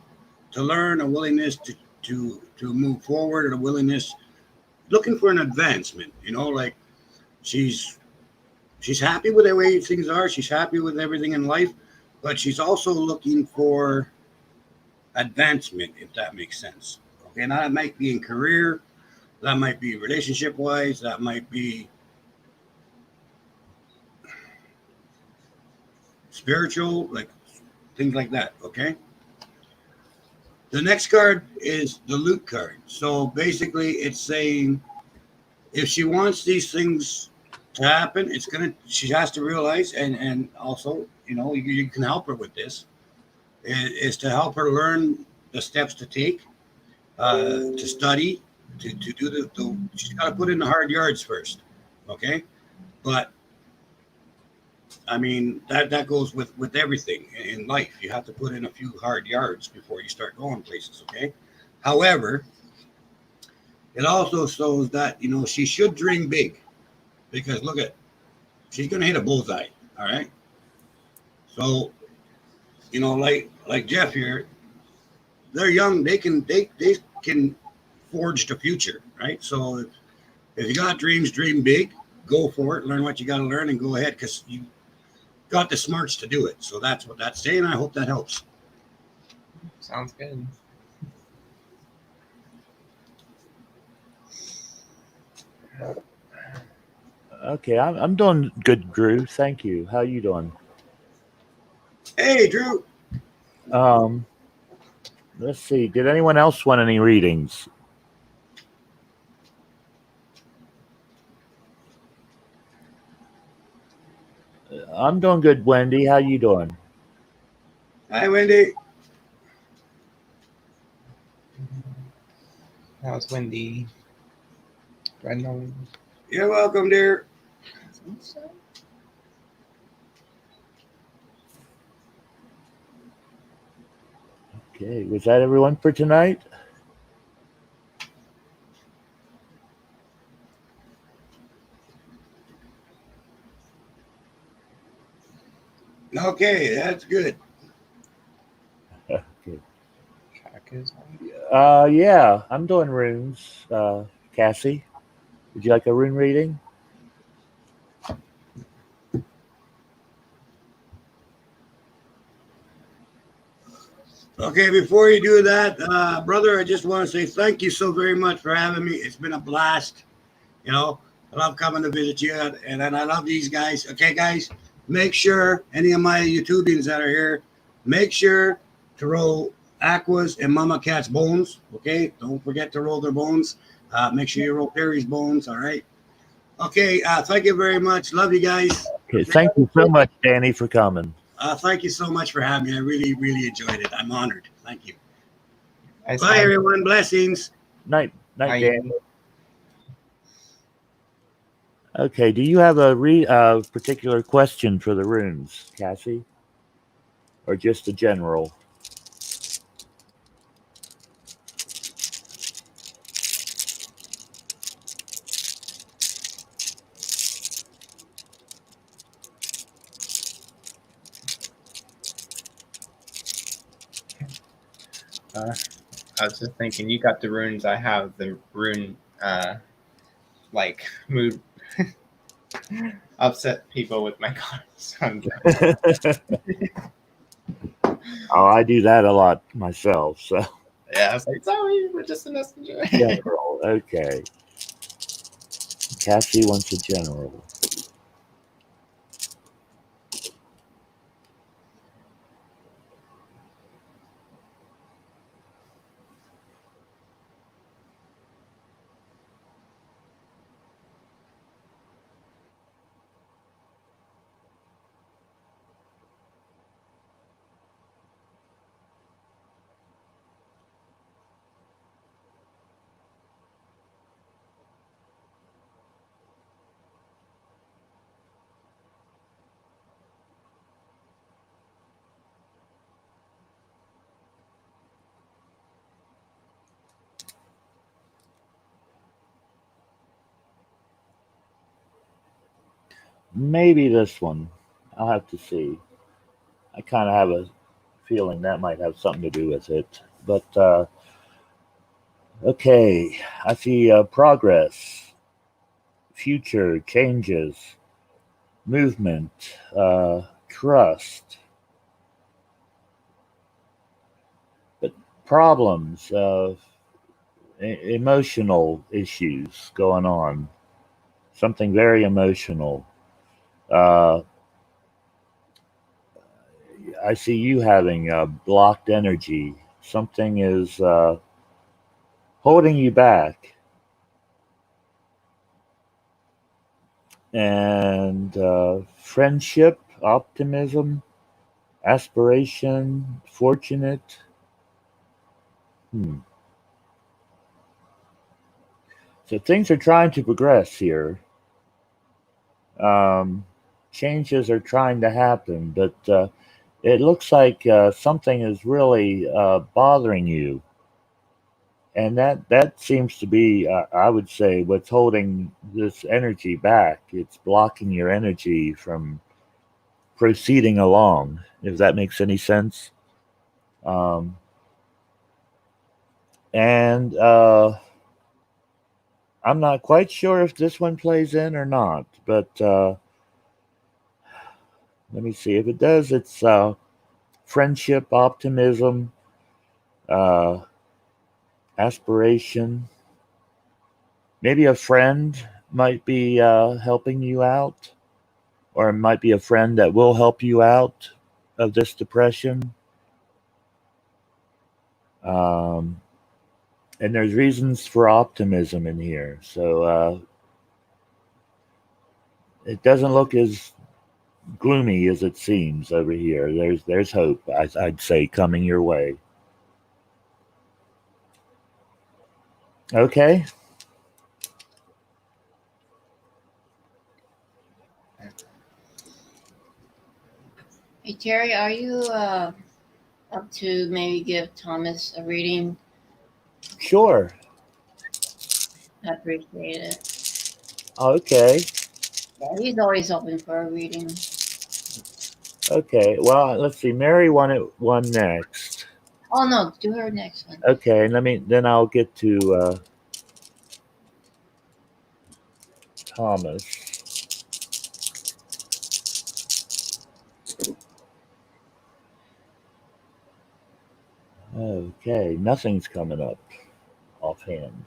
[SPEAKER 2] to learn, a willingness to move forward, and a willingness looking for an advancement. You know, like she's she's happy with the way things are. She's happy with everything in life, but she's also looking for advancement, if that makes sense. Okay, now that might be in career, that might be relationship wise, that might be spiritual, like things like that. Okay. The next card is the loot card. So basically, it's saying if she wants these things to happen, she has to realize, and also, you can help her with this, is to help her learn the steps to take, to study, to do she's got to put in the hard yards first. Okay. But I mean, that goes with everything in life. You have to put in a few hard yards before you start going places. Okay. However, it also shows that she should dream big, because look at, she's gonna hit a bullseye. All right. So like Jeff here, they're young. They can forge the future, right? So if you got dreams, dream big. Go for it. Learn what you got to learn, and go ahead, because you got the smarts to do it. So that's what that's saying. I hope that helps.
[SPEAKER 3] Sounds good.
[SPEAKER 1] Okay, I'm doing good, Drew. Thank you. How you doing?
[SPEAKER 2] Hey, Drew.
[SPEAKER 1] Um, let's see. Did anyone else want any readings? I'm doing good, Wendy. How you doing?
[SPEAKER 2] Hi, Wendy.
[SPEAKER 3] How's Wendy? Do I know?
[SPEAKER 2] You're welcome, dear.
[SPEAKER 1] Okay, was that everyone for tonight?
[SPEAKER 2] Okay, that's good.
[SPEAKER 1] Okay.
[SPEAKER 3] Track is on.
[SPEAKER 1] Yeah, I'm doing runes. Cassie, would you like a rune reading?
[SPEAKER 2] Okay, before you do that, brother, I just want to say thank you so very much for having me. It's been a blast. I love coming to visit you, and I love these guys. Okay, guys, make sure any of my YouTubians that are here, make sure to roll Aqua's and Mama Cat's bones. Okay, don't forget to roll their bones. Make sure you roll Perry's bones. All right. Okay. Thank you very much. Love you guys.
[SPEAKER 1] Okay, thank you so much, Danny, for coming.
[SPEAKER 2] Thank you so much for having me. I really, really enjoyed it. I'm honored. Thank you.
[SPEAKER 3] Nice
[SPEAKER 2] Bye,
[SPEAKER 3] time.
[SPEAKER 2] everyone. Blessings.
[SPEAKER 1] Night,
[SPEAKER 3] Bye.
[SPEAKER 1] Danny. Okay, do you have a particular question for the runes, Cassie, or just a general?
[SPEAKER 3] I was just thinking, you got the runes. I have the rune, like mood upset people with my cards.
[SPEAKER 1] Oh, I do that a lot myself. So
[SPEAKER 3] Yeah, I was like, sorry, we're just a messenger.
[SPEAKER 1] general, okay. Cassie wants a general. maybe this one. I'll have to see. I kind of have a feeling that might have something to do with it. But okay, I see progress, future, changes, movement, trust, but problems, emotional issues going on. Something very emotional. Uh, I see you having blocked energy. Something is holding you back. And friendship, optimism, aspiration, fortunate. Hmm. So things are trying to progress here. Um, Changes are trying to happen, but it looks like something is really bothering you. And that seems to be, I would say, what's holding this energy back. It's blocking your energy from proceeding along, if that makes any sense. Um, and I'm not quite sure if this one plays in or not, but let me see. If it does, it's friendship, optimism, uh, aspiration. Maybe a friend might be helping you out, or it might be a friend that will help you out of this depression. Um, and there's reasons for optimism in here. So it doesn't look as gloomy as it seems over here. There's hope. I'd say coming your way. Okay.
[SPEAKER 4] Hey Terry, are you up to maybe give Thomas a reading?
[SPEAKER 1] Sure.
[SPEAKER 4] I appreciate it.
[SPEAKER 1] Okay.
[SPEAKER 4] Yeah, he's always open for a reading.
[SPEAKER 1] Okay. Well, let's see. Mary wanted one next.
[SPEAKER 4] Oh no, do her next one.
[SPEAKER 1] Okay. Then I'll get to Thomas. Okay. Nothing's coming up offhand.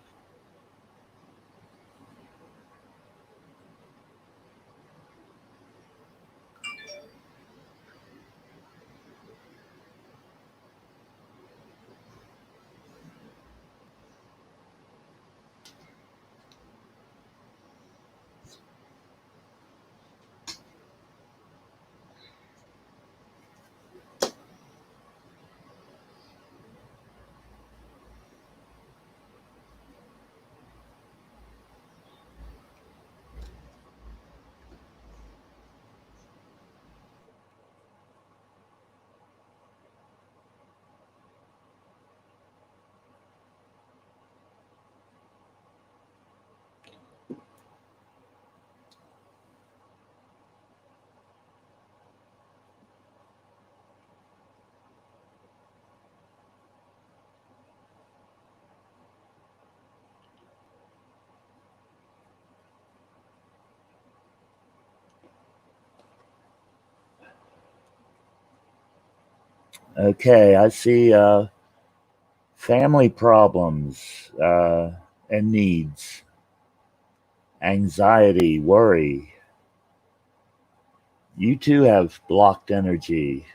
[SPEAKER 1] Okay. I see family problems and needs, anxiety, worry. You too have blocked energy,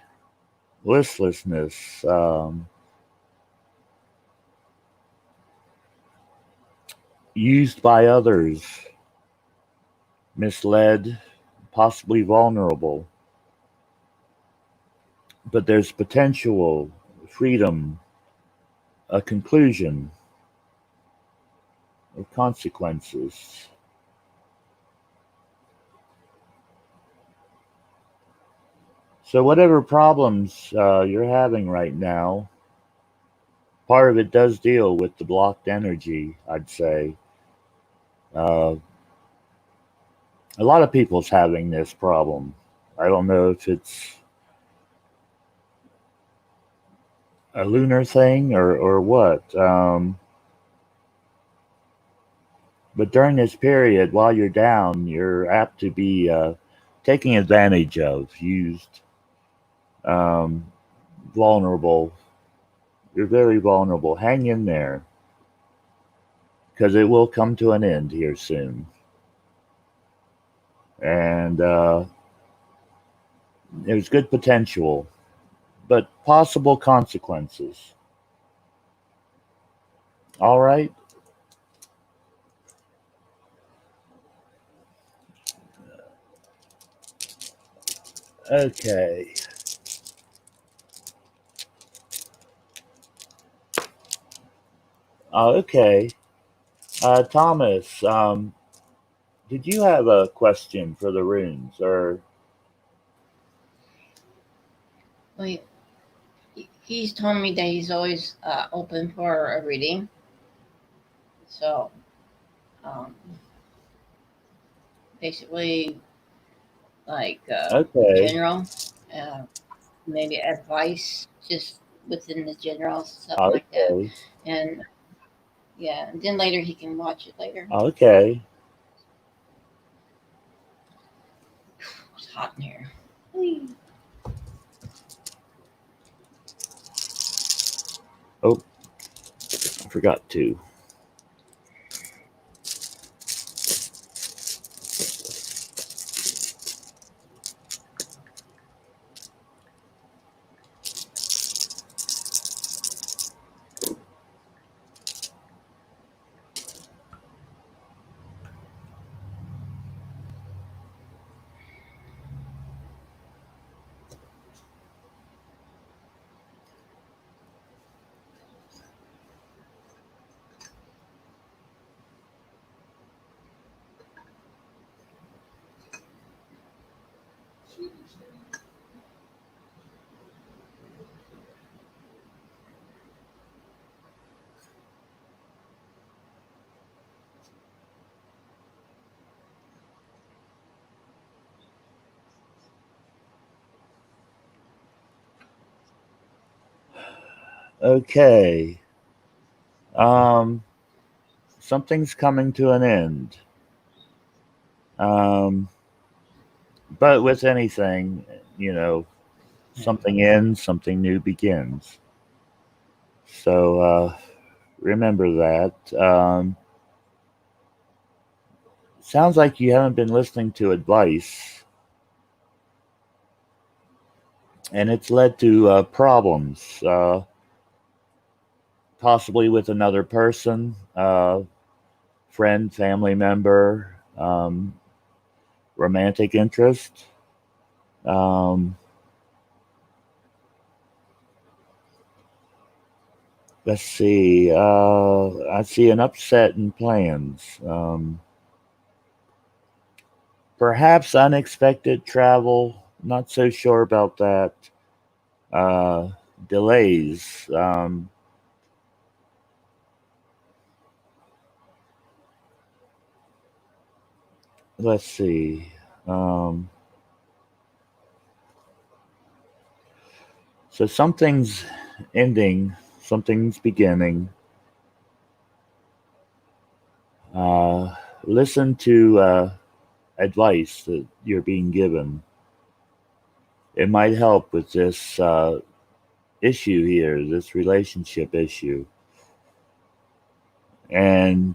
[SPEAKER 1] listlessness, used by others, misled, possibly vulnerable. But there's potential, freedom, a conclusion, or consequences. So, whatever problems you're having right now, part of it does deal with the blocked energy, I'd say. Uh, A lot of people's having this problem. I don't know if it's a lunar thing or what. But during this period, while you're down, you're apt to be taken advantage of, used, um, vulnerable. You're very vulnerable. Hang in there because it will come to an end here soon. And there's good potential, but possible consequences. All right. Okay. Okay. Thomas, did you have a question for the runes, or
[SPEAKER 4] Well, he's told me that he's always open for a reading. So, um, basically, like
[SPEAKER 1] okay?
[SPEAKER 4] general, uh, maybe advice, just within the general stuff like that.
[SPEAKER 1] Okay.
[SPEAKER 4] And yeah, and then later he can watch it later.
[SPEAKER 1] Okay.
[SPEAKER 4] It's hot in here.
[SPEAKER 1] Oh, I forgot to. Okay. Um, something's coming to an end. Um, but with anything, you know, something ends, something new begins. So remember that. Sounds like you haven't been listening to advice, and it's led to problems, possibly with another person, friend, family member, romantic interest. Um, let's see. I see an upset in plans. Perhaps unexpected travel. Not so sure about that. Uh, delays. Let's see. Um, so something's ending, something's beginning. Listen to advice that you're being given. It might help with this issue here, this relationship issue. And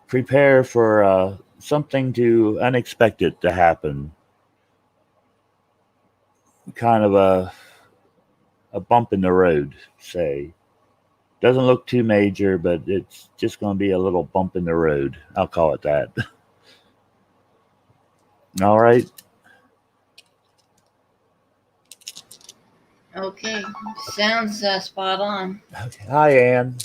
[SPEAKER 1] prepare for something unexpected to happen. Kind of a bump in the road, say. Doesn't look too major, but it's just going to be a little bump in the road. I'll call it that. All right.
[SPEAKER 4] Okay, sounds spot on.
[SPEAKER 1] Okay. Hi, Ann.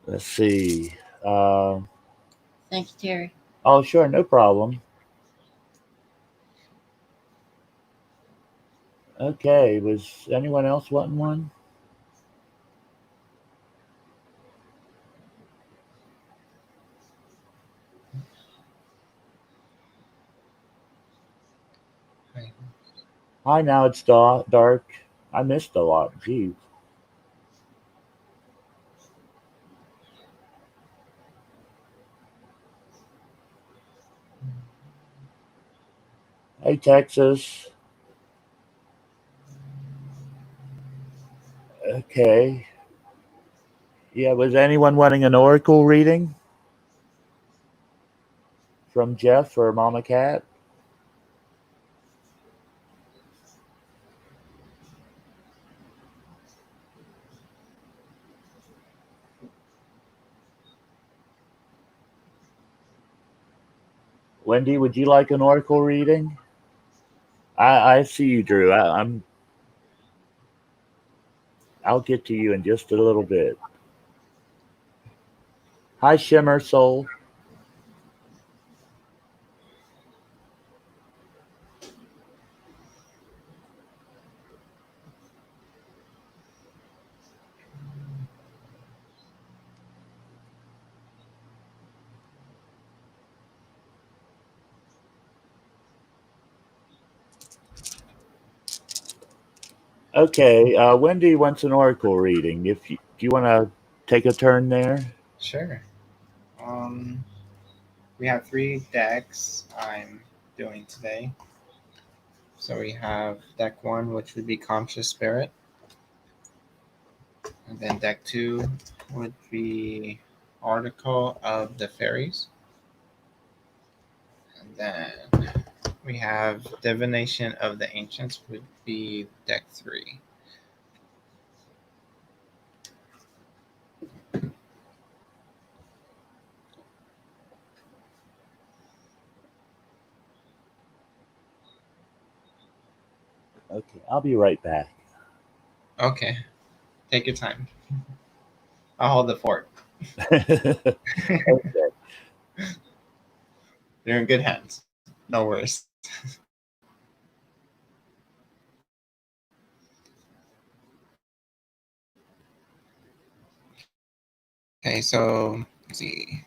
[SPEAKER 1] Let's see. Uh,
[SPEAKER 4] Thank you, Terry.
[SPEAKER 1] oh, sure, no problem. Okay, was anyone else wanting one?
[SPEAKER 3] Right.
[SPEAKER 1] Hi, now it's dark. I missed a lot. Geez. Hey, Texas. Okay. Yeah, was anyone wanting an oracle reading from Jeff or Mama Cat? Wendy, would you like an oracle reading? I see you, Drew. I'll get to you in just a little bit. Hi, Shimmer Soul. Okay, Wendy wants an oracle reading. Do you want to take a turn there?
[SPEAKER 3] Sure. We have 3 decks I'm doing today. So we have deck 1, which would be Conscious Spirit. And then deck 2 would be Article of the Fairies. And then we have Divination of the Ancients would be deck 3.
[SPEAKER 1] Okay, I'll be right back.
[SPEAKER 3] Okay. Take your time. I'll hold the fort.
[SPEAKER 1] Okay.
[SPEAKER 3] You're in good hands. No worries. Okay, so let's see.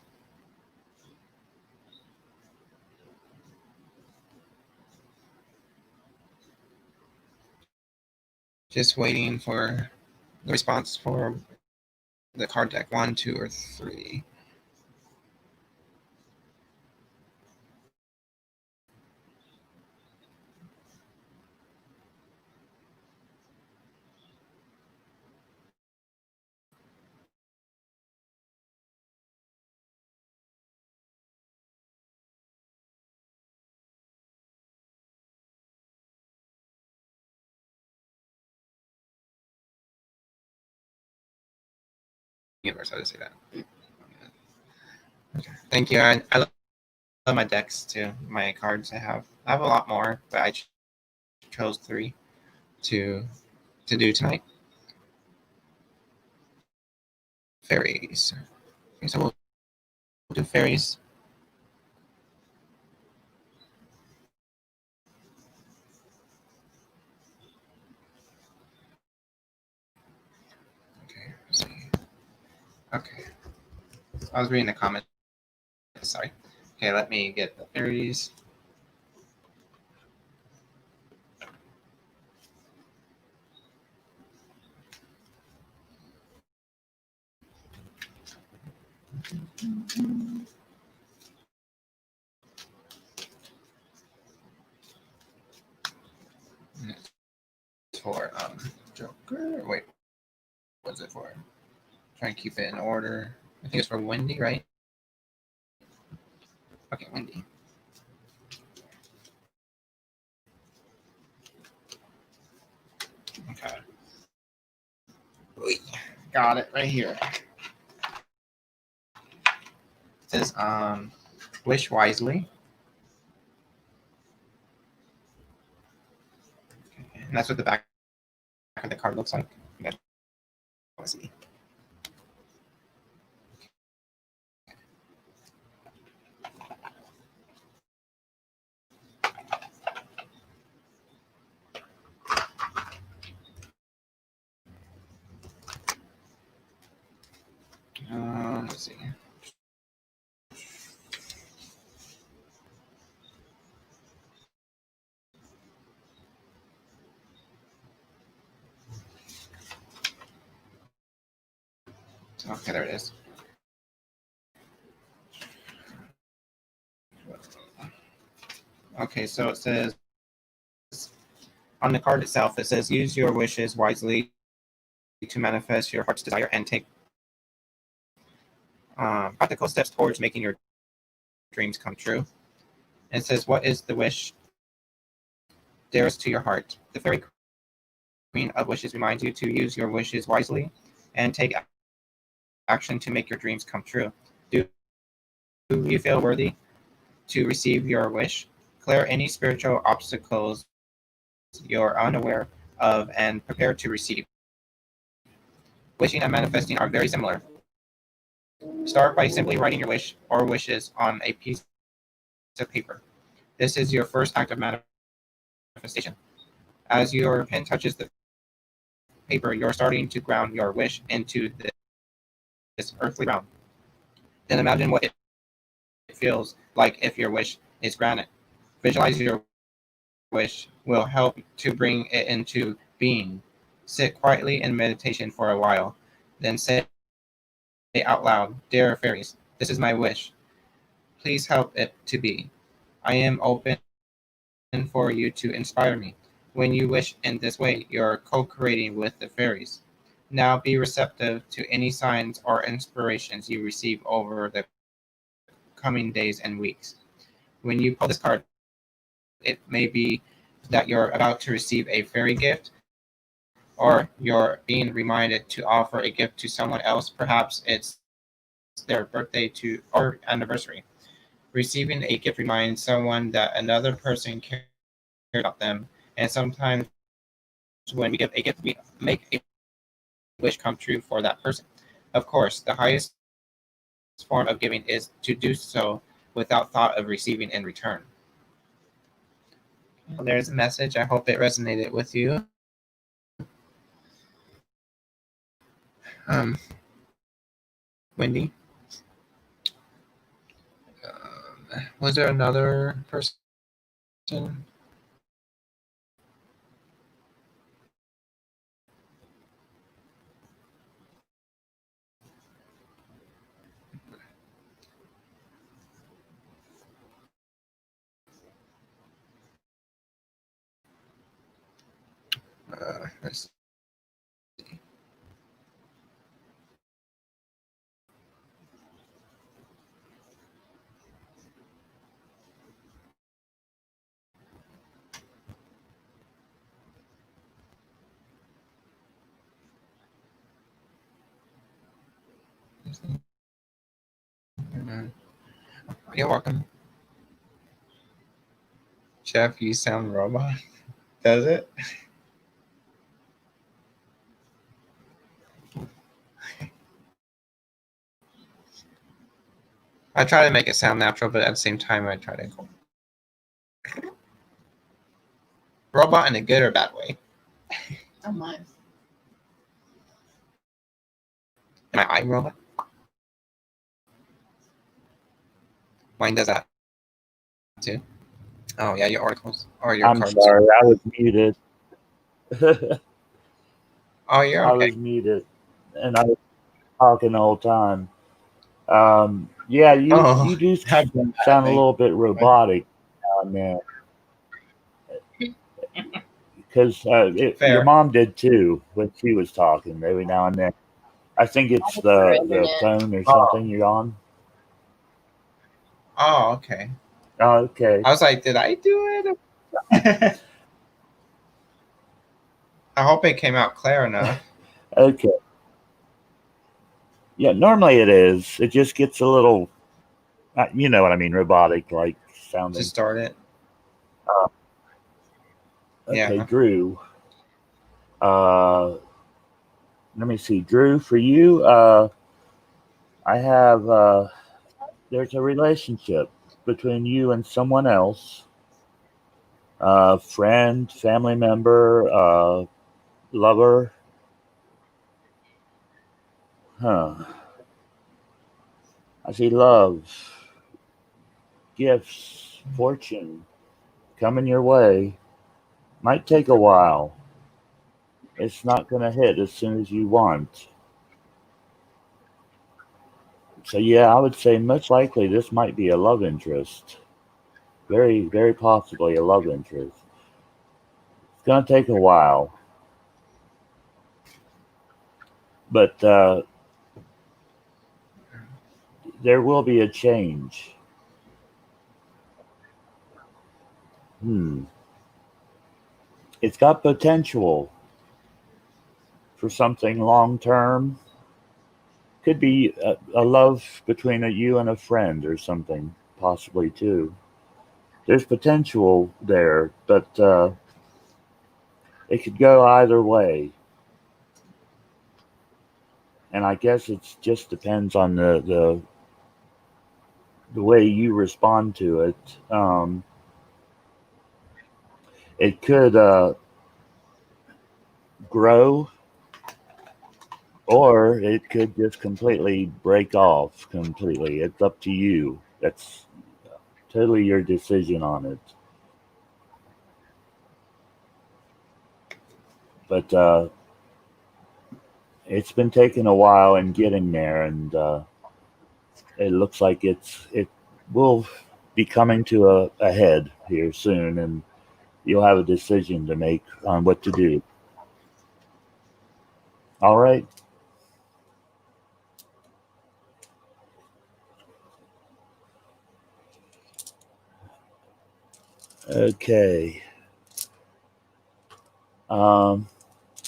[SPEAKER 3] Just waiting for the response for the card deck 1, 2, or 3. Universe, how to say that. Okay. Thank you. I love my decks too. My cards I have a lot more, but I chose 3 to do tonight. Fairies. Okay, so we'll do fairies. Okay, let's see. Okay. I was reading the comments. Sorry. Okay, let me get the fairies. For Joker. Wait, what's it for? Try and keep it in order. I think it's for Wendy, right? Okay, Wendy. Okay. Got it right here. It says wish wisely. Okay, and that's what the back of the card looks like. Let's see. Let's see. Okay, there it is. Okay, so it says on the card itself, it says use your wishes wisely to manifest your heart's desire and take practical steps towards making your dreams come true. And it says, what is the wish dearest to your heart? The fairy queen of wishes reminds you to use your wishes wisely and take action to make your dreams come true. Do you feel worthy to receive your wish? Clear any spiritual obstacles you're unaware of and prepare to receive. Wishing and manifesting are very similar. Start by simply writing your wish or wishes on a piece of paper. This is your first act of manifestation. As your pen touches the paper, you're starting to ground your wish into this earthly realm. Then imagine what it feels like if your wish is granted. Visualize your wish will help to bring it into being. Sit quietly in meditation for a while, then say out loud, "Dear fairies, this is my wish. Please help it to be. I am open for you to inspire me." When you wish in this way, you're co-creating with the fairies. Now be receptive to any signs or inspirations you receive over the coming days and weeks. When you pull this card, it may be that you're about to receive a fairy gift, or you're being reminded to offer a gift to someone else. Perhaps it's their birthday or anniversary. Receiving a gift reminds someone that another person cares about them, and sometimes when we give a gift, we make a wish come true for that person. Of course, the highest form of giving is to do so without thought of receiving in return. Well, there's a message. I hope it resonated with you. Wendy, was there another person? Let's see. You're welcome. Jeff, you sound robot. Does it? I try to make it sound natural, but at the same time, I try to go robot in a good or bad way.
[SPEAKER 4] Oh my.
[SPEAKER 3] Am I robot? Mine does that too. Oh yeah, your articles or your
[SPEAKER 1] I'm
[SPEAKER 3] cards.
[SPEAKER 1] sorry, I was muted.
[SPEAKER 3] Oh, you're
[SPEAKER 1] I
[SPEAKER 3] okay.
[SPEAKER 1] was muted, and I was talking the whole time. Yeah, you do
[SPEAKER 3] That's
[SPEAKER 1] sound
[SPEAKER 3] bad
[SPEAKER 1] a
[SPEAKER 3] thing.
[SPEAKER 1] little bit robotic now and then. Because your
[SPEAKER 3] Fair.
[SPEAKER 1] mom did too when she was talking every now and then. I think it's the
[SPEAKER 4] internet.
[SPEAKER 1] phone or something you're on.
[SPEAKER 3] Oh, okay.
[SPEAKER 1] Oh, okay.
[SPEAKER 3] I was like, did I do it? I hope it came out clear enough
[SPEAKER 1] Okay. Yeah, normally it is. It just gets a little, you know what I mean, robotic like
[SPEAKER 3] to
[SPEAKER 1] sounding.
[SPEAKER 3] start it.
[SPEAKER 1] Okay,
[SPEAKER 3] Yeah.
[SPEAKER 1] Drew. Let me see, Drew. For you, I have. There's a relationship between you and someone else. Friend, family member, lover. Huh. I see love, gifts, fortune coming your way. Might take a while. It's not going to hit as soon as you want. So, yeah, I would say much likely this might be a love interest. Very, very possibly a love interest. It's going to take a while. But there will be a change. It's got potential for something long term. Could be a love between you and a friend or something, possibly too. There's potential there, but it could go either way. And I guess it just depends on the way you respond to it. It could grow, or it could just completely break off completely. It's up to you. That's totally your decision on it. But it's been taking a while in getting there, and it looks like it will be coming to a head here soon, and you'll have a decision to make on what to do. All right. Okay. Um,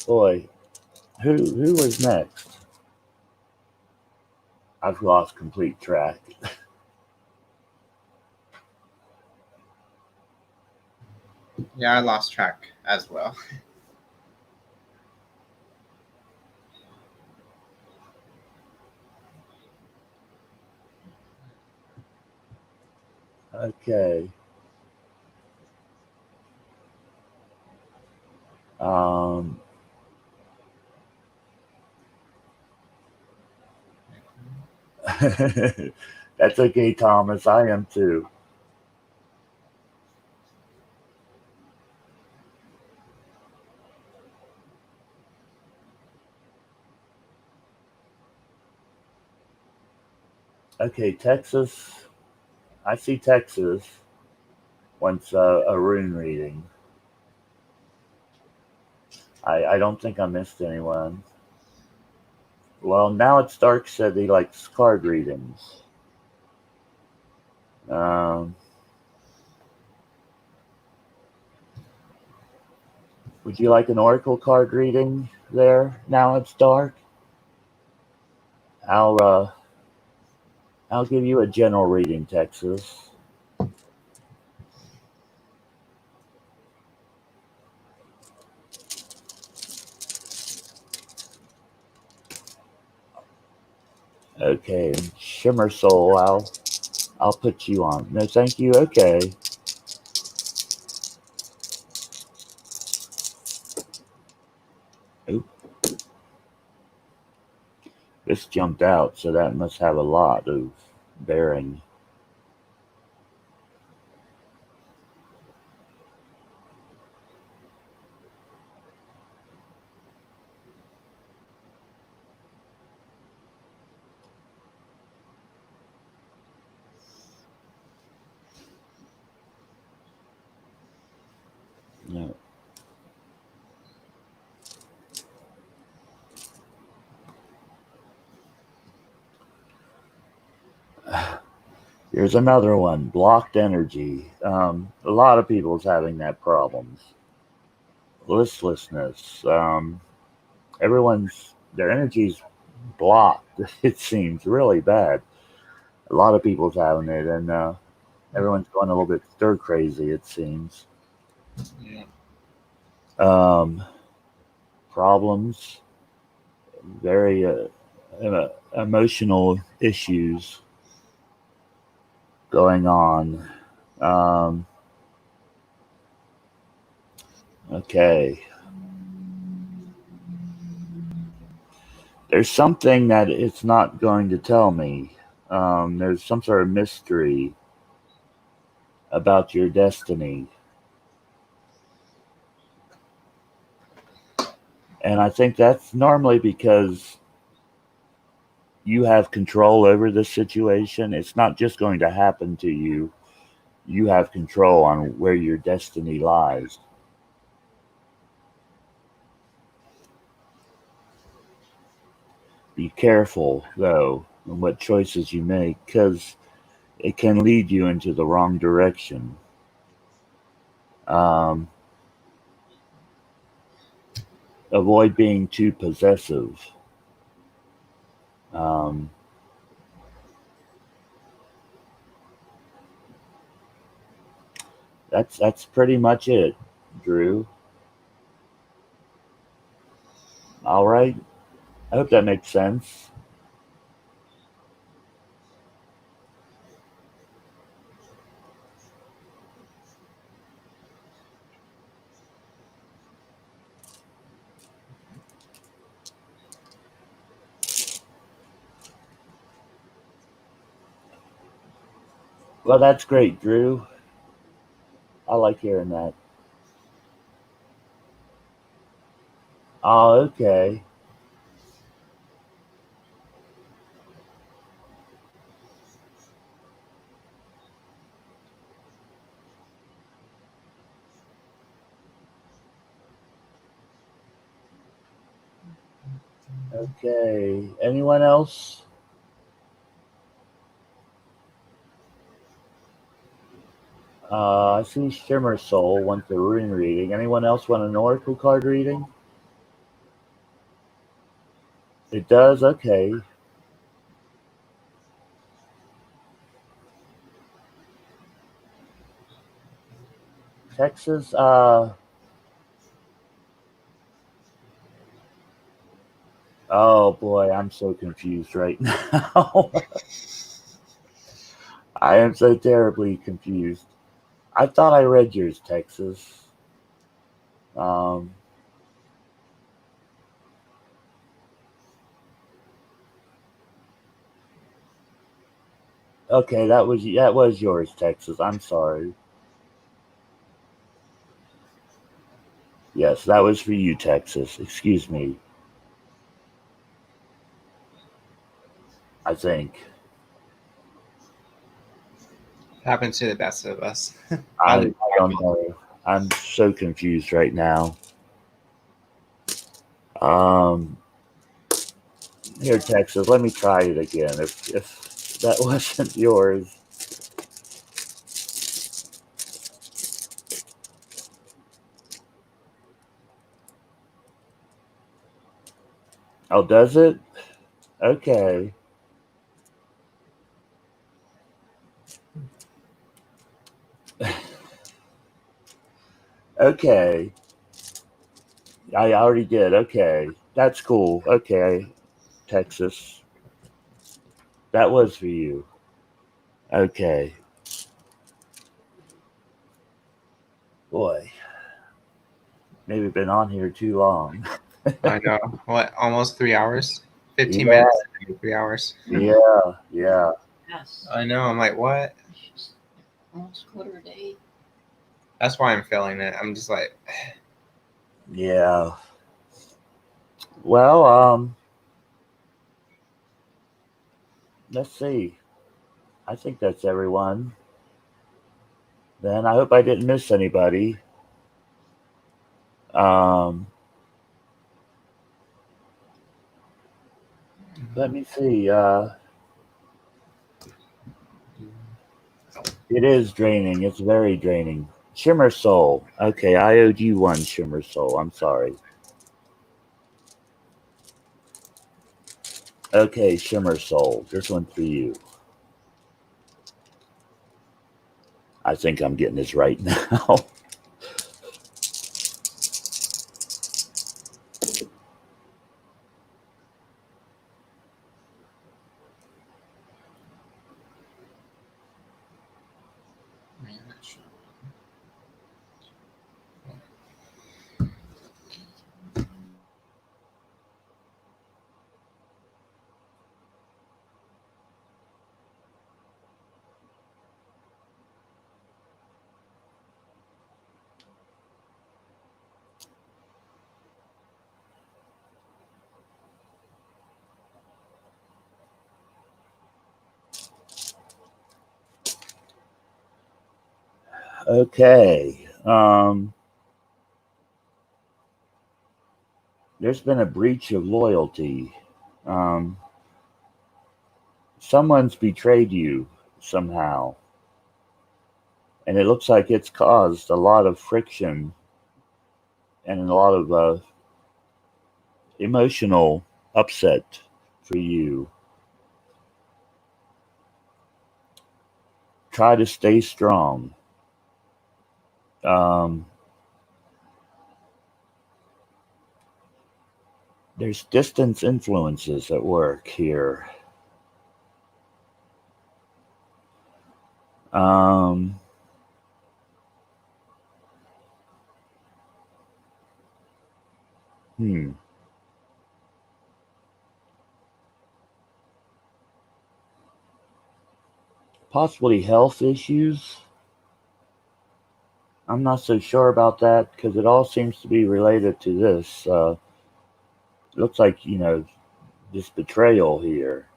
[SPEAKER 1] boy, who was next? I've lost complete track.
[SPEAKER 3] Yeah, I lost track as well.
[SPEAKER 1] Okay. Um, that's okay, Thomas. I am too. Okay, Texas. I see Texas wants a rune reading. I don't think I missed anyone. Well, now it's Dark said he likes card readings. Um, would you like an oracle card reading there? Now it's Dark. I'll give you a general reading, Texas. Okay, Shimmer Soul. I'll put you on. No, thank you. Okay. Oop. This jumped out, so that must have a lot of bearing. No. Here's another one, blocked energy. A lot of people's having that problems. Listlessness. Their energy's blocked. It seems really bad. A lot of people's having it, and everyone's going a little bit stir crazy. It seems.
[SPEAKER 3] Yeah.
[SPEAKER 1] Problems. Very emotional issues going on. Okay. There's something that it's not going to tell me. There's some sort of mystery about your destiny. And I think that's normally because you have control over the situation. It's not just going to happen to you. You have control on where your destiny lies. Be careful, though, in what choices you make, because it can lead you into the wrong direction. Um, Avoid being too possessive. Um, that's pretty much it, Drew. All right. I hope that makes sense. Well, that's great, Drew. I like hearing that. Oh, okay. Okay. Anyone else? I see Shimmer Soul wants a rune reading. Anyone else want an oracle card reading? It does? Okay. Texas, oh boy, I'm so confused right now. I am so terribly confused. I thought I read yours, Texas. Um, okay, that was yours, Texas. I'm sorry. Yes, that was for you, Texas. Excuse me. I think.
[SPEAKER 3] Happens to the best of us.
[SPEAKER 1] I,
[SPEAKER 3] I
[SPEAKER 1] I
[SPEAKER 3] lose
[SPEAKER 1] don't know. I'm so confused right now. Um, Here, Texas. Let me try it again. If that wasn't yours. Oh, does it? Okay. Okay. I already did. Okay. That's cool. Okay, Texas. That was for you. Okay. Boy, maybe been on here too long.
[SPEAKER 3] I know. What? Almost 3 hours. 15 minutes.
[SPEAKER 1] Yeah,
[SPEAKER 3] 3 hours.
[SPEAKER 1] yeah.
[SPEAKER 4] Yes.
[SPEAKER 3] I know. I'm like, what?
[SPEAKER 4] Almost quarter a day.
[SPEAKER 3] That's why I'm feeling it. I'm just like,
[SPEAKER 1] Yeah. Well, let's see. I think that's everyone. Then I hope I didn't miss anybody. Um, Let me see. It is draining. It's very draining. Shimmer Soul. Okay, I owed you one, Shimmer Soul. I'm sorry. Okay, Shimmer Soul. This one's for you. I think I'm getting this right now. Okay. There's been a breach of loyalty. Um, Someone's betrayed you somehow, and it looks like it's caused a lot of friction and a lot of emotional upset for you. Try to stay strong. Um, there's distance influences at work here. Um, hmm. Possibly health issues. I'm not so sure about that because it all seems to be related to this. Looks like, this betrayal here.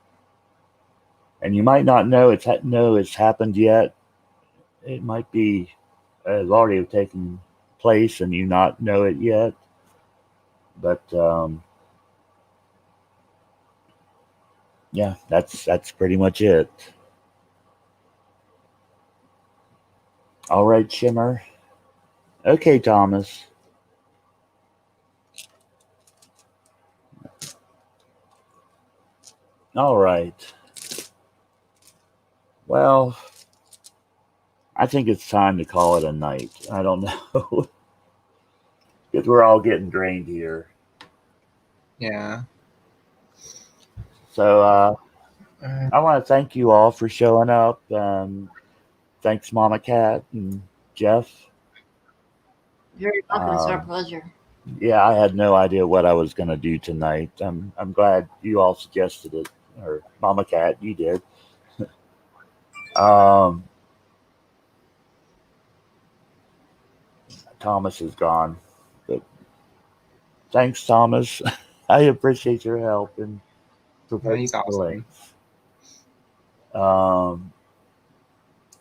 [SPEAKER 1] And you might not know it's happened yet. It might be already have taken place and you not know it yet. But yeah, that's pretty much it. All right, Shimmer. Okay, Thomas. All right. Well, I think it's time to call it a night. I don't know. Because we're all getting drained here.
[SPEAKER 3] Yeah.
[SPEAKER 1] So
[SPEAKER 3] Uh,
[SPEAKER 1] I want to thank you all for showing up. Thanks, Mama Cat and Jeff.
[SPEAKER 4] Very welcome. It's our
[SPEAKER 1] Um,
[SPEAKER 4] pleasure.
[SPEAKER 1] yeah, I had no idea what I was going to do tonight. I'm glad you all suggested it, or Mama Cat, you did. Um, Thomas is gone, but thanks, Thomas. I appreciate your help in
[SPEAKER 3] no, he's
[SPEAKER 1] proposing the
[SPEAKER 3] awesome.
[SPEAKER 1] links.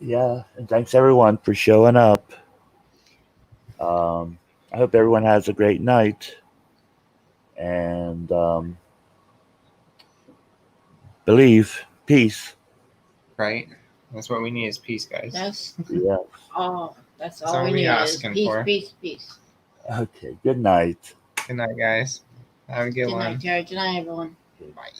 [SPEAKER 1] Yeah, and thanks everyone for showing up. I hope everyone has a great night, and believe peace.
[SPEAKER 3] Right? That's what we need is peace, guys.
[SPEAKER 4] That's
[SPEAKER 1] Yeah.
[SPEAKER 4] all. That's
[SPEAKER 3] That's
[SPEAKER 4] all
[SPEAKER 3] all
[SPEAKER 4] we
[SPEAKER 3] we
[SPEAKER 4] need is
[SPEAKER 3] asking
[SPEAKER 4] peace,
[SPEAKER 3] for.
[SPEAKER 4] peace, peace.
[SPEAKER 1] Okay. Good night.
[SPEAKER 3] Good night, guys. Have a good
[SPEAKER 4] Good
[SPEAKER 3] one.
[SPEAKER 4] night, Terry. Good night, everyone.
[SPEAKER 3] Bye.